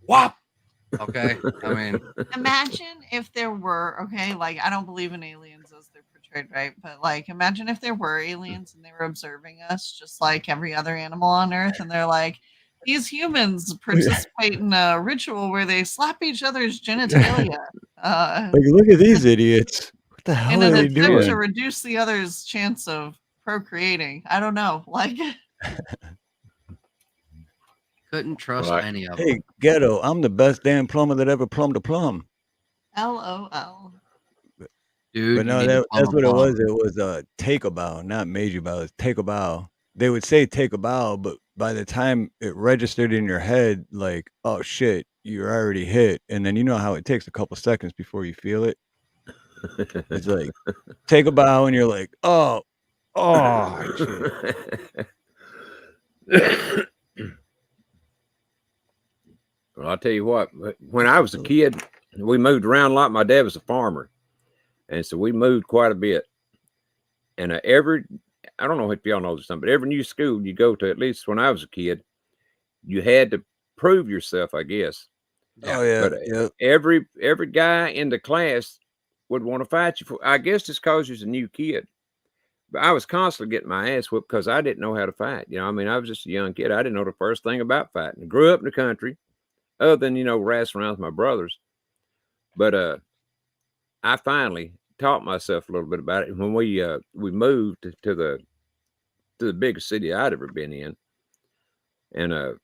Whop. Okay, I mean, Imagine if there were, okay, like I don't believe in aliens as they're portrayed, right? But like, imagine if there were aliens and they were observing us just like every other animal on Earth, and they're like, these humans participate in a ritual where they slap each other's genitalia. Like, look at these idiots. What the hell In are an they attempt doing? to reduce the other's chance of procreating. I don't know. Like, couldn't trust Right. any of them. Hey, ghetto, I'm the best damn plumber that ever plumbed a plumb. LOL. Dude, But you no, need to plumb that's a what it plumb. was. It was take a bow, not major bow. It's take a bow. They would say take a bow, but by the time it registered in your head, like, oh shit, you're already hit. And then you know how it takes a couple seconds before you feel it. It's like take a bow, and you're like, oh shit. Well, I'll tell you what, when I was a kid, we moved around a lot. My dad was a farmer. And so we moved quite a bit. And I don't know if y'all know this, but every new school you go to, at least when I was a kid, you had to prove yourself, I guess. Oh yeah. But Yeah. every guy in the class would want to fight you I guess it's because you're a new kid. But I was constantly getting my ass whipped because I didn't know how to fight. You know, I mean, I was just a young kid. I didn't know the first thing about fighting. I grew up in the country, other than, wrestling around with my brothers. But I finally taught myself a little bit about it when we moved to the biggest city I'd ever been in. And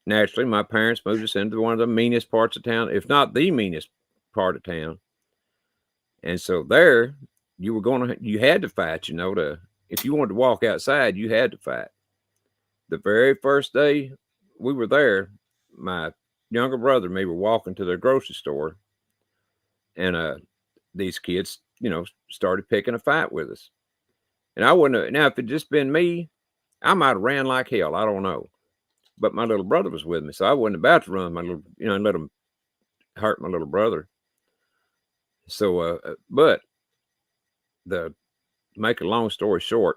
naturally, my parents moved us into one of the meanest parts of town, if not the meanest part of town. And so there, you had to fight, if you wanted to walk outside, you had to fight. The very first day we were there, my younger brother and me were walking to the grocery store, and these kids, started picking a fight with us. And I wouldn't have, now if it just been me, I might have ran like hell. I don't know. But my little brother was with me, so I wasn't about to run my little, and let him hurt my little brother. So, but make a long story short,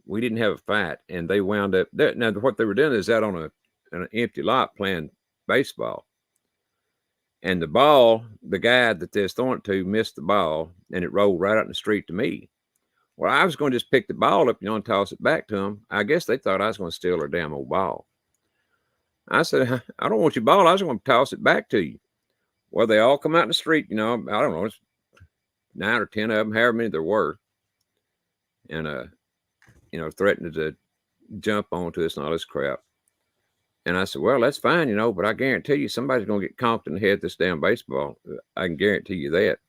we didn't have a fight, and they wound up there. Now, what they were doing is out on an empty lot playing baseball. And the ball, the guy that they're throwing it to missed the ball, and it rolled right out in the street to me. Well, I was going to just pick the ball up, and toss it back to them. I guess they thought I was going to steal their damn old ball. I said, I don't want your ball. I was going to toss it back to you. Well, they all come out in the street, I don't know, it's 9 or 10 of them, however many there were. And, threatened to jump onto us and all this crap. And I said, well, that's fine, but I guarantee you somebody's going to get conked in the head with this damn baseball. I can guarantee you that.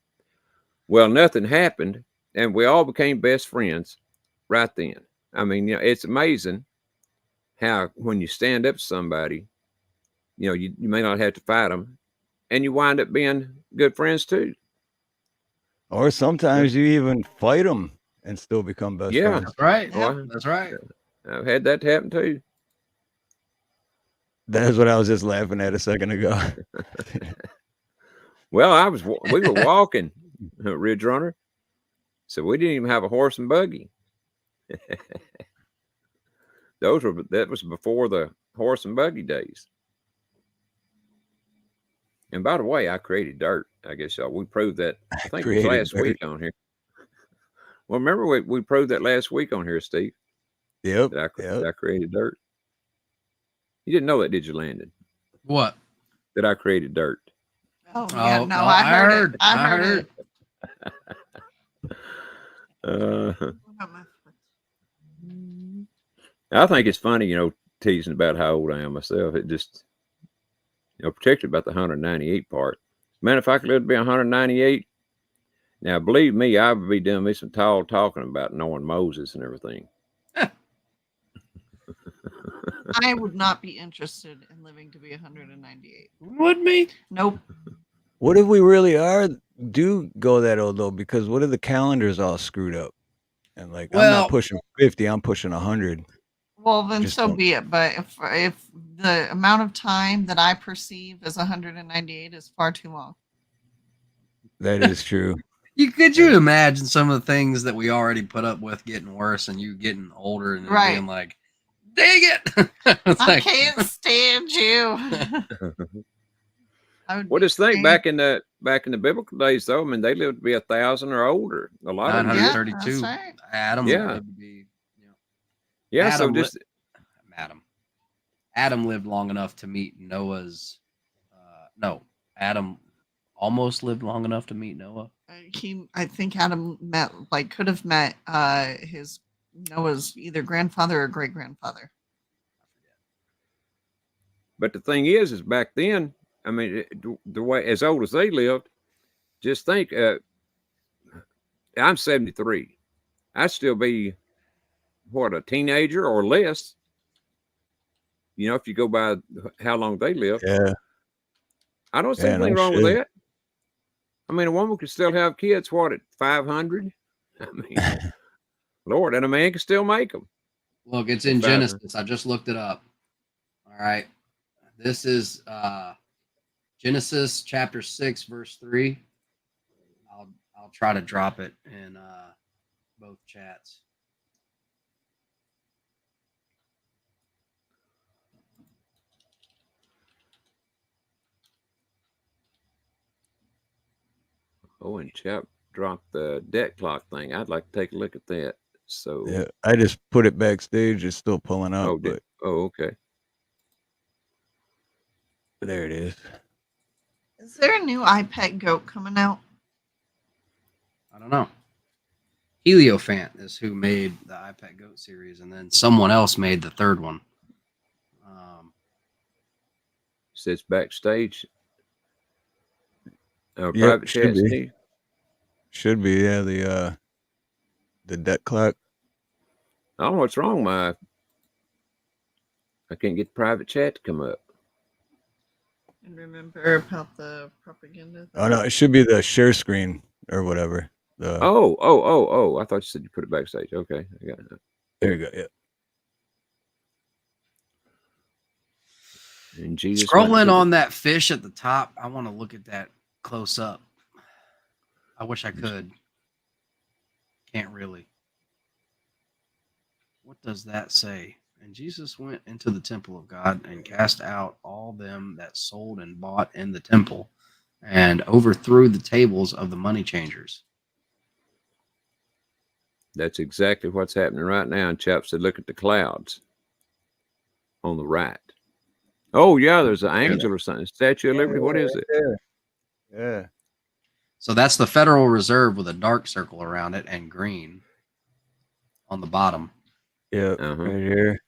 Well, nothing happened, and we all became best friends right then. I mean, it's amazing how when you stand up to somebody, you may not have to fight them, and you wind up being good friends too. Or sometimes you even fight them and still become best friends. That's right. Well, That's right. I've had that happen too. That's what I was just laughing at a second ago. Well, we were walking, Ridge Runner, so we didn't even have a horse and buggy. That was before the horse and buggy days. And by the way, I created dirt. I guess we proved that. I think it was last week on here. Well, remember we proved that last week on here, Steve. Yep. That I created dirt. You didn't know that, did you, Landon? What? That I created dirt. Oh yeah, no, I heard it. I heard it. I think it's funny, to teasing about how old I am myself. It just, particularly about the 198 part. Man, if I could live to be 198, now believe me, I would be doing me some tall talking about knowing Moses and everything. I would not be interested in living to be 198. Would me? Nope. What if we really do go that old though? Because what if the calendar's all screwed up? And like, I'm Well, not pushing 50, I'm pushing 100. Well, then Just so don't- be it. But if the amount of time that I perceive as 198 is far too long. That is true. could you imagine some of the things that we already put up with getting worse, and you getting older and then Right. being like, "Dang it!" It's I like- can't stand you. I would Well, be just think ashamed. back in the biblical days, though. I mean, they lived to be 1,000 or older. A lot of them. Yeah, did. 932. that's right. Adam Yeah. lived to be. Yeah. Adam So just Adam lived long enough to meet Noah's. No, Adam almost lived long enough to meet Noah. I think Adam could have met his Noah's either grandfather or great grandfather. But the thing is back then, I mean, the way as old as they lived, just think. I'm 73. I'd still be a teenager or less. If you go by how long they lived. Yeah. I don't see Yeah, anything no wrong with shit. that. I mean, a woman could still have kids. At 500? I mean, Lord, and a man can still make them. Look, it's in 500. Genesis. I just looked it up. All right, this is Genesis chapter 6, verse 3. I'll try to drop it in both chats. Oh, and Chap dropped the debt clock thing. I'd like to take a look at that. So, Yeah. I just put it backstage. It's still pulling up, but okay. there it is. Is there a new iPet goat coming out? I don't know. Heliofant is who made the iPad Goat series, and then someone else made the third one. Sits backstage. Yep, Private should chat, be. Steve. Should be, yeah, the debt clock. I don't know what's wrong. I can't get the private chat to come up. And remember about the propaganda. Oh no, it should be the share screen or whatever. Oh! I thought you said you put it backstage. Okay, I got it. There you go. Yeah. And Jesus Scrolling on that fish at the top, I want to look at that close up. I wish I could. Can't really. What does that say? And Jesus went into the temple of God and cast out all them that sold and bought in the temple, and overthrew the tables of the money changers. That's exactly what's happening right now. And Chap said, look at the clouds on the right. Oh, yeah, there's an angel or something. Statue of Liberty. What is it? Yeah. So that's the Federal Reserve with a dark circle around it and green on the bottom. Yeah. Uh-huh. Right here.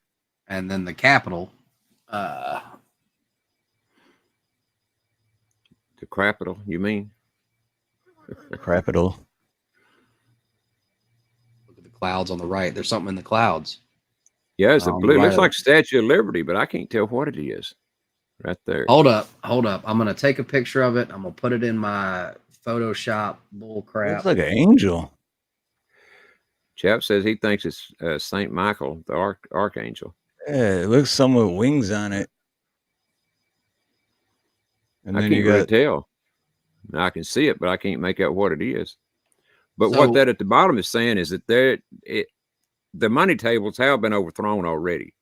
And then the Capitol. The Capitol, you mean? Capital. Look at the clouds on the right. There's something in the clouds. Yeah, it's a On the blue. It right looks of like it. Statue of Liberty, but I can't tell what it is. Right there. Hold up. I'm going to take a picture of it. I'm going to put it in my Photoshop bull crap. Looks like an angel. Chap says he thinks it's Saint Michael, the archangel. Yeah, it looks some with wings on it. And I then can't you really got tell. I can see it, but I can't make out what it is. But So- what that at the bottom is saying is that the money tables have been overthrown already.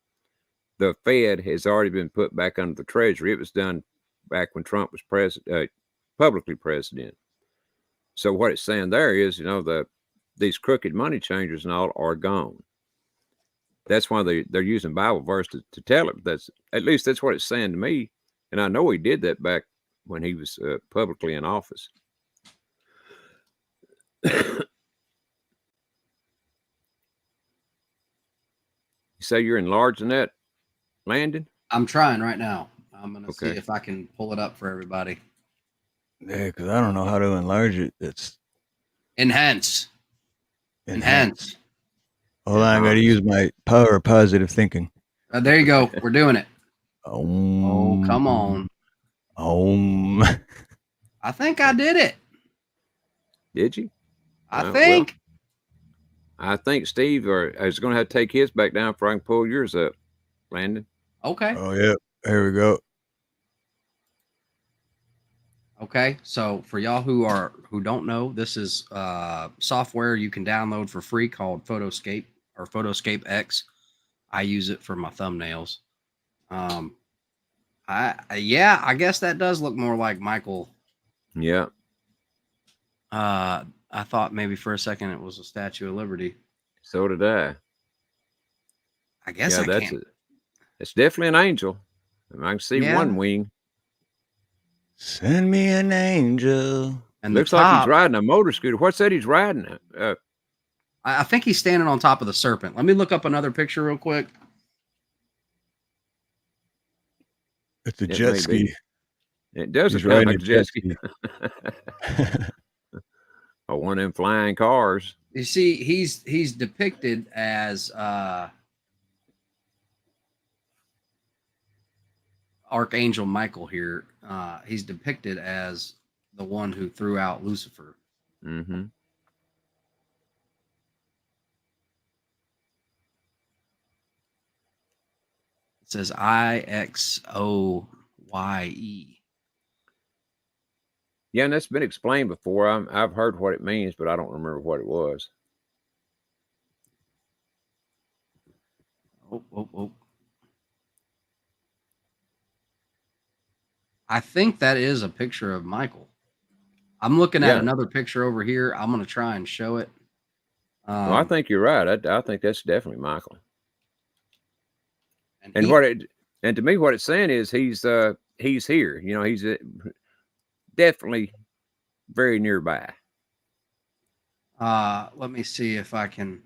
The Fed has already been put back under the Treasury. It was done back when Trump was publicly president. So what it's saying there is, these crooked money changers and all are gone. That's why they're using Bible verse to tell it. At least that's what it's saying to me. And I know he did that back when he was publicly in office. You say you're enlarging that, Landon? I'm trying right now. I'm gonna see Okay. if I can pull it up for everybody. Yeah, because I don't know how to enlarge it. It's Enhance. enhanced. Hold on, I got to use Enhance. my power of positive thinking. There you go. We're doing it. Oh, Om. come on. Om. I think I did it. Did you? I Well, think. I think Steve is going to have to take his back down before I can pull yours up, Landon. Okay. Oh, yeah. Here we go. Okay. So for y'all who don't know, this is software you can download for free called Photoscape or Photoscape X. I use it for my thumbnails. I guess that does look more like Michael. Yeah. I thought maybe for a second it was a Statue of Liberty. So did I. I guess Yeah, I that's can't. it. It's definitely an angel. I can see one wing. Send me an angel. And Looks the like top, he's riding a motor scooter. What's that he's riding? I think he's standing on top of the serpent. Let me look up another picture real quick. It's a It jet may ski. be. It does He's look kind of riding like a jet ski. Or one of them flying cars. You see, he's depicted as Archangel Michael here. He's depicted as the one who threw out Lucifer. Mm-hmm. It says IXOYE. Yeah, and that's been explained before. I've heard what it means, but I don't remember what it was. Oh. I think that is a picture of Michael. I'm looking at another picture over here. I'm going to try and show it. Well, I think you're right. I think that's definitely Michael. And to me, what it's saying is he's here. You know, he's definitely very nearby. Let me see if I can.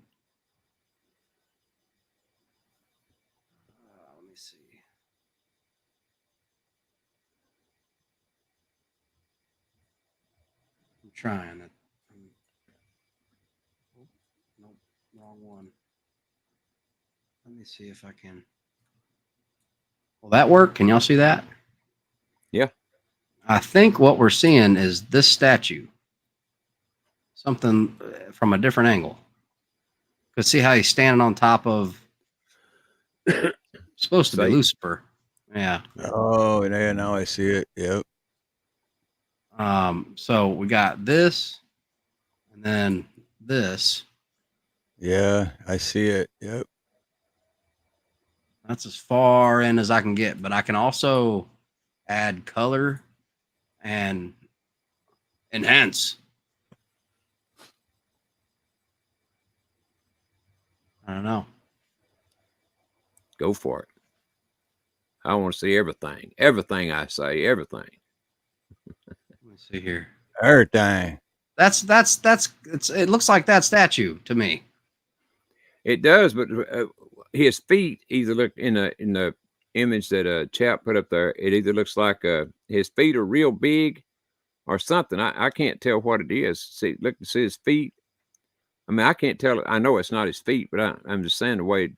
Let me see. I'm trying it. Nope, wrong one. Let me see if I can. Will that work? Can y'all see that? Yeah. I think what we're seeing is this statue. Something from a different angle. Because see how he's standing on top of supposed to be Lucifer. Yeah. Oh, yeah, now I see it. Yep. So we got this and then this. Yeah, I see it. Yep. That's as far in as I can get, but I can also add color and enhance. I don't know. Go for it. I want to see everything. Everything I say, everything. Let me see here. Everything. It looks like that statue to me. It does, but his feet either look in the image that a chap put up there. It either looks like his feet are real big or something. I can't tell what it is. See his feet. I mean, I can't tell. I know it's not his feet, but I'm just saying the way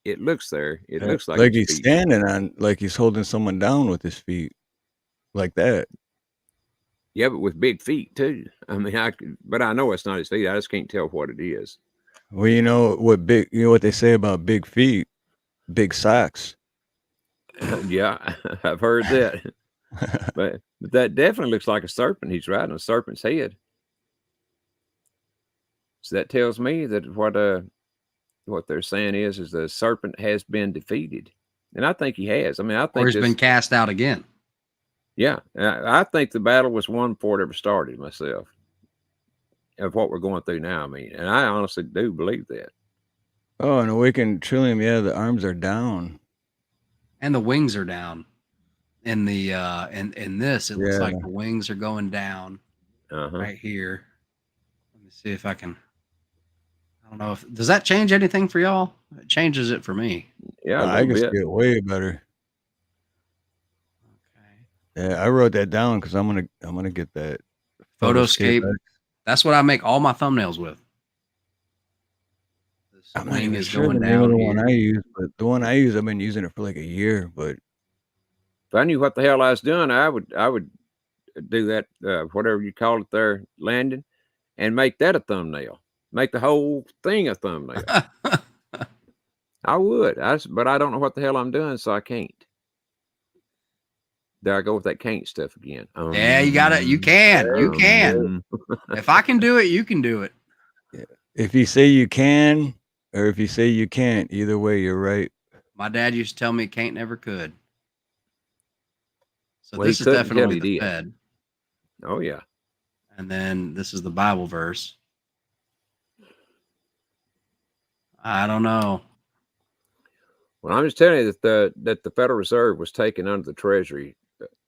it looks there. It looks like he's standing on, like he's holding someone down with his feet, like that. Yeah, but with big feet too. I mean, but I know it's not his feet. I just can't tell what it is. Well, you know what they say about big feet, big socks. Yeah, I've heard that. but that definitely looks like a serpent. He's riding a serpent's head. So that tells me that what they're saying is the serpent has been defeated, and I think he has. I mean, I think he's been cast out again. Yeah, I think the battle was won before it ever started. Myself, of what we're going through now. I mean, and I honestly do believe that. Oh, an awakened Trillium. Yeah, the arms are down, and the wings are down. In the in this, it looks like the wings are going down right here. Let me see if I can. I don't know if does that change anything for y'all. It changes it for me. Yeah, a I little can bit. see it way better. Okay. Yeah, I wrote that down because I'm gonna get that Photoscape. X. That's what I make all my thumbnails with. This I'm not wing even is sure the going name of down the one here. I use, but the one I use, I've been using it for like a year. But If I knew what the hell I was doing, I would do that, whatever you call it there, landing, and make that a thumbnail. Make the whole thing a thumbnail. I would. But I don't know what the hell I'm doing, so I can't. There I go with that can't stuff again. Yeah, you got it. You can. You can. If I can do it, you can do it. yeah. If you say you can, or if you say you can't, either way, you're right. My dad used to tell me can't never could. So Well, he this is couldn't until definitely he the did. Fed. Oh yeah. And then this is the Bible verse. I don't know. Well, I'm just telling you that the Federal Reserve was taken under the Treasury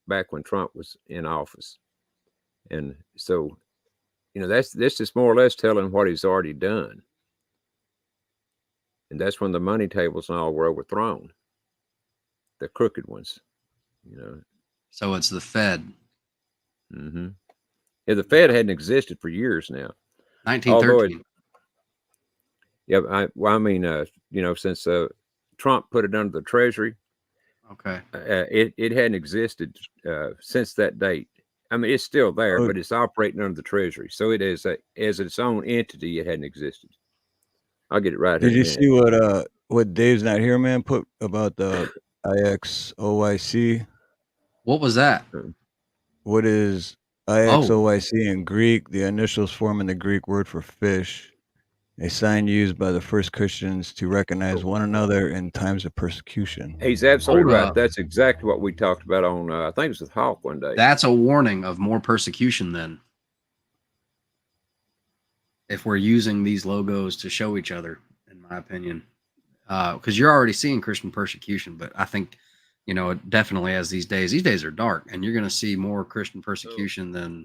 back when Trump was in office, and so this is more or less telling what he's already done, and that's when the money tables and all were overthrown, the crooked ones, So it's the Fed. Mm-hmm. Yeah, the Fed hadn't existed for years now. 1913. Since Trump put it under the Treasury. Okay. It hadn't existed since that date. I mean, it's still there, Oh. but it's operating under the Treasury. So it is as its own entity. It hadn't existed. I'll get it right Did here. you see what Dave's Not Here Man put about the IXOYC? What was that? What is IXOYC in Greek? The initials forming the Greek word for fish. A sign used by the first Christians to recognize one another in times of persecution. He's absolutely Hold right. up. That's exactly what we talked about on, I think it was with Hawk one day. That's a warning of more persecution then. If we're using these logos to show each other, in my opinion. Because you're already seeing Christian persecution, but I think, definitely as these days are dark, and you're going to see more Christian persecution than,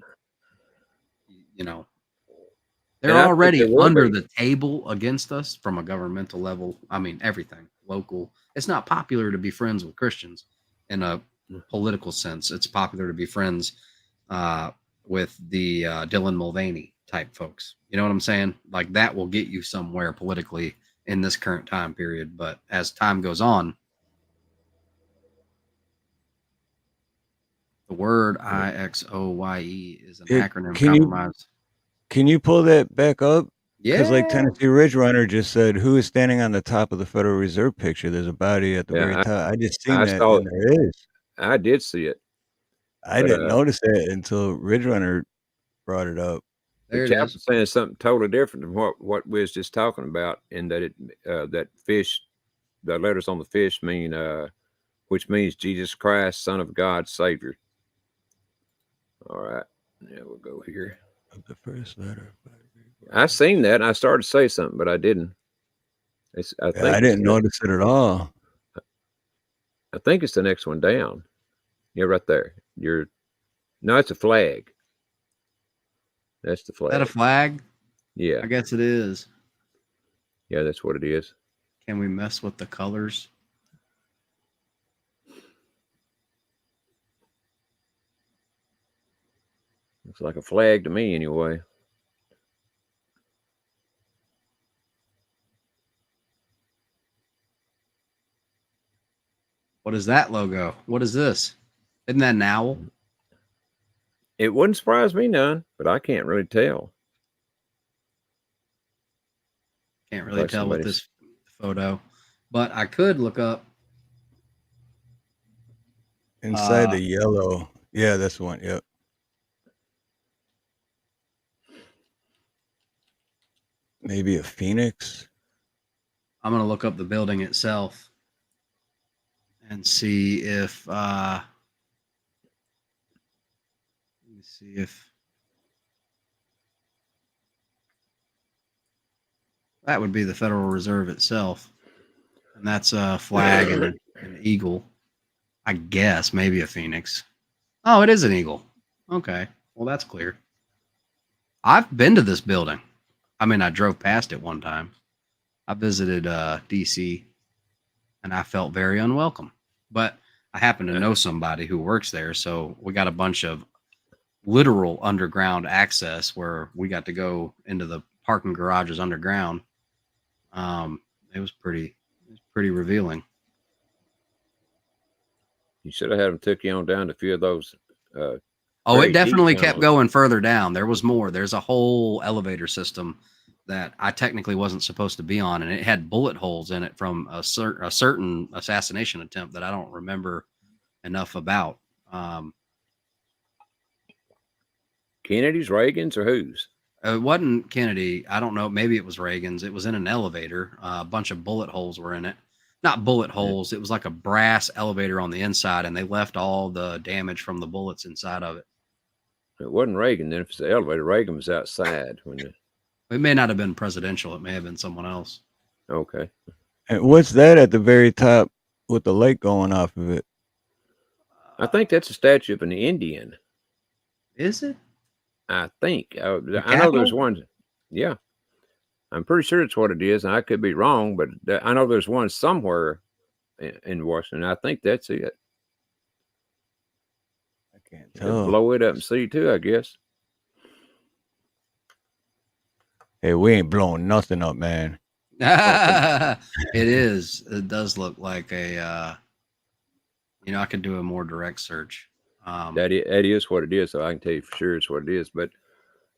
they're already under the table against us from a governmental level. I mean, everything local. It's not popular to be friends with Christians in a political sense. It's popular to be friends with the Dylan Mulvaney type folks. You know what I'm saying? Like that will get you somewhere politically in this current time period. But as time goes on, the word IXOYE is an acronym compromise. Can you pull that back up? Yeah. Because like Tennessee Ridge Runner just said, who is standing on the top of the Federal Reserve picture? There's a body at the very top. I just seen that, and there is. I did see it. I didn't notice that until Ridge Runner brought it up. There the it chap is. was saying something totally different than what we was just talking about, in that that fish, the letters on the fish mean, which means Jesus Christ, Son of God, Savior. All right, yeah, we'll go here. The first letter. I seen that, and I started to say something, but I didn't. I didn't notice it at all. I think it's the next one down. Yeah, right there. No, it's a flag. That's the flag. Is that a flag? Yeah. I guess it is. Yeah, that's what it is. Can we mess with the colors? Looks like a flag to me anyway. What is that logo? What is this? Isn't that an owl? It wouldn't surprise me none, but I can't really tell. Can't really tell with this photo, but I could look up inside the yellow. Yeah, that's the one. Yep. Maybe a phoenix. I'm gonna look up the building itself and see if let me see if that would be the Federal Reserve itself, and that's a flag and an eagle. I guess maybe a phoenix. Oh, it is an eagle. Okay, well that's clear. I've been to this building. I mean, I drove past it one time. I visited DC. and I felt very unwelcome. But I happen to know somebody who works there, so we got a bunch of literal underground access where we got to go into the parking garages underground. It was pretty revealing. You should have had them took you on down to a few of those. Oh, it very definitely deep kept tunnels. going further down. There was more. There's a whole elevator system that I technically wasn't supposed to be on, and it had bullet holes in it from a certain assassination attempt that I don't remember enough about. Kennedy's, Reagan's, or whose? It wasn't Kennedy. I don't know. Maybe it was Reagan's. It was in an elevator. A bunch of bullet holes were in it. Not bullet holes. It was like a brass elevator on the inside, and they left all the damage from the bullets inside of it. It wasn't Reagan. Then if it's the elevator, Reagan was outside when the. It may not have been presidential. It may have been someone else. Okay. And what's that at the very top with the light going off of it? I think that's a statue of an Indian. Is it? I think. I know there's one. Yeah. I'm pretty sure it's what it is, and I could be wrong, but I know there's one somewhere in Washington. I think that's it. I can't You tell. could blow it up and see too, I guess. Hey, we ain't blowing nothing up, man. It is. It does look like a. I could do a more direct search. That is what it is, so I can tell you for sure it's what it is. But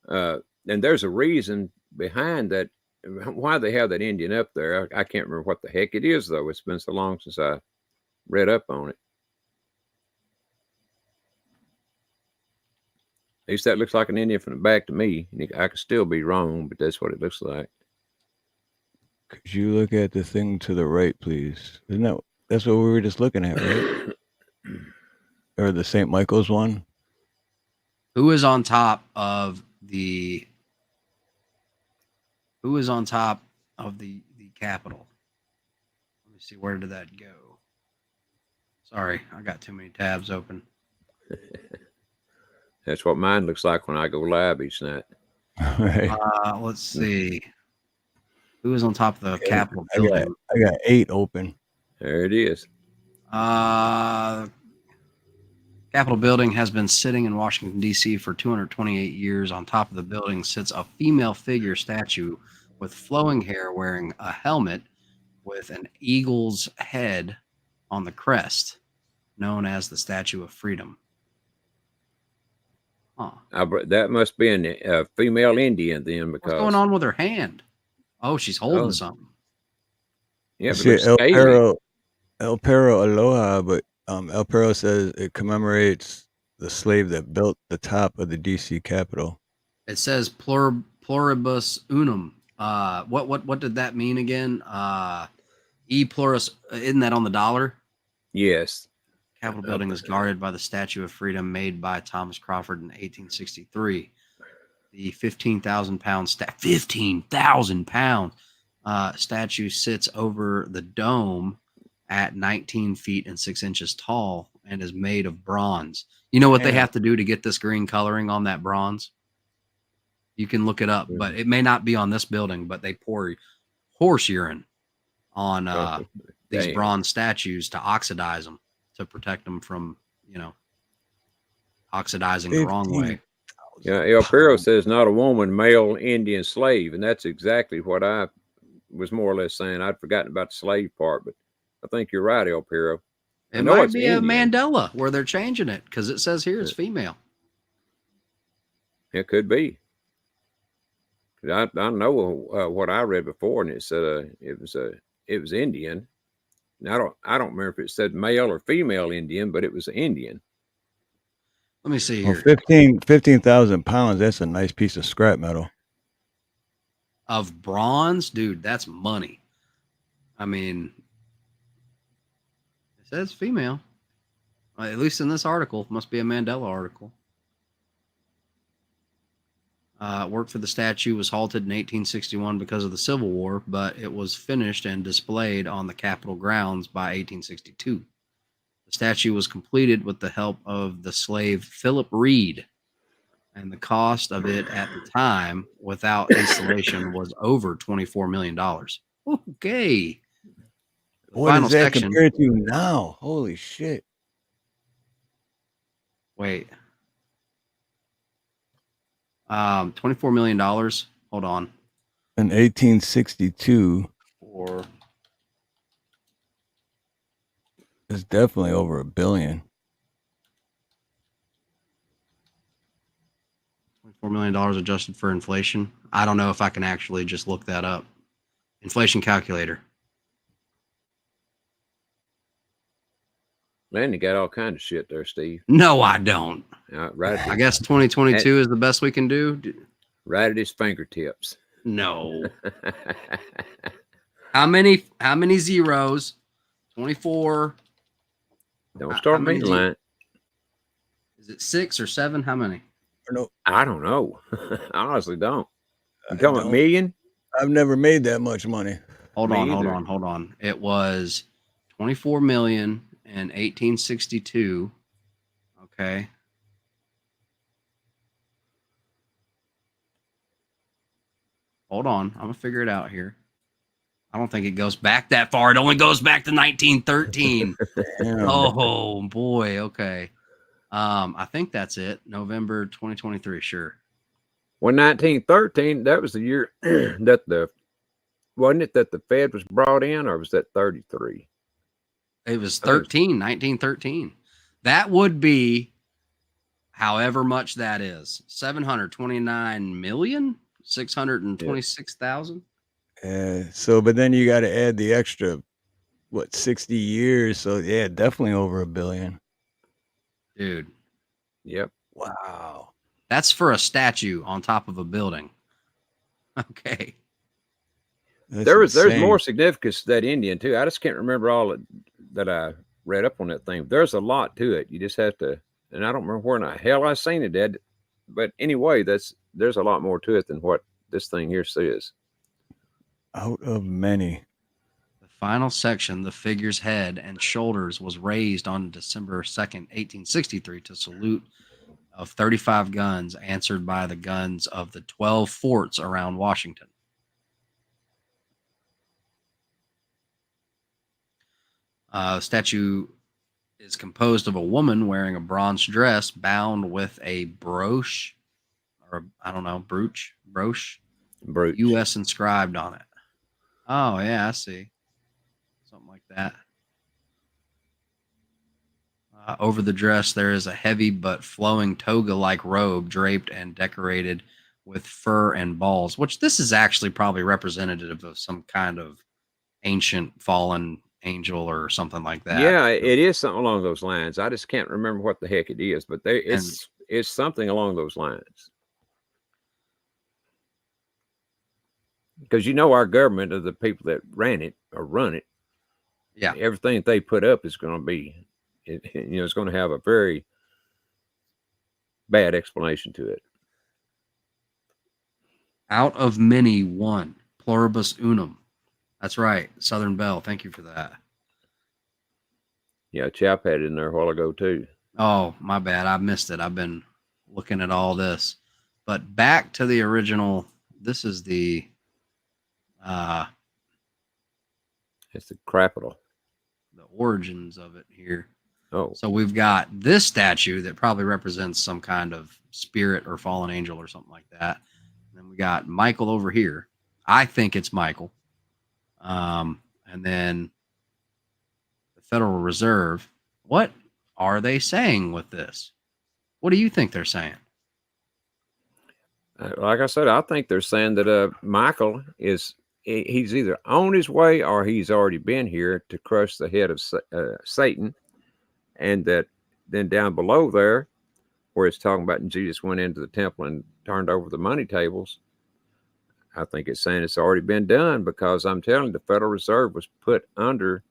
and there's a reason behind that, why they have that Indian up there. I can't remember what the heck it is, though. It's been so long since I read up on it. At least that looks like an Indian from the back to me. I could still be wrong, but that's what it looks like. Could you look at the thing to the right, please? That's what we were just looking at, right? Or the St. Michael's one? Who is on top of the Capitol? Let me see, where did that go? Sorry, I got too many tabs open. That's what mine looks like when I go live each night. Right. Let's see. Who is on top of the Capitol building? I got 8 open. There it is. Capitol building has been sitting in Washington, D.C. for 228 years. On top of the building sits a female figure statue with flowing hair wearing a helmet with an eagle's head on the crest, known as the Statue of Freedom. Huh. That must be a female Indian then, because what's going on with her hand? Oh, she's holding something. Yeah, but it's El Perro Aloha, but El Perro says it commemorates the slave that built the top of the DC Capitol. It says pluribus unum. What did that mean again? E pluribus, isn't that on the dollar? Yes. Capitol building is guarded by the Statue of Freedom made by Thomas Crawford in 1863. The 15,000-pound statue sits over the dome at 19 feet and 6 inches tall and is made of bronze. You know what they have to do to get this green coloring on that bronze? You can look it up, but it may not be on this building, but they pour horse urine on these bronze statues to oxidize them, to protect them from, oxidizing the wrong way. Yeah, El Perro says not a woman, male Indian slave, and that's exactly what I was more or less saying. I'd forgotten about the slave part, but I think you're right, El Perro. It might be a Mandela where they're changing it, because it says here it's female. It could be. I know what I read before, and it said it was Indian. And I don't remember if it said male or female Indian, but it was Indian. Let me see here. 15,000 pounds. That's a nice piece of scrap metal. Of bronze, dude, that's money. I mean, it says female. At least in this article. Must be a Mandela article. Work for the statue was halted in 1861 because of the Civil War, but it was finished and displayed on the Capitol grounds by 1862. The statue was completed with the help of the slave Philip Reed, and the cost of it at the time, without installation, was over $24 million. Okay. What final is that section. compared to now? Holy shit. Wait. $24 million. Hold on. In 1862, Or it's definitely over $1 billion. $24 million adjusted for inflation. I don't know if I can actually just look that up. Inflation calculator. Man, you got all kind of shit there, Steve. No, I don't. Right. I guess 2022 is the best we can do. Right at his fingertips. No. How many zeros? 24. Don't start me lying. Is it 6 or 7? How many? I don't know. I honestly don't. You I talking about don't. million? I've never made that much money. Hold Me on. either. It was 24 million in 1862. Okay. Hold on. I'm gonna figure it out here. I don't think it goes back that far. It only goes back to 1913. Damn. Oh boy. Okay. I think that's it. November 2023. Sure. Well, 1913, that was the year that wasn't it that the Fed was brought in, or was that 33? It was 1913. That would be however much that is. 729,626,000. So, but then you got to add the extra, 60 years. So, yeah, definitely over $1 billion. Dude. Yep. Wow. That's for a statue on top of a building. Okay. There's more significance to that Indian too. I just can't remember all that I read up on that thing. There's a lot to it. You just have to, and I don't remember where in the hell I seen it at. But anyway, there's a lot more to it than what this thing here says. Out of many. The final section, the figure's head and shoulders, was raised on December 2nd, 1863 to salute of 35 guns answered by the guns of the 12 forts around Washington. The statue is composed of a woman wearing a bronze dress bound with a brooch, or I don't know, brooch, U.S. inscribed on it. Oh, yeah, I see. Something like that. Over the dress, there is a heavy but flowing toga-like robe draped and decorated with fur and balls, which this is actually probably representative of some kind of ancient fallen angel or something like that. Yeah, it is something along those lines. I just can't remember what the heck it is, but it's something along those lines. Because our government are the people that ran it or run it. Yeah, everything that they put up is going to be, it's going to have a very bad explanation to it. Out of many, one. Pluribus unum. That's right. Southern Belle. Thank you for that. Yeah, Chap had it in there a while ago, too. Oh, my bad. I missed it. I've been looking at all this. But back to the original. This is the... it's the capital. The origins of it here. Oh. So we've got this statue that probably represents some kind of spirit or fallen angel or something like that. And then we got Michael over here. I think it's Michael. And then the Federal Reserve. What are they saying with this? What do you think they're saying? Like I said, I think they're saying that Michael he's either on his way or he's already been here to crush the head of Satan. And that then down below there, where it's talking about Jesus went into the temple and turned over the money tables, I think it's saying it's already been done, because I'm telling you, the Federal Reserve was put under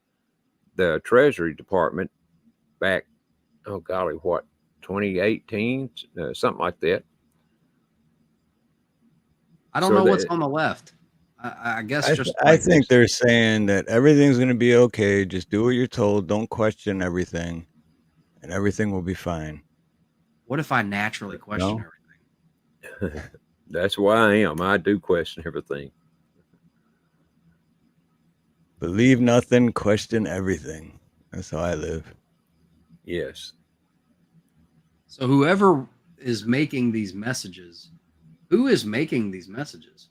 the Treasury Department back, 2018, something like that. I don't know what's on the left. I guess I think they're saying that everything's going to be okay. Just do what you're told. Don't question everything, and everything will be fine. What if I naturally question everything? That's why I am. I do question everything. Believe nothing, question everything. That's how I live. Yes. So whoever is making these messages, who is making these messages?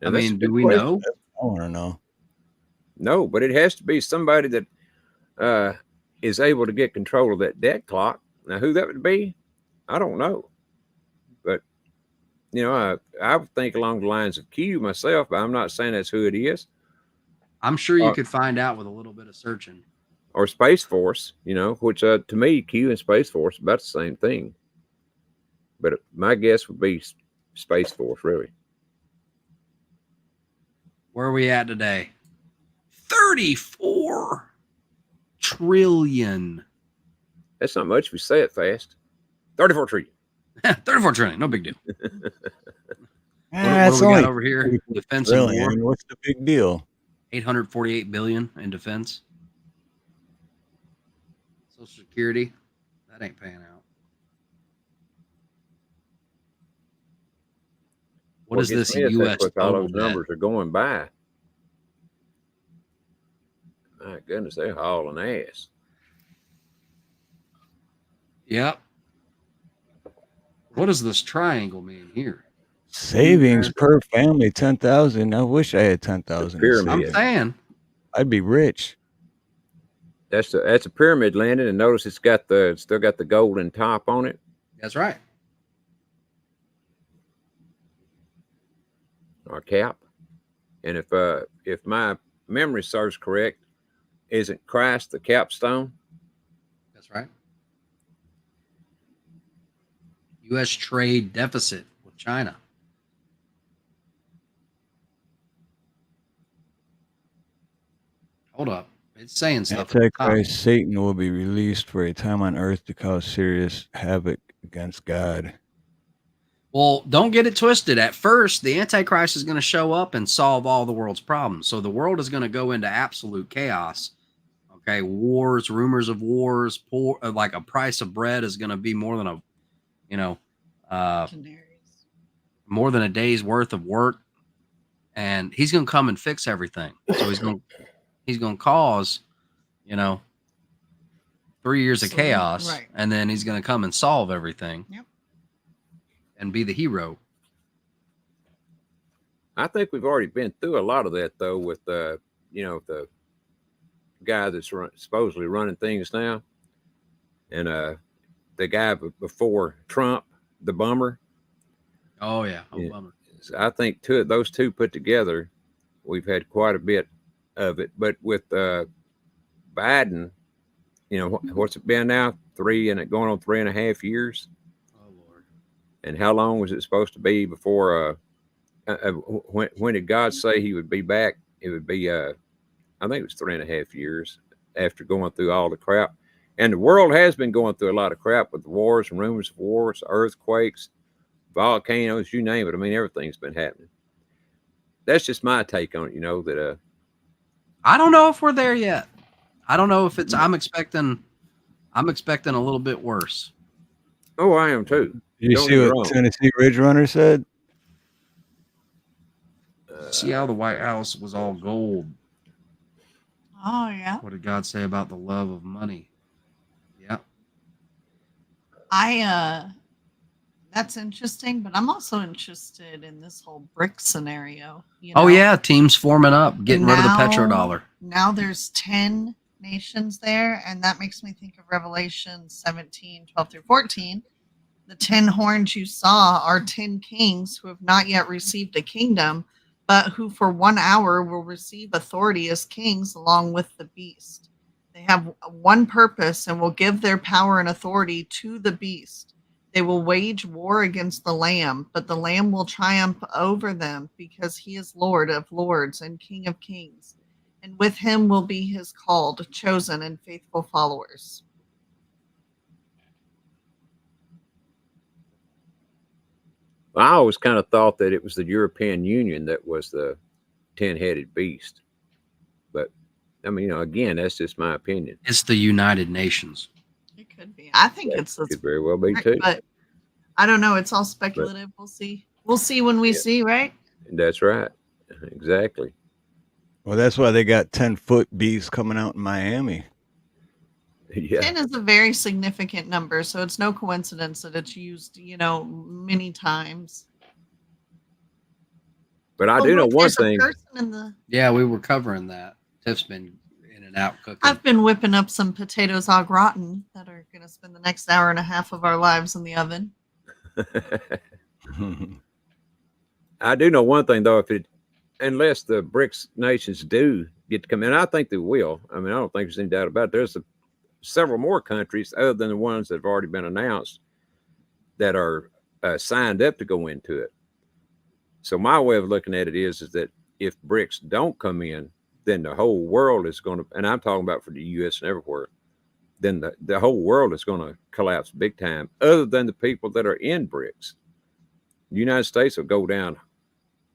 Now, I that's a mean, do good we question. know? I want to know. No, but it has to be somebody that is able to get control of that debt clock. Now, who that would be, I don't know. But, you know, I would think along the lines of Q myself, but I'm not saying that's who it is. I'm sure you could find out with a little bit of searching. Or Space Force, you know, which to me, Q and Space Force, about the same thing. But my guess would be Space Force, really. Where are we at today? 34 trillion. That's not much if we say it fast. 34 trillion. 34 trillion, no big deal. What do we got over here? Defense and war. What's the big deal? 848 billion in defense. Social Security, that ain't paying out. What is this U.S. all those numbers are going by. My goodness, they're hauling ass. Yep. What does this triangle mean here? Savings per family, 10,000. I wish I had 10,000. Pyramid. I'm saying I'd be rich. That's a pyramid landing, and notice it's still got the golden top on it. That's right. Or cap. And if my memory serves correct, isn't Christ the capstone? That's right. U.S. trade deficit with China. Hold up. It's saying stuff. Antichrist Satan will be released for a time on earth to cause serious havoc against God. Well, don't get it twisted. At first, the Antichrist is going to show up and solve all the world's problems. So the world is going to go into absolute chaos. Okay, wars, rumors of wars, like a price of bread is going to be more than more than a day's worth of work, and he's going to come and fix everything. So he's going to cause, 3 years of chaos, right. And then he's going to come and solve everything. Yep. And be the hero. I think we've already been through a lot of that, though, with the guy that's supposedly running things now, and the guy before Trump, the bummer. Oh yeah, bummer. So I think those two put together, we've had quite a bit of it. But with Biden, what's it been now? Going on 3.5 years. And how long was it supposed to be before? When did God say He would be back? It would be, I think it was 3.5 years after going through all the crap. And the world has been going through a lot of crap with the wars and rumors of wars, earthquakes, volcanoes, you name it. I mean, everything's been happening. That's just my take on it. That I don't know if we're there yet. I don't know if it's. I'm expecting a little bit worse. Oh, I am too. Did you see what Tennessee Ridge Runner said? See how the White House was all gold. Oh, yeah. What did God say about the love of money? Yeah. That's interesting, but I'm also interested in this whole BRIC scenario. Oh, yeah. Teams forming up, getting rid of the petrodollar. Now there's 10 nations there, and that makes me think of Revelation 17, 12 through 14. The 10 horns you saw are 10 kings who have not yet received a kingdom, but who for 1 hour will receive authority as kings along with the beast. They have one purpose and will give their power and authority to the beast. They will wage war against the Lamb, but the Lamb will triumph over them because he is Lord of lords and King of kings. And with him will be his called, chosen, and faithful followers. I always kind of thought that it was the European Union that was the 10-headed beast. But, I mean, again, that's just my opinion. It's the United Nations. It could be. I think it could very well be too. But I don't know. It's all speculative. We'll see. We'll see when we see, right? That's right. Exactly. Well, that's why they got 10-foot bees coming out in Miami. Yeah. 10 is a very significant number, so it's no coincidence that it's used, many times. But I Oh, do know look, one there's a thing. person in the. Yeah, we were covering that. Tiff's been in and out cooking. I've been whipping up some potatoes au gratin that are going to spend the next hour and a half of our lives in the oven. I do know one thing though, unless the BRICS nations do get to come in, I think they will. I mean, I don't think there's any doubt about it. There's several more countries other than the ones that have already been announced that are signed up to go into it. So my way of looking at it is that if BRICS don't come in, then the whole world is going to, and I'm talking about for the U.S. and everywhere, then the whole world is going to collapse big time, other than the people that are in BRICS. The United States will go down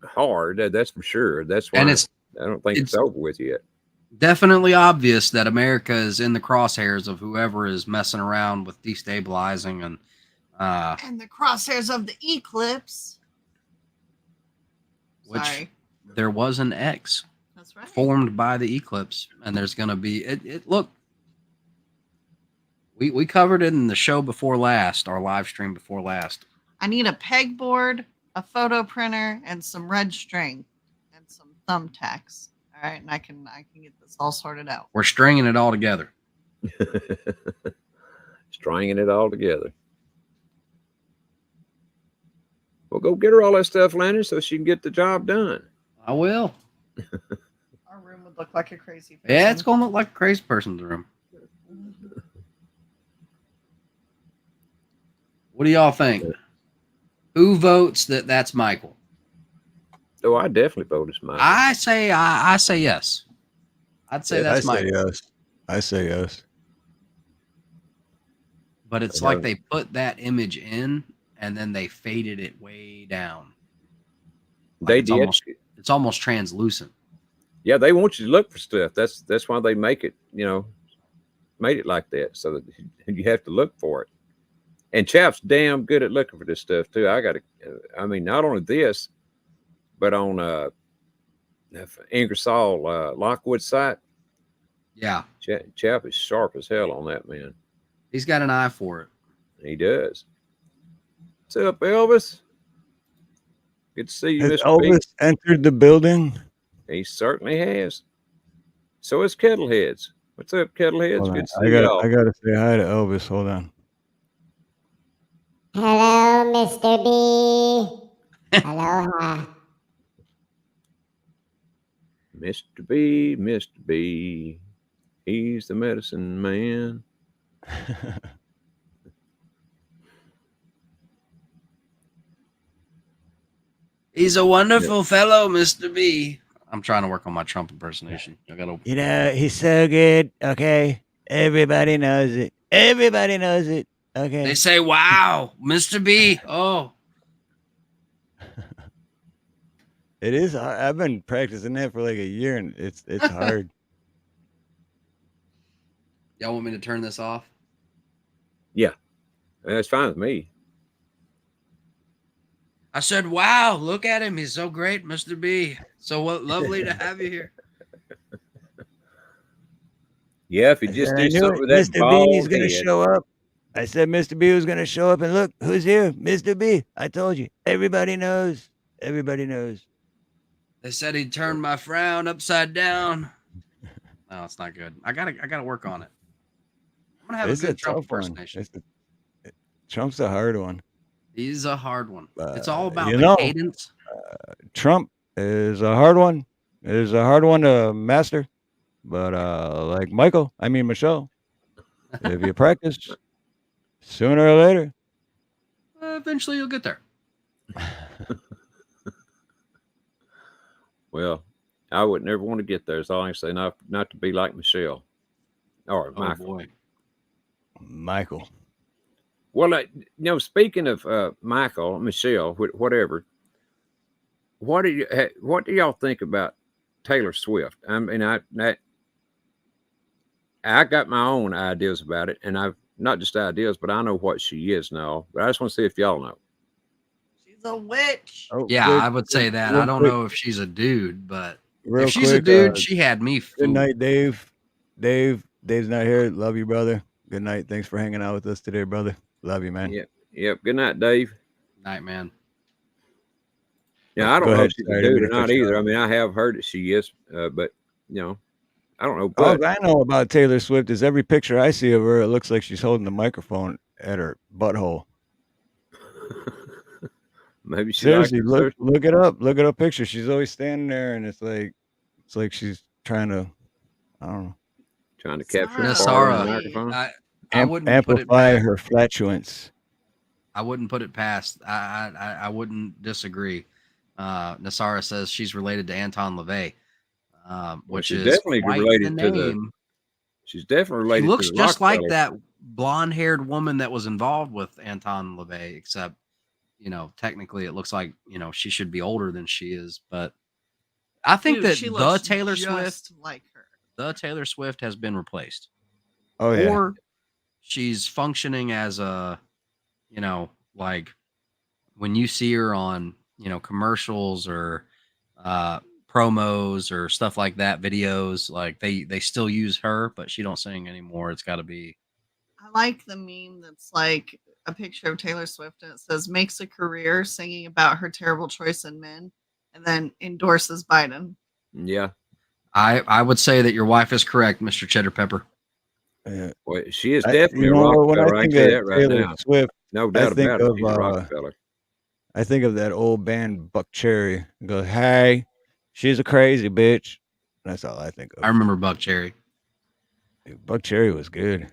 hard, that's for sure. That's why And I don't think it's over with yet. Definitely obvious that America is in the crosshairs of whoever is messing around with destabilizing and the crosshairs of the eclipse. which Sorry. there was an X That's right. formed by the eclipse, and there's going to be look, we covered it in the show before last, our live stream before last. I need a pegboard, a photo printer, and some red string and some thumbtacks. All right, and I can get this all sorted out. We're stringing it all together. Stringing it all together. Well, go get her all that stuff, Landon, so she can get the job done. I will. Our room would look like a crazy person. Yeah, it's going to look like a crazy person's room. What do y'all think? Who votes that's Michael? Oh, I definitely vote as Michael. I say yes. I'd say that's Michael. I say yes. But it's like they put that image in and then they faded it way down. They did. It's almost translucent. Yeah, they want you to look for stuff. That's why they make it, made it like that, so that you have to look for it. And Chap's damn good at looking for this stuff too. Not only this, but on Ingersoll Lockwood site. Yeah. Chap is sharp as hell on that, man. He's got an eye for it. He does. What's up, Elvis? Good to see you, Has Mr. Elvis Pete. entered the building? He certainly has. So is Kettleheads. What's up, Kettleheads? Good to see y'all. I gotta say hi to Elvis. Hold on. Hello, Mr. B. Aloha. Mr. B. He's the medicine man. He's a wonderful fellow, Mr. B. I'm trying to work on my Trump impersonation. He's so good. Okay. Everybody knows it. Everybody knows it. Okay. They say, wow, Mr. B. Oh. It is hard. I've been practicing that for like a year and it's hard. Y'all want me to turn this off? Yeah. That's fine with me. I said, wow, look at him. He's so great, Mr. B. So lovely to have you here. Yeah, if you just do something with that Mr. B is going to show up. I said Mr. B was going to show up, and look, who's here? Mr. B. I told you. Everybody knows. Everybody knows. They said he'd turn my frown upside down. No, it's not good. I gotta work on it. I'm gonna have a good Trump impersonation. Trump's a hard one. He's a hard one. It's all about cadence. Trump is a hard one. It is a hard one to master. But like Michelle, if you practice, sooner or later, eventually you'll get there. Well, I would never want to get there. So I say not to be like Michelle or Michael. Boy. Michael. Well, speaking of Michelle, whatever. What do y'all think about Taylor Swift? I mean, I got my own ideas about it, and I've not just ideas, but I know what she is now. But I just want to see if y'all know. She's a witch. Yeah, I would say that. I don't know if she's a dude, but real If she's a quick, dude, she had me good fooled. night, Dave. Dave's not here. Love you, brother. Good night. Thanks for hanging out with us today, brother. Love you, man. Yep. Good night, Dave. Night, man. Yeah, I Go don't know ahead. if she's Sorry, a I didn't dude mean or to cut not you either. off. I mean, I have heard that she is, but I don't know. All But I know about Taylor Swift is every picture I see of her, it looks like she's holding the microphone at her butthole. maybe she likes Seriously, it. look it up. Look at her picture. She's always standing there, and it's like she's trying to, I don't know, Trying to capture a Sarah, fart on the Sarah, microphone. I wouldn't put it amplify past. her flatulence. I wouldn't put it past. I wouldn't disagree. Nasara says she's related to Anton LaVey, which she's is definitely quite the related to the. name. She's definitely She related to looks the just like Rockefeller. that blonde-haired woman that was involved with Anton LaVey, except technically it looks like she should be older than she is. But I think Dude, that she the looks Taylor just Swift, like her. the Taylor Swift has been replaced, Oh yeah, or she's functioning as a, like when you see her on commercials or promos or stuff like that, videos, like they still use her, but she don't sing anymore. It's got to be. I like the meme that's like a picture of Taylor Swift and it says makes a career singing about her terrible choice in men and then endorses Biden. Yeah. I would say that your wife is correct, Mr. Cheddar Pepper. yeah. Well, she is definitely a When I Rockefeller. I can think tell you of that right Taylor now. Swift, No I doubt think about it. of She's a Rockefeller. I think of that old band Buck Cherry. It goes, hey, she's a crazy bitch. That's all I think I of. remember Buck Cherry. Buck Cherry was good,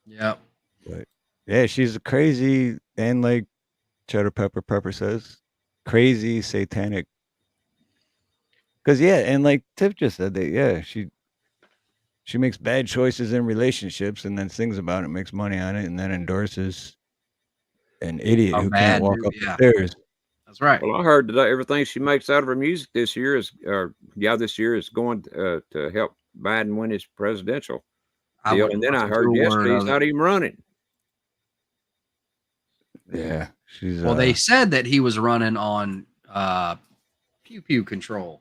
Yep. but yeah, she's a crazy and like Cheddar Pepper says, crazy satanic. Because yeah, and like Tiff just said that, yeah, she makes bad choices in relationships and then sings about it, makes money on it, and then endorses an idiot A who can't bad walk dude. up the Yeah, stairs. that's right. Well, I heard that everything she makes out of her music this year is going to help Biden win his presidential I deal. wouldn't And then I listen to heard a word yesterday he's of it. not even running. Yeah, she's Well, they said that he was running on pew pew control,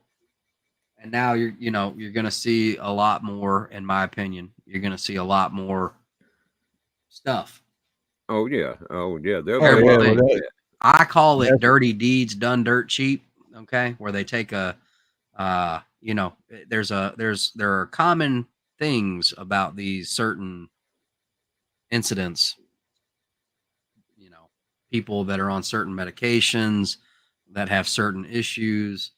and now you're going to see a lot more. In my opinion, you're going to see a lot more stuff. Oh yeah, There'll be a lot well, more of that, that. I call it that's dirty deeds done dirt cheap. Okay, where they take a, there are common things about these certain incidents. People that are on certain medications that have certain issues.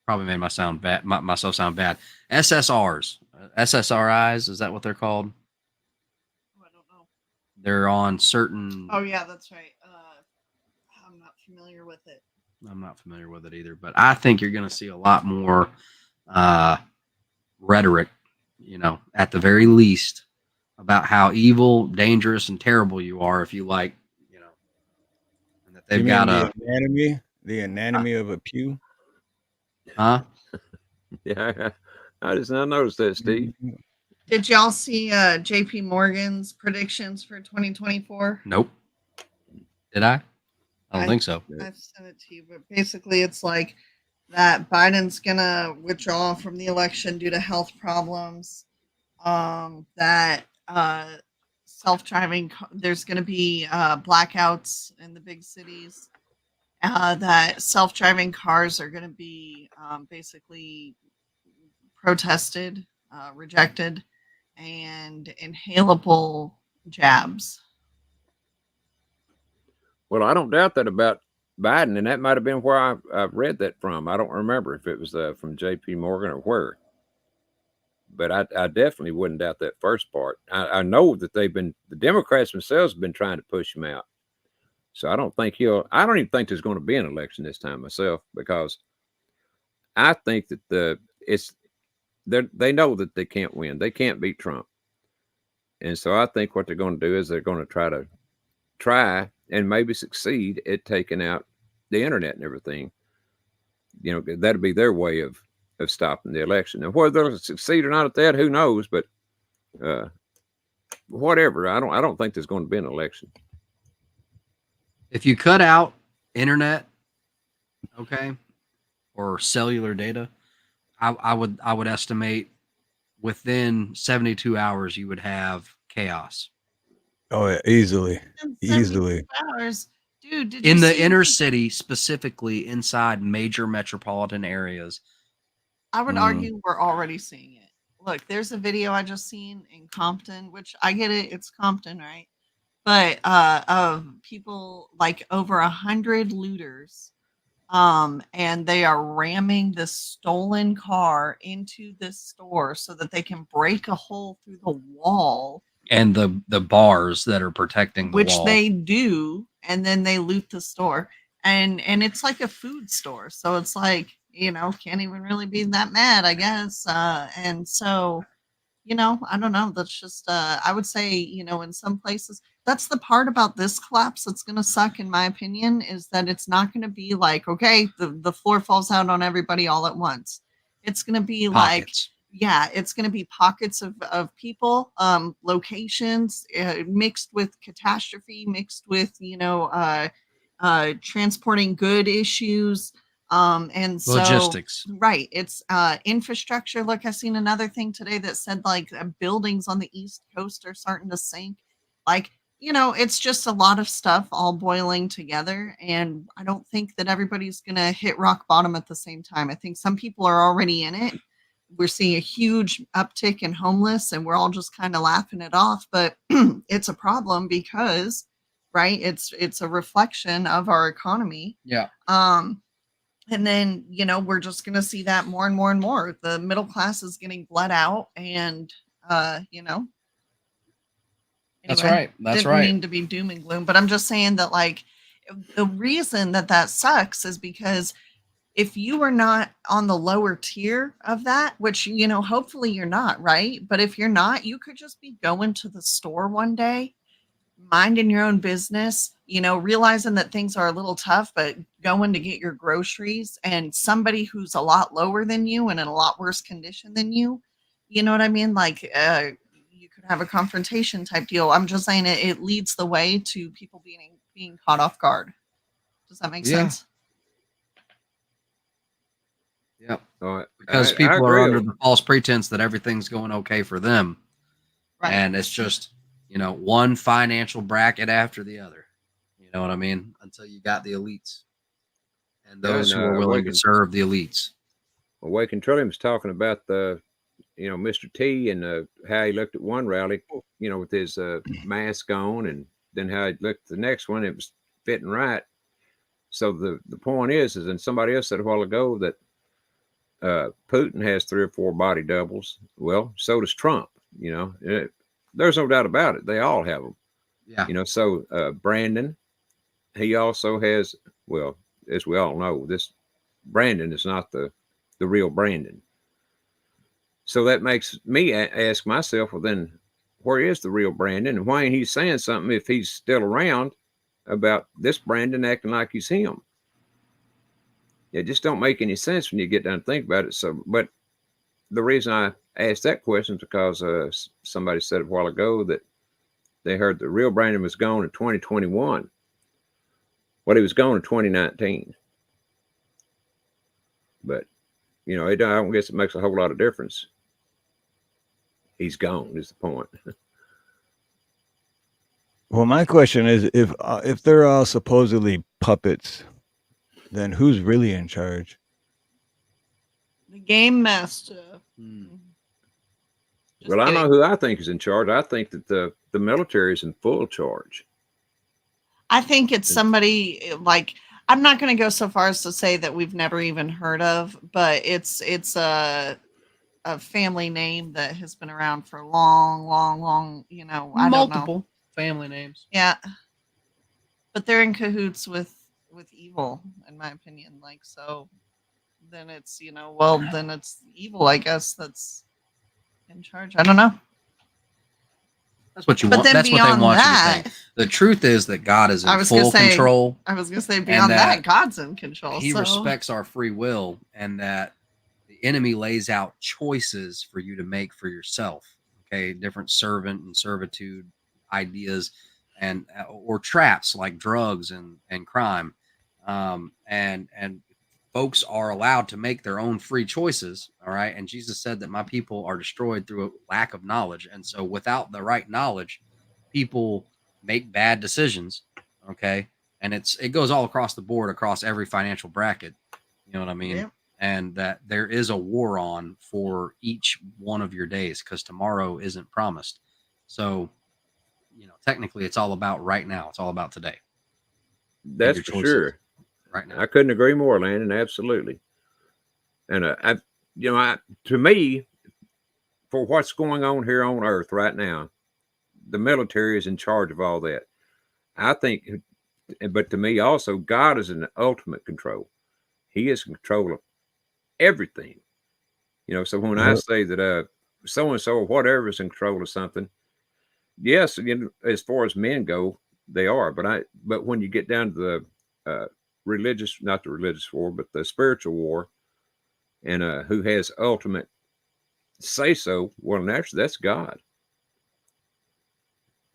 Probably made myself sound bad. SSRs, SSRIs, is that what they're called? Oh, I don't know. They're on certain. Oh yeah, that's right. I'm not familiar with it. I'm not familiar with it either, but I think you're going to see a lot more rhetoric, at the very least, about how evil, dangerous, and terrible you are if you like, and that they've you got mean a. the anatomy of a pew? Huh? Yeah, I just not noticed that, Steve. Did y'all see JP Morgan's predictions for 2024? Nope. Did I? I don't think so. I've sent it to you, but basically it's like that Biden's gonna withdraw from the election due to health problems. That self-driving there's gonna be blackouts in the big cities. That self-driving cars are gonna be basically protested, rejected, and inhalable jabs. Well, I don't doubt that about Biden, and that might have been where I read that from. I don't remember if it was from J.P. Morgan or where, but I definitely wouldn't doubt that first part. I know that the Democrats themselves have been trying to push him out, so I don't even think there's going to be an election this time myself, because I think that they know that they can't win, they can't beat Trump, and so I think what they're going to do is they're going to try and maybe succeed at taking out the internet and everything. That'd be their way of stopping the election. And whether they'll succeed or not at that, who knows? But whatever, I don't think there's going to be an election. If you cut out internet okay, or cellular data, I would estimate within 72 hours you would have chaos Oh, yeah, easily, In 72 easily. hours. Dude, did you in the see? inner city, specifically inside major metropolitan areas. I would Mm. argue we're already seeing it. Look, there's a video I just seen in Compton, which I get it, it's Compton, right? But of people like over 100 looters, and they are ramming this stolen car into this store so that they can break a hole through the wall, And the bars that are protecting the which wall. they do, and then they loot the store. And it's like a food store, so it's like, can't even really be that mad, I guess. And so, I don't know, that's just I would say, in some places, that's the part about this collapse that's going to suck, in my opinion, is that it's not going to be like, okay, the floor falls out on everybody all at once. It's going to be like, Pockets. yeah, it's going to be pockets of people, locations, mixed with catastrophe, mixed with, transporting good issues. And so, Logistics. right, it's infrastructure. Look, I seen another thing today that said like buildings on the East Coast are starting to sink. Like, it's just a lot of stuff all boiling together. And I don't think that everybody's going to hit rock bottom at the same time. I think some people are already in it. We're seeing a huge uptick in homeless, and we're all just kind of laughing it off. But it's a problem because, right, it's a reflection of our economy. Yeah. And then, we're just going to see that more and more and more. The middle class is getting bled out, and, That's anyway, right. That's didn't right. mean to be doom and gloom, but I'm just saying that, like, the reason that sucks is because if you are not on the lower tier of that, which, hopefully you're not, right? But if you're not, you could just be going to the store one day, minding your own business, realizing that things are a little tough, but going to get your groceries, and somebody who's a lot lower than you and in a lot worse condition than you know what I mean? Like, you could have a confrontation type deal. I'm just saying it leads the way to people being caught off guard. Does that make sense? Yep. I Because people are agree. under the false pretense that everything's going okay for them. Right. And it's just, one financial bracket after the other. You know what I mean? Until you got the elites and those who are willing to serve the elites. Well, Waking Trillium's talking about the, Mr. T and how he looked at one rally, with his mask on, and then how he looked at the next one. It was fitting right. So the point is, and somebody else said a while ago that Putin has 3 or 4 body doubles. Well, so does Trump. There's no doubt about it. They all have them. Yeah. So Brandon, he also has. Well, as we all know, this Brandon is not the real Brandon. So that makes me ask myself, well, then where is the real Brandon, and why ain't he saying something if he's still around about this Brandon acting like he's him? It just don't make any sense when you get down to think about it. So, but the reason I asked that question is because somebody said a while ago that they heard the real Brandon was gone in 2021. Well, he was gone in 2019. But, I don't guess it makes a whole lot of difference. He's gone is the point. Well, my question is, if they're all supposedly puppets, then who's really in charge? The game master. Well, I know who I think is in charge. I think that the military is in full charge. I think it's somebody like, I'm not going to go so far as to say that we've never even heard of, but it's a family name that has been around for long, I Multiple don't know. family names. Yeah. But they're in cahoots with evil, in my opinion. Like, so then it's, then it's evil, I guess, that's in charge. I don't know. That's what you But want. then That's what they beyond want you that, to think. The truth is that God is I in was gonna full say- control. I was going to say beyond that, God's in control. He so. respects our free will, and that the enemy lays out choices for you to make for yourself. Okay, different servant and servitude ideas, and or traps like drugs and crime, and folks are allowed to make their own free choices. All right. And Jesus said that my people are destroyed through a lack of knowledge. And so without the right knowledge, people make bad decisions. Okay. And it goes all across the board, across every financial bracket. You know what I mean? Yep. And that there is a war on for each one of your days because tomorrow isn't promised. So, technically it's all about right now. It's all about today. That's for sure. Right now. I couldn't agree more, Landon. Absolutely. And to me, for what's going on here on Earth right now, the military is in charge of all that. I think, but to me also, God is in ultimate control. He is in control of everything. So when I say that so and so or whatever is in control of something, yes, as far as men go, they are. But when you get down to the not the religious war, but the spiritual war, and who has ultimate say so, well, naturally, that's God.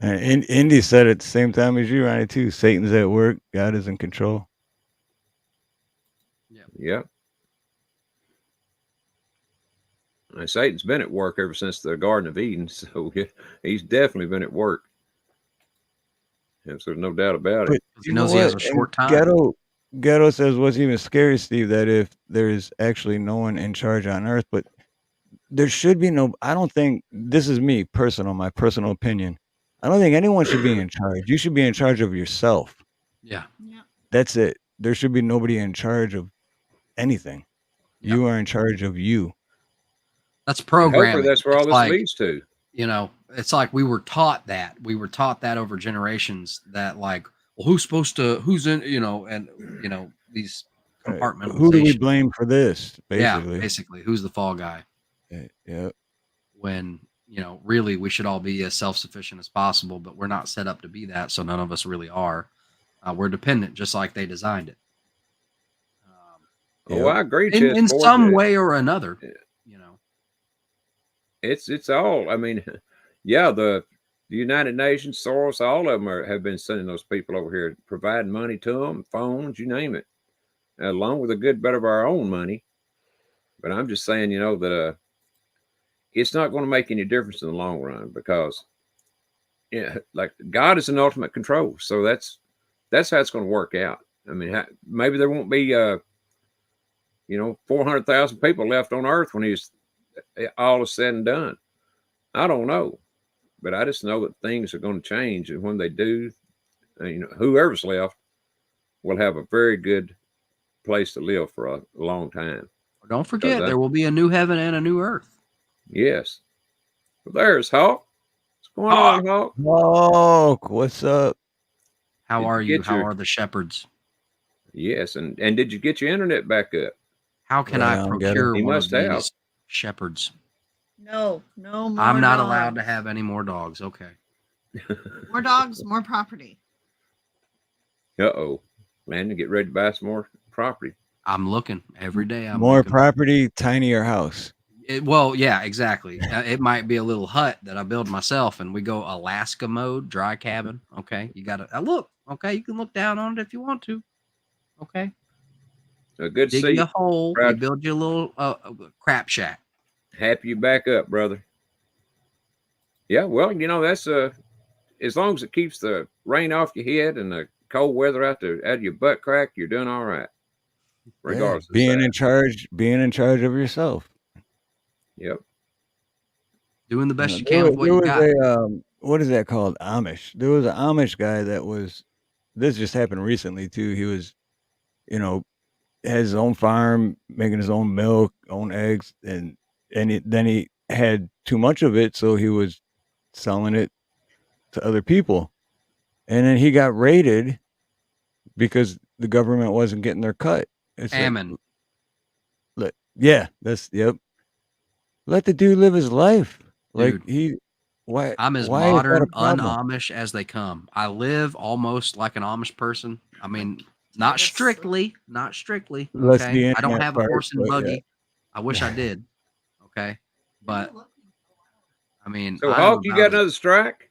And Indy said at the same time as you, Ronnie, too. Satan's at work. God is in control. Yep. And Satan's been at work ever since the Garden of Eden, so he's definitely been at work. And so there's no doubt about it. He knows he has a short time. Ghetto says what's even scary, Steve, that if there's actually no one in charge on Earth, but there should be no, I don't think, this is my personal opinion. I don't think anyone should be in charge. You should be in charge of yourself. Yeah. That's it. There should be nobody in charge of anything. Yep. You are in charge of you. That's programming. Hopefully that's where all this leads to. It's like we were taught that. We were taught that over generations that like, well, who's in, these compartmentalizations. Who do we blame for this? Basically. Yeah, basically. Who's the fall guy? Yeah. When, really we should all be as self-sufficient as possible, but we're not set up to be that. So none of us really are. We're dependent just like they designed it. I agree. In some way or another, It's all, the United Nations, Soros, all of them have been sending those people over here, providing money to them, phones, you name it, along with a good bit of our own money. But I'm just saying, that it's not going to make any difference in the long run because, like God is in ultimate control. So that's how it's going to work out. Maybe there won't be, 400,000 people left on Earth when all is said and done. I don't know, but I just know that things are going to change, and when they do, whoever's left will have a very good place to live for a long time. Don't forget, there will be a new heaven and a new earth. Yes. Well, there's Hawk. What's going on, Hawk? Hawk, what's up? How are you? How are the shepherds? Yes, and did you get your internet back up? How can I procure one of these shepherds? No more. I'm not allowed to have any more dogs. Okay. More dogs, more property. Landon, get ready to buy some more property. I'm looking every day. More property, tinier house. Yeah, exactly. It might be a little hut that I build myself, and we go Alaska mode, dry cabin. Okay, you got to look. Okay, you can look down on it if you want to. Okay. A good dig seat. You a hole. You build you a little crap shack. Happy you back up, brother. Yeah, well, that's as long as it keeps the rain off your head and the cold weather out of your butt crack, you're doing all right. Regardless, being in charge of yourself. Yep. Doing the best you can with what you got. What is that called? Amish. There was an Amish guy this just happened recently too. He was, has his own farm, making his own milk, own eggs, and then he had too much of it, so he was selling it to other people. And then he got raided because the government wasn't getting their cut. Ammon. Yep. Let the dude live his life. Dude, I'm as modern, un-Amish as they come. I live almost like an Amish person. Not strictly. Okay. I don't have a horse and buggy. Yeah. I wish I did. Okay. But so Hawk, you got another strike?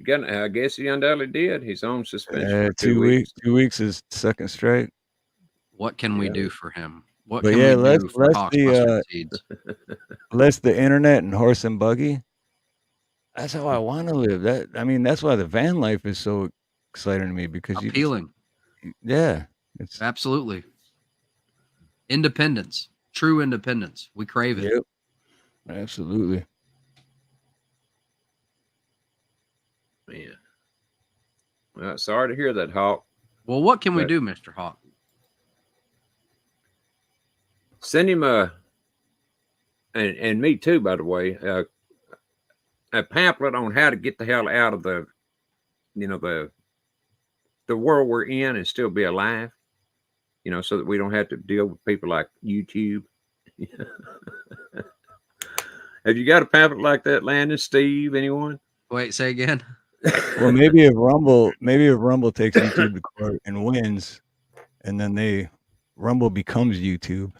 I guess he undoubtedly did. He's on suspension for 2 weeks. 2 weeks is second strike. What can we do for him? What But can yeah, we do for Hawks Mustard Seeds? less the internet and horse and buggy. That's how I want to live. That's why the van life is so exciting to me because Appealing. Yeah, it's absolutely independence, true independence. We crave it. Yep, absolutely. Man, well, sorry to hear that, Hawk. Well, what can we do, Mr. Hawk? Send him and me too, by the way, a pamphlet on how to get the hell out of the world we're in and still be alive. So that we don't have to deal with people like YouTube. Have you got a pamphlet like that, Landon, Steve, anyone? Wait, say again. Well, maybe if Rumble takes YouTube to court and wins, and then Rumble becomes YouTube.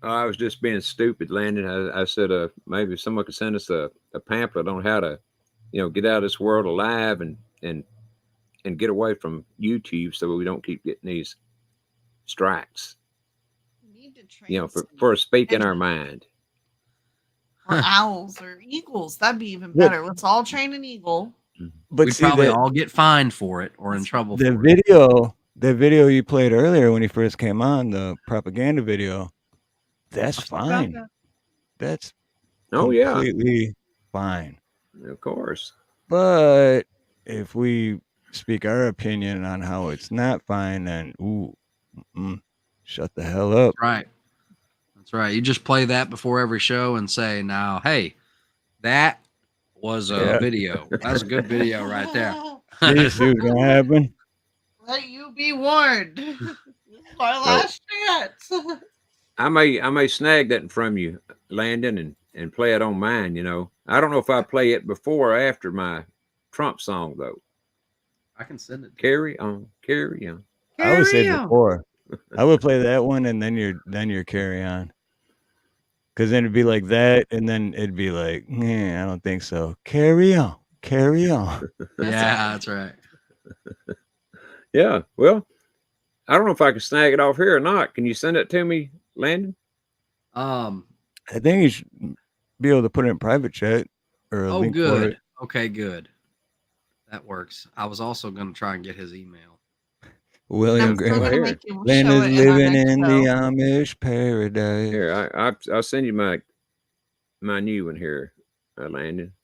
I was just being stupid, Landon. I said maybe someone could send us a pamphlet on how to, get out of this world alive and get away from YouTube so we don't keep getting these strikes. For speaking our mind. Or owls or eagles. That'd be even better. Let's all train an eagle. But we'd probably all get fined for it or in trouble. The video you played earlier when he first came on, the propaganda video, that's fine. That's completely fine. Of course. But if we speak our opinion on how it's not fine, then shut the hell up. That's right. You just play that before every show and say, now, hey, that was a video. That was a good video right there. See what's gonna happen. Let you be warned. My last chance. I may snag that from you, Landon, and play it on mine. I don't know if I play it before or after my Trump song though. I can send it. Carry on, carry on. I would say before. I would play that one and then your carry on. Because then it'd be like that, and then it'd be like, I don't think so. Carry on, carry on. Yeah, that's right. Yeah, well, I don't know if I can snag it off here or not. Can you send it to me, Landon? I think you should be able to put it in private chat or a link good. for it. Okay, good. That works. I was also going to try and get his email. William Graham. Landon's living in the Amish paradise. Here, I'll send you my new one here, Landon.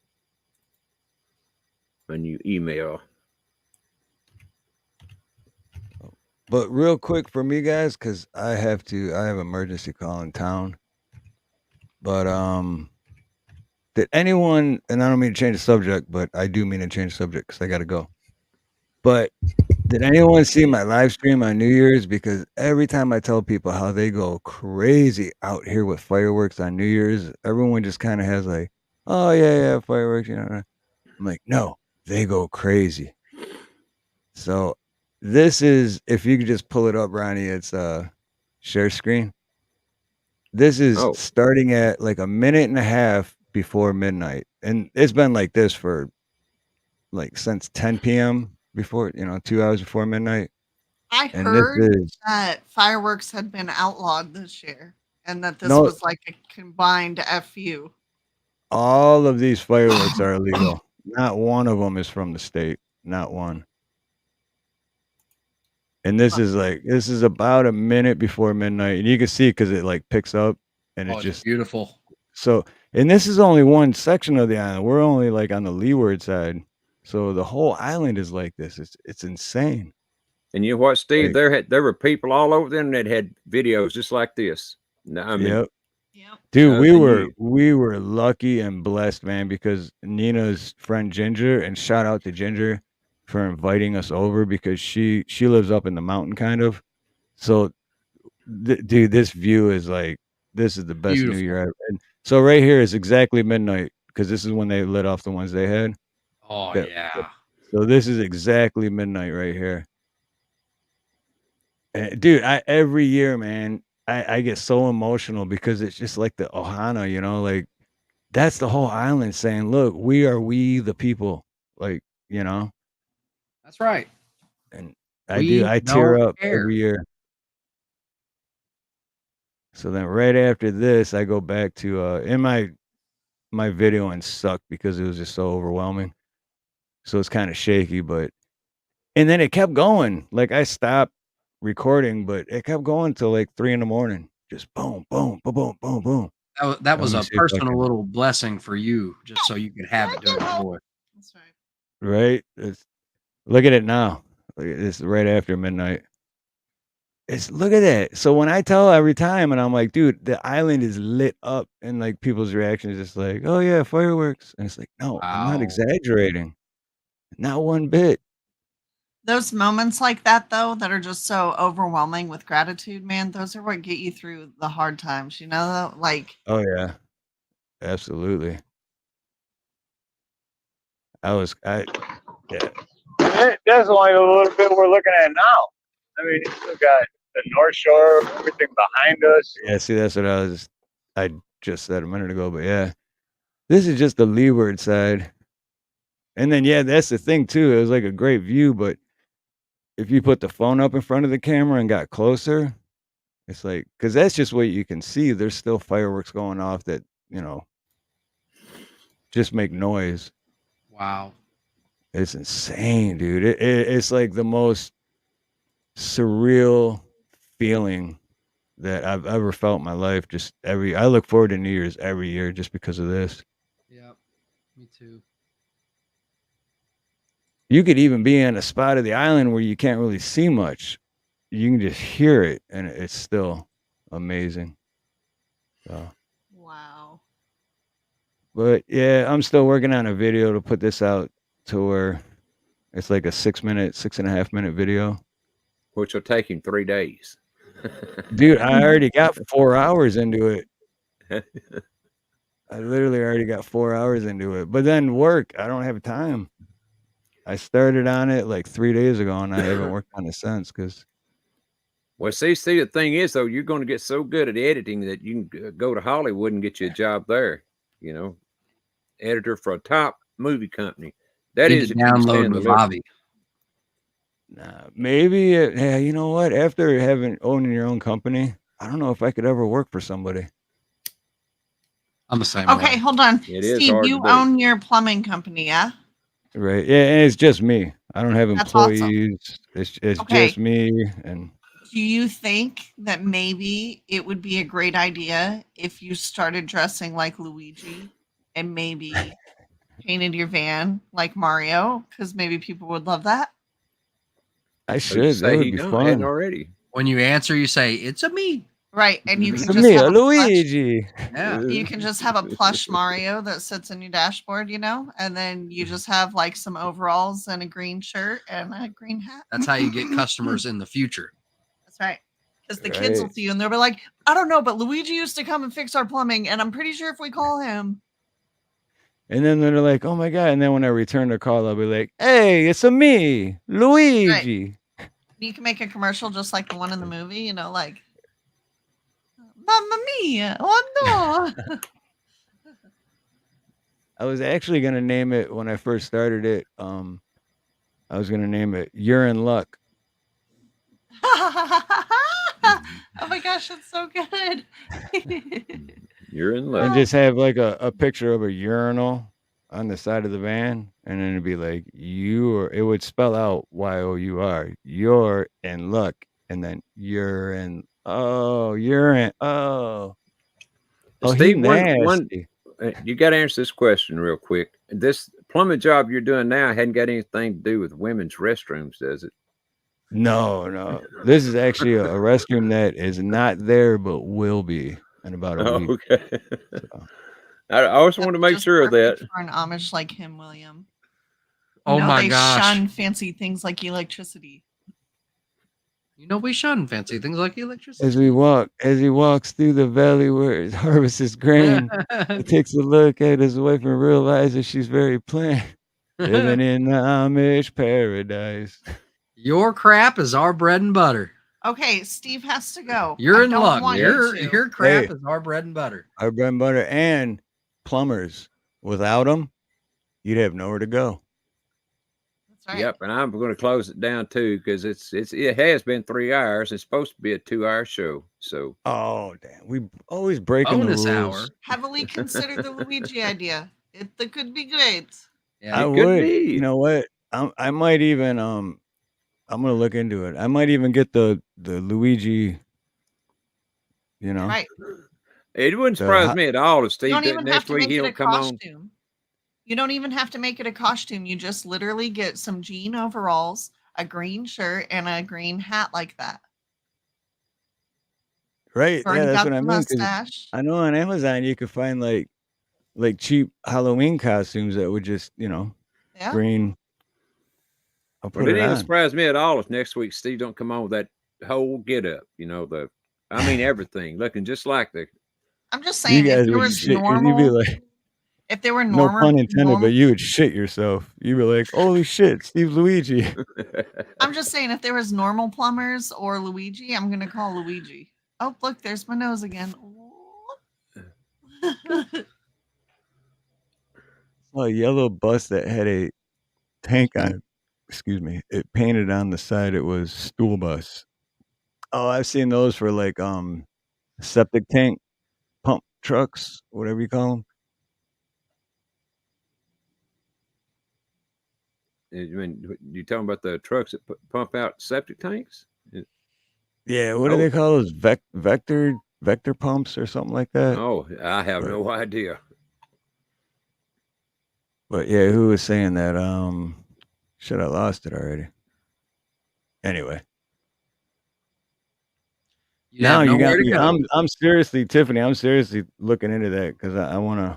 My new email. But real quick for me, guys, because I have emergency call in town. But did anyone, and I don't mean to change the subject, but I do mean to change the subject because I got to go. But did anyone see my live stream on New Year's? Because every time I tell people how they go crazy out here with fireworks on New Year's, everyone just kind of has like, oh, yeah, fireworks. I'm like, no, they go crazy. So this is, if you could just pull it up, Ronnie, it's share screen. This is starting at like a minute and a half before midnight. And it's been like this for like since 10 p.m. before, 2 hours before midnight. I heard that fireworks had been outlawed this year and that this was like a combined FU. All of these fireworks are illegal. Not one of them is from the state. Not one. And this is about a minute before midnight. And you can see because it like picks up and it's just beautiful. So, and this is only one section of the island. We're only like on the leeward side. So the whole island is like this. It's insane. And you know what, Steve? There were people all over the internet had videos just like this. I mean, yep. Dude, we were lucky and blessed, man, because Nina's friend Ginger, and shout out to Ginger for inviting us over because she lives up in the mountain kind of. So dude, this view is like, this is the best New Year ever. And so right here is exactly midnight because this is when they lit off the ones they had. Oh, yeah. So this is exactly midnight right here. And dude, every year, man, I get so emotional because it's just like the Ohana, like that's the whole island saying, look, we the people, like, That's right. And I tear up every year. So then right after this, I go back to in my videoing sucked because it was just so overwhelming. So it's kind of shaky, but and then it kept going. Like I stopped recording, but it kept going till like 3 a.m. Just boom, boom, boom, boom, boom, boom. That Let was me a see if I personal can, little blessing for you, just so you could have it to enjoy. That's right. right? Look at it now. It's right after midnight. Look at that. So when I tell every time, and I'm like, dude, the island is lit up, and like people's reaction is just like, oh yeah, fireworks, and it's like, no, I'm not Wow. exaggerating, not one bit. Those moments like that, though, that are just so overwhelming with gratitude, man, those are what get you through the hard times, you know? Like, Oh yeah, absolutely. Yeah. That's only a little bit we're looking at now. I mean, you still got the North Shore, everything behind us. Yeah, see, that's what I just said a minute ago, but yeah, this is just the leeward side. And then, yeah, that's the thing too. It was like a great view, but if you put the phone up in front of the camera and got closer, it's like, because that's just what you can see. There's still fireworks going off that, just make noise. Wow. It's insane, dude. It's like the most surreal feeling that I've ever felt in my life. I look forward to New Year's every year just because of this. Yep. Me too. You could even be in a spot of the island where you can't really see much. You can just hear it, and it's still amazing. So, wow. but yeah, I'm still working on a video to put this out to where it's like a 6.5 minute video. Which will take him 3 days. Dude, I already got 4 hours into it. I literally already got 4 hours into it. But then work, I don't have time. I started on it like 3 days ago, and I haven't worked on it since. Well, see, the thing is, though, you're going to get so good at editing that you can go to Hollywood and get you a job there. Editor for a top movie company. That Need is to if you can download stand the living. Vivavi. Nah, maybe, yeah, you know what? After owning your own company, I don't know if I could ever work for somebody. I'm the same Okay, way. hold on. It is Steve, hard to you do. own your plumbing company, yeah? Right. Yeah, and it's just me. I don't have That's awesome. employees. It's Okay. just me. And Do you think that maybe it would be a great idea if you started dressing like Luigi and maybe painted your van like Mario? Because maybe people would love that. I Who's to should. That say would he be don't? Hadn't fun. already. When you answer, you say, "It's a me." Right. And you It's can just me, have a a plush. Luigi. Yeah. You can just have a plush Mario that sits in your dashboard, and then you just have like some overalls and a green shirt and a green hat. That's how you get customers in the future. That's right. Because the kids will Right. see you and they'll be like, I don't know, but Luigi used to come and fix our plumbing, and I'm pretty sure if we call him. And then they're like, oh my God. And then when I return the call, I'll be like, hey, it's a me, Luigi. You can make a commercial just like the one in the movie, like, Mamma mia! Oh no! I was actually going to name it when I first started it. I was going to name it You're in Luck. Oh my gosh, that's so good. You're in luck. And just have like a picture of a urinal on the side of the van. And then it'd be like, it would spell out YOUR. You're in luck. And then you're in, you're in, oh, he Steve, nasty. you got to answer this question real quick. This plumbing job you're doing now hadn't got anything to do with women's restrooms, does it? No. This is actually a restroom that is not there, but will be in about a week. Okay. So. I always want to make Just sure of that. perfect for an Amish like him, William. Oh my they gosh. shun fancy things like electricity. We shun fancy things like electricity. As he walks through the valley where it harvests his grain, he takes a look at his wife and realizes she's very plain, living in the Amish paradise. Your crap is our bread and butter. Okay, Steve has to go. You're I in don't luck. want Your you to. crap Hey. is our bread and butter. Our bread and butter and plumbers. Without them, you'd have nowhere to go. That's right. Yep, and I'm going to close it down too because it has been 3 hours. It's supposed to be a 2-hour show. So Oh damn, we always breaking the Bonus rules. hour. Heavily consider the Luigi idea. It could be great. Yeah. I It could would. be. You know what? I might even I'm gonna look into it. I might even get the Luigi. You know, Right. It wouldn't the surprise hot, me at all if You don't Steve even have next to week make it he'll a come on. costume. You don't even have to make it a costume. You just literally get some jean overalls, a green shirt, and a green hat like that. right? You've Yeah, already that's got what I the mean. Because mustache. I know on Amazon you could find like cheap Halloween costumes that would just Yeah. green. I'll Well, put it it ain't on. surprise me at all if next week Steve don't come on with that whole get up. I mean everything looking just like the. I'm just You saying, if guys there would was shit. You'd be normal, like, if there were no normal, pun intended, but you would shit yourself. You'd be like, holy shit, Steve Luigi. I'm just saying, if there was normal plumbers or Luigi, I'm gonna call Luigi. Oh, look, there's my nose again. A yellow bus that had a tank on it. Excuse me. It painted on the side. It was stool bus. Oh, I've seen those for like septic tank pump trucks, whatever you call them. I mean, you talking about the trucks that pump out septic tanks? Yeah, what do Oh, they call those? Vector pumps or something like that. oh, I have But, no idea. but yeah, who was saying that? Shit, I lost it already. Anyway, You now have you nowhere got to me. go. I'm seriously, Tiffany. I'm seriously looking into that because I want to.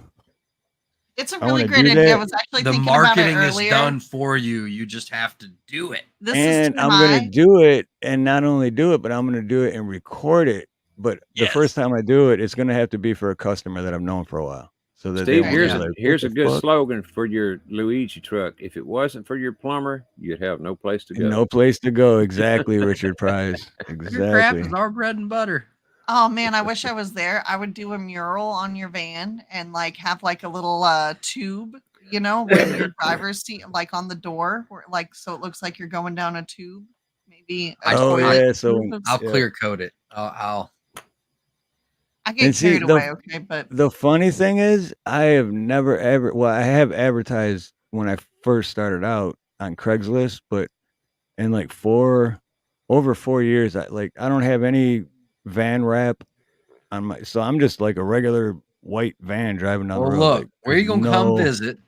It's a I really wanna great do idea. I that. was actually The thinking about it marketing is earlier. done for you. You just have to do it. This And is I'm gonna TMI. do it, and not only do it, but I'm gonna do it and record it. But the first time I do it, it's gonna have to be for a customer that I've known for a while, so that they Steve, won't Right. be here's Yeah. a like, "What here's the a good fuck?" slogan for your Luigi truck. If it wasn't for your plumber, you'd have no place to go. No place to go. Exactly, Richard Price. Your crap Exactly. is our bread and butter. Oh man, I wish I was there. I would do a mural on your van and like have like a little tube, when your driver's seat, like on the door, where like so it looks like you're going down a tube. Maybe a Oh toilet yeah. So tube of I'll yeah. clear coat it. I'll I get And see carried away, okay, but the funny thing is, I have never ever. Well, I have advertised when I first started out on Craigslist, but in like over 4 years, I don't have any van wrap on my. So I'm just like a regular white van driving down the Well, road. look, Like we're there's gonna come no. visit,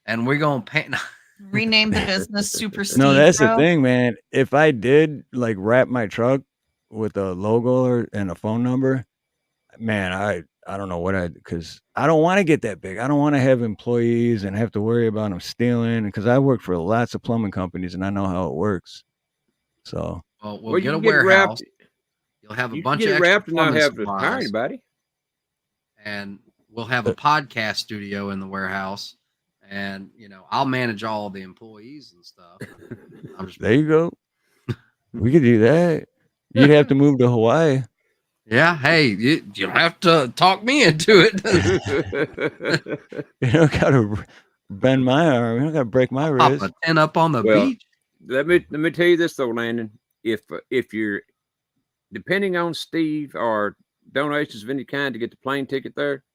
and we're gonna paint. rename the business Super Steve. No, that's the Bro. thing, man. If I did like wrap my truck with a logo and a phone number, man, I don't know what because I don't want to get that big. I don't want to have employees and have to worry about them stealing because I work for lots of plumbing companies and I know how it works. So Well, we'll Well, get you a can get it wrapped. warehouse. You'll have a You can bunch get of it extra wrapped and not plumbing have to hire supplies, anybody. and we'll have a podcast studio in the warehouse. And I'll manage all the employees and stuff. I'm just there you go. We could do that. You'd have to move to Hawaii. Yeah, hey, you don't have to talk me into it. You don't gotta bend my arm. You don't gotta break my Pop wrist. a tent up on the Well, beach. let me tell you this though, Landon. If you're depending on Steve or donations of any kind to get the plane ticket there,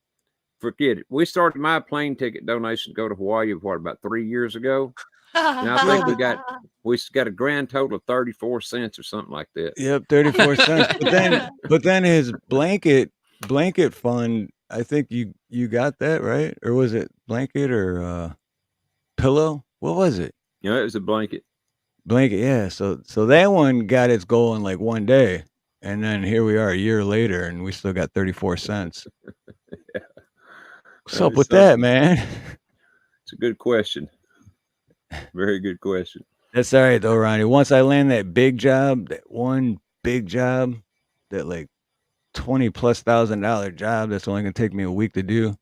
forget it. We started my plane ticket donation to go to Hawaii about 3 years ago, and I think we got a grand total of 34 cents or something like that. Yep, 34 cents. But then his blanket fund, I think you got that, right? Or was it blanket or pillow? What was it? It was a blanket. Blanket, yeah. So that one got its goal in like one day. And then here we are a year later and we still got 34 cents. Yeah. What's up with that, man? It's a good question. Very good question. That's all right though, Ronnie. Once I land that big job, that one big job, that like $20,000+ job that's only gonna take me a week to do,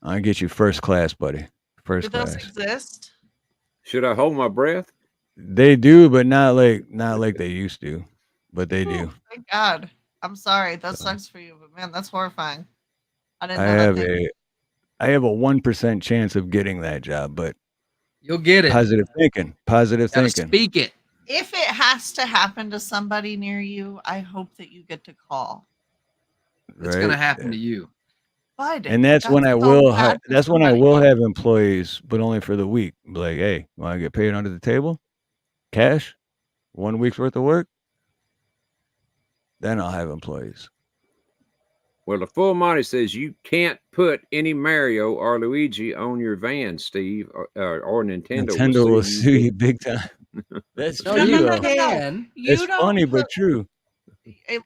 I'll get you first class, buddy. Do First those class. exist? Should I hold my breath? They do, but not like they used to. But they do. Thank God. I'm sorry. That sucks for you, but man, that's horrifying. I didn't I know have that. I have a 1% chance of getting that job, but You'll get it. Positive thinking. Positive Gotta thinking. speak it. If it has to happen to somebody near you, I hope that you get to call. It's gonna Right. happen to you. But And that's when I so will. bad for That's when I somebody. will have employees, but only for the week. Be like, hey, want to get paid under the table, cash, 1 week's worth of work. Then I'll have employees. Well, the full Monty says you can't put any Mario or Luigi on your van, Steve, or Nintendo. Nintendo will sue you big time. That's No, true. you though. can. You It's don't funny, put, but true.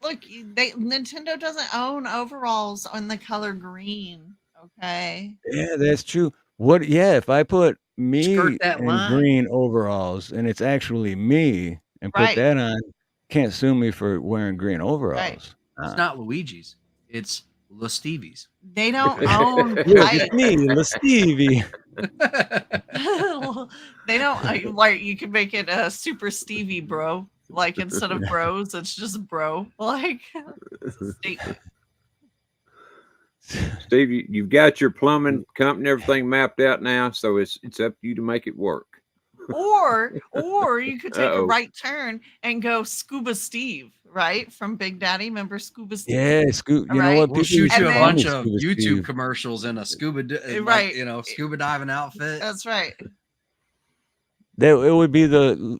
look, Nintendo doesn't own overalls in the color green. Okay. Yeah, that's true. What? Yeah, if I put me Skirt that in line. green overalls and it's actually me and put Right. that on, can't sue me for wearing green overalls. It's not Luigi's. It's La Stevie's. They don't own Look, rights. it's me, La Stevie. They don't like. You can make it a Super Stevie, bro. Like instead of bros, it's just bro. Like it's a statement. Steve, you've got your plumbing company, everything mapped out now, so it's up to you to make it work. Or you could take a Uh-oh. right turn and go Scuba Steve, right? From Big Daddy. Remember Scuba Steve? Yeah, Scoop. You know Right. what? We'll People shoot used you to a call me bunch of Scuba YouTube Steve. commercials in a scuba, Right. scuba diving outfit. That's right. It would be the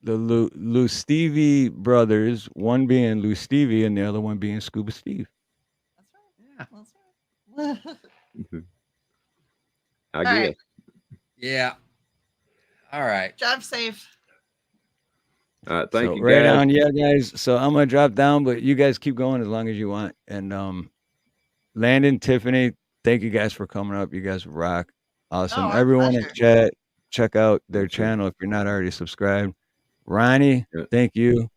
Lou Stevie brothers, one being Lou Stevie and the other one being Scuba Steve. That's right. I All guess. right. Yeah. All right. Drive safe. Thank So you, right guys. on, yeah, guys. So I'm gonna drop down, but you guys keep going as long as you want. And Landon, Tiffany, thank you guys for coming up. You guys rock. Awesome. our Everyone in pleasure. chat, check out their Thank you. channel if you're not already subscribed. Ronnie, Yeah. thank you.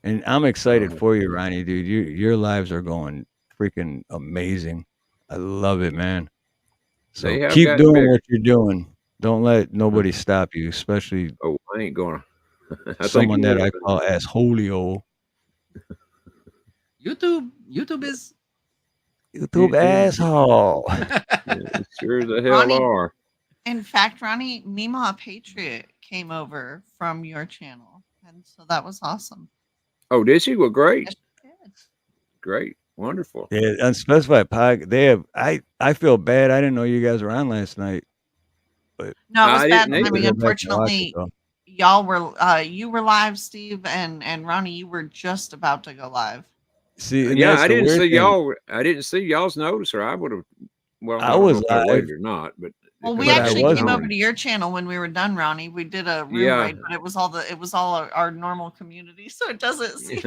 And I'm excited Uh-huh. for you, Ronnie, dude. Your lives are going freaking amazing. I love it, man. So They have keep gotten doing bigger. what you're doing. Don't let nobody stop you, especially Oh, I ain't gonna. I think someone you that will. I call assholio. YouTube is YouTube asshole. Yeah, sure the hell Ronnie. are. In fact, Ronnie, Mima Patriot came over from your channel, and so that was awesome. Oh, did she? Well, great. Yes, she did. Great. Wonderful. Yeah, unspecified pod. They have. I feel bad. I didn't know you guys were on last night. But No, it was I bad didn't timing. either. Go back and watch it, Unfortunately, though. y'all were you were live, Steve, and Ronnie, you were just about to go live. See, and Yeah, that's I the didn't weird see thing. y'all. I didn't see y'all's notice, or I would have. Well, I I don't was know if I live. waited or not, but Well, we But I actually was came on. over to your channel when we were done, Ronnie. We did a room Yeah. raid, but it was all our normal community, so it doesn't seem.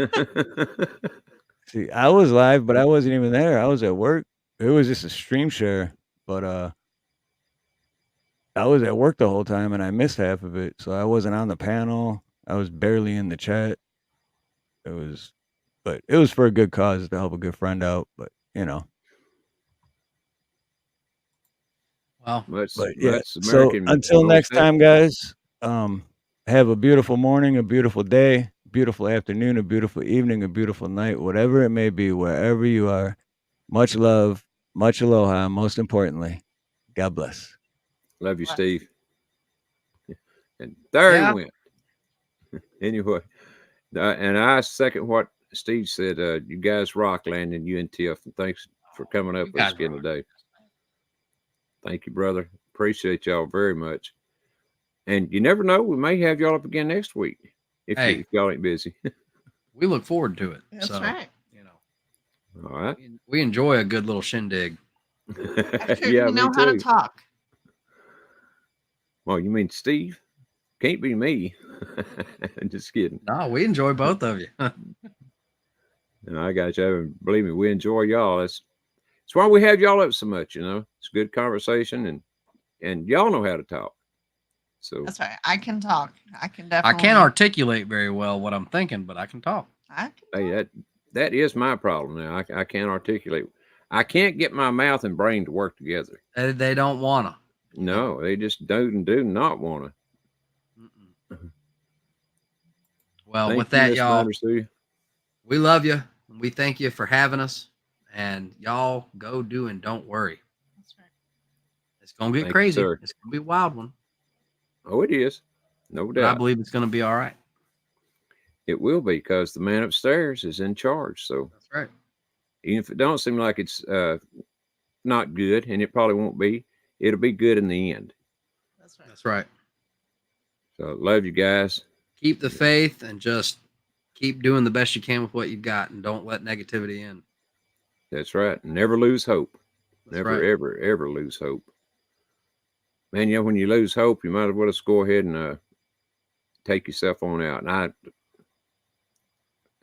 See, I was live, but I wasn't even there. I was at work. It was just a stream share, but I was at work the whole time and I missed half of it. So I wasn't on the panel. I was barely in the chat. But it was for a good cause to help a good friend out. But well. but yeah. Much So American. until old next set. time, guys, have a beautiful morning, a beautiful day, beautiful afternoon, a beautiful evening, a beautiful night, whatever it may be, wherever you are. Much love, much aloha. Most importantly, God bless. Love you, Bless. Steve. And there Yeah. he went. Anyway, and I second what Steve said. You guys rock, Landon, you and Tiff, and thanks for coming up You with us guys again rock. today. Thank you, brother. Appreciate y'all very much. And you never know, we may have y'all up again next week if Hey. y'all ain't busy. We look forward to it. That's so, right. You know, All right. we enjoy a good little shindig. After Yeah, you know me how to too. talk. Well, you mean Steve? Can't be me. Just kidding. No, we enjoy both of you. And I got you. And believe me, we enjoy y'all. That's why we have y'all up so much. It's good conversation, and y'all know how to talk. So That's right. I can talk. I can I definitely. can't articulate very well what I'm thinking, but I can talk. I can hey, that is my problem now. I can't articulate. I can't get my mouth and brain to work together. They don't wanna. No, they just do not want to. Well, Thank with you, that, Miss y'all, Sue. we love you. We thank you for having us, and y'all go do and don't worry. That's right. It's gonna get Thank you, crazy. sir. It's gonna be a wild one. Oh, it is. No But I doubt. believe it's going to be all right. It will be, because the man upstairs is in charge. So That's right. even if it don't seem like it's not good, and it probably won't be, it'll be good in the end. That's right. So love you guys. Keep the faith and just keep doing the best you can with what you've got, and don't let negativity in. That's right. Never lose hope. That's Never, right. ever, ever lose hope. Man, when you lose hope, you might as well just go ahead and take yourself on out. And I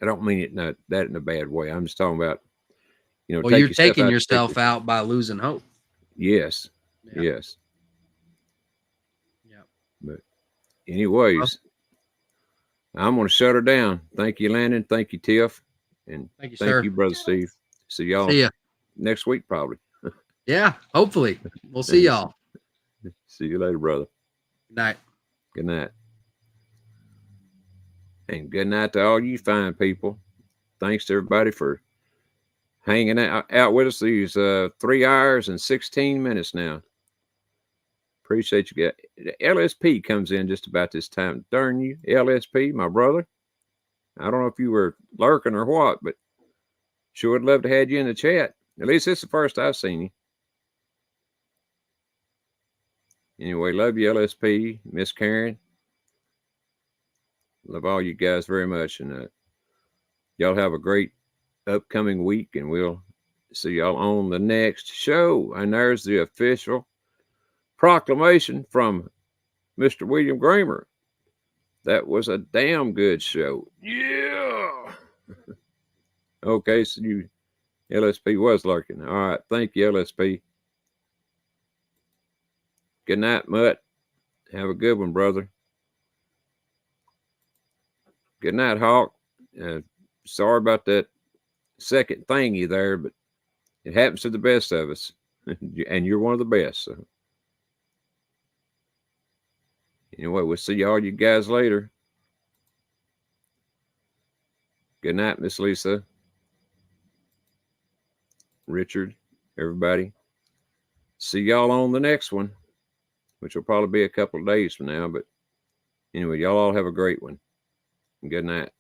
don't mean it that in a bad way. I'm just talking about, Well, take you're yourself taking out to yourself out by losing hope. Yes. Yeah. Yes. Yeah. But anyways, I'm going to shut her down. Thank you, Landon. Thank you, Tiff. And Thank you, thank sir. you, Brother Steve. See y'all See ya. next week, probably. Yeah, hopefully. We'll see y'all. See you later, brother. Good night. Good night. And good night to all you fine people. Thanks to everybody for hanging out with us these 3 hours and 16 minutes now. Appreciate you guys. LSP comes in just about this time. Darn you, LSP, my brother. I don't know if you were lurking or what, but sure would love to have you in the chat. At least it's the first I've seen you. Anyway, love you, LSP, Miss Karen. Love all you guys very much. And y'all have a great upcoming week, and we'll see y'all on the next show. And there's the official proclamation from Mr. William Kramer. That was a damn good show. Yeah. Okay, so LSP was lurking. All right. Thank you, LSP. Good night, Mutt. Have a good one, brother. Good night, Hawk. Sorry about that second thingy there, but it happens to the best of us. And you're one of the best. So anyway, we'll see all you guys later. Good night, Miss Lisa, Richard, everybody. See y'all on the next one, which will probably be a couple of days from now. But anyway, y'all all have a great one. Good night.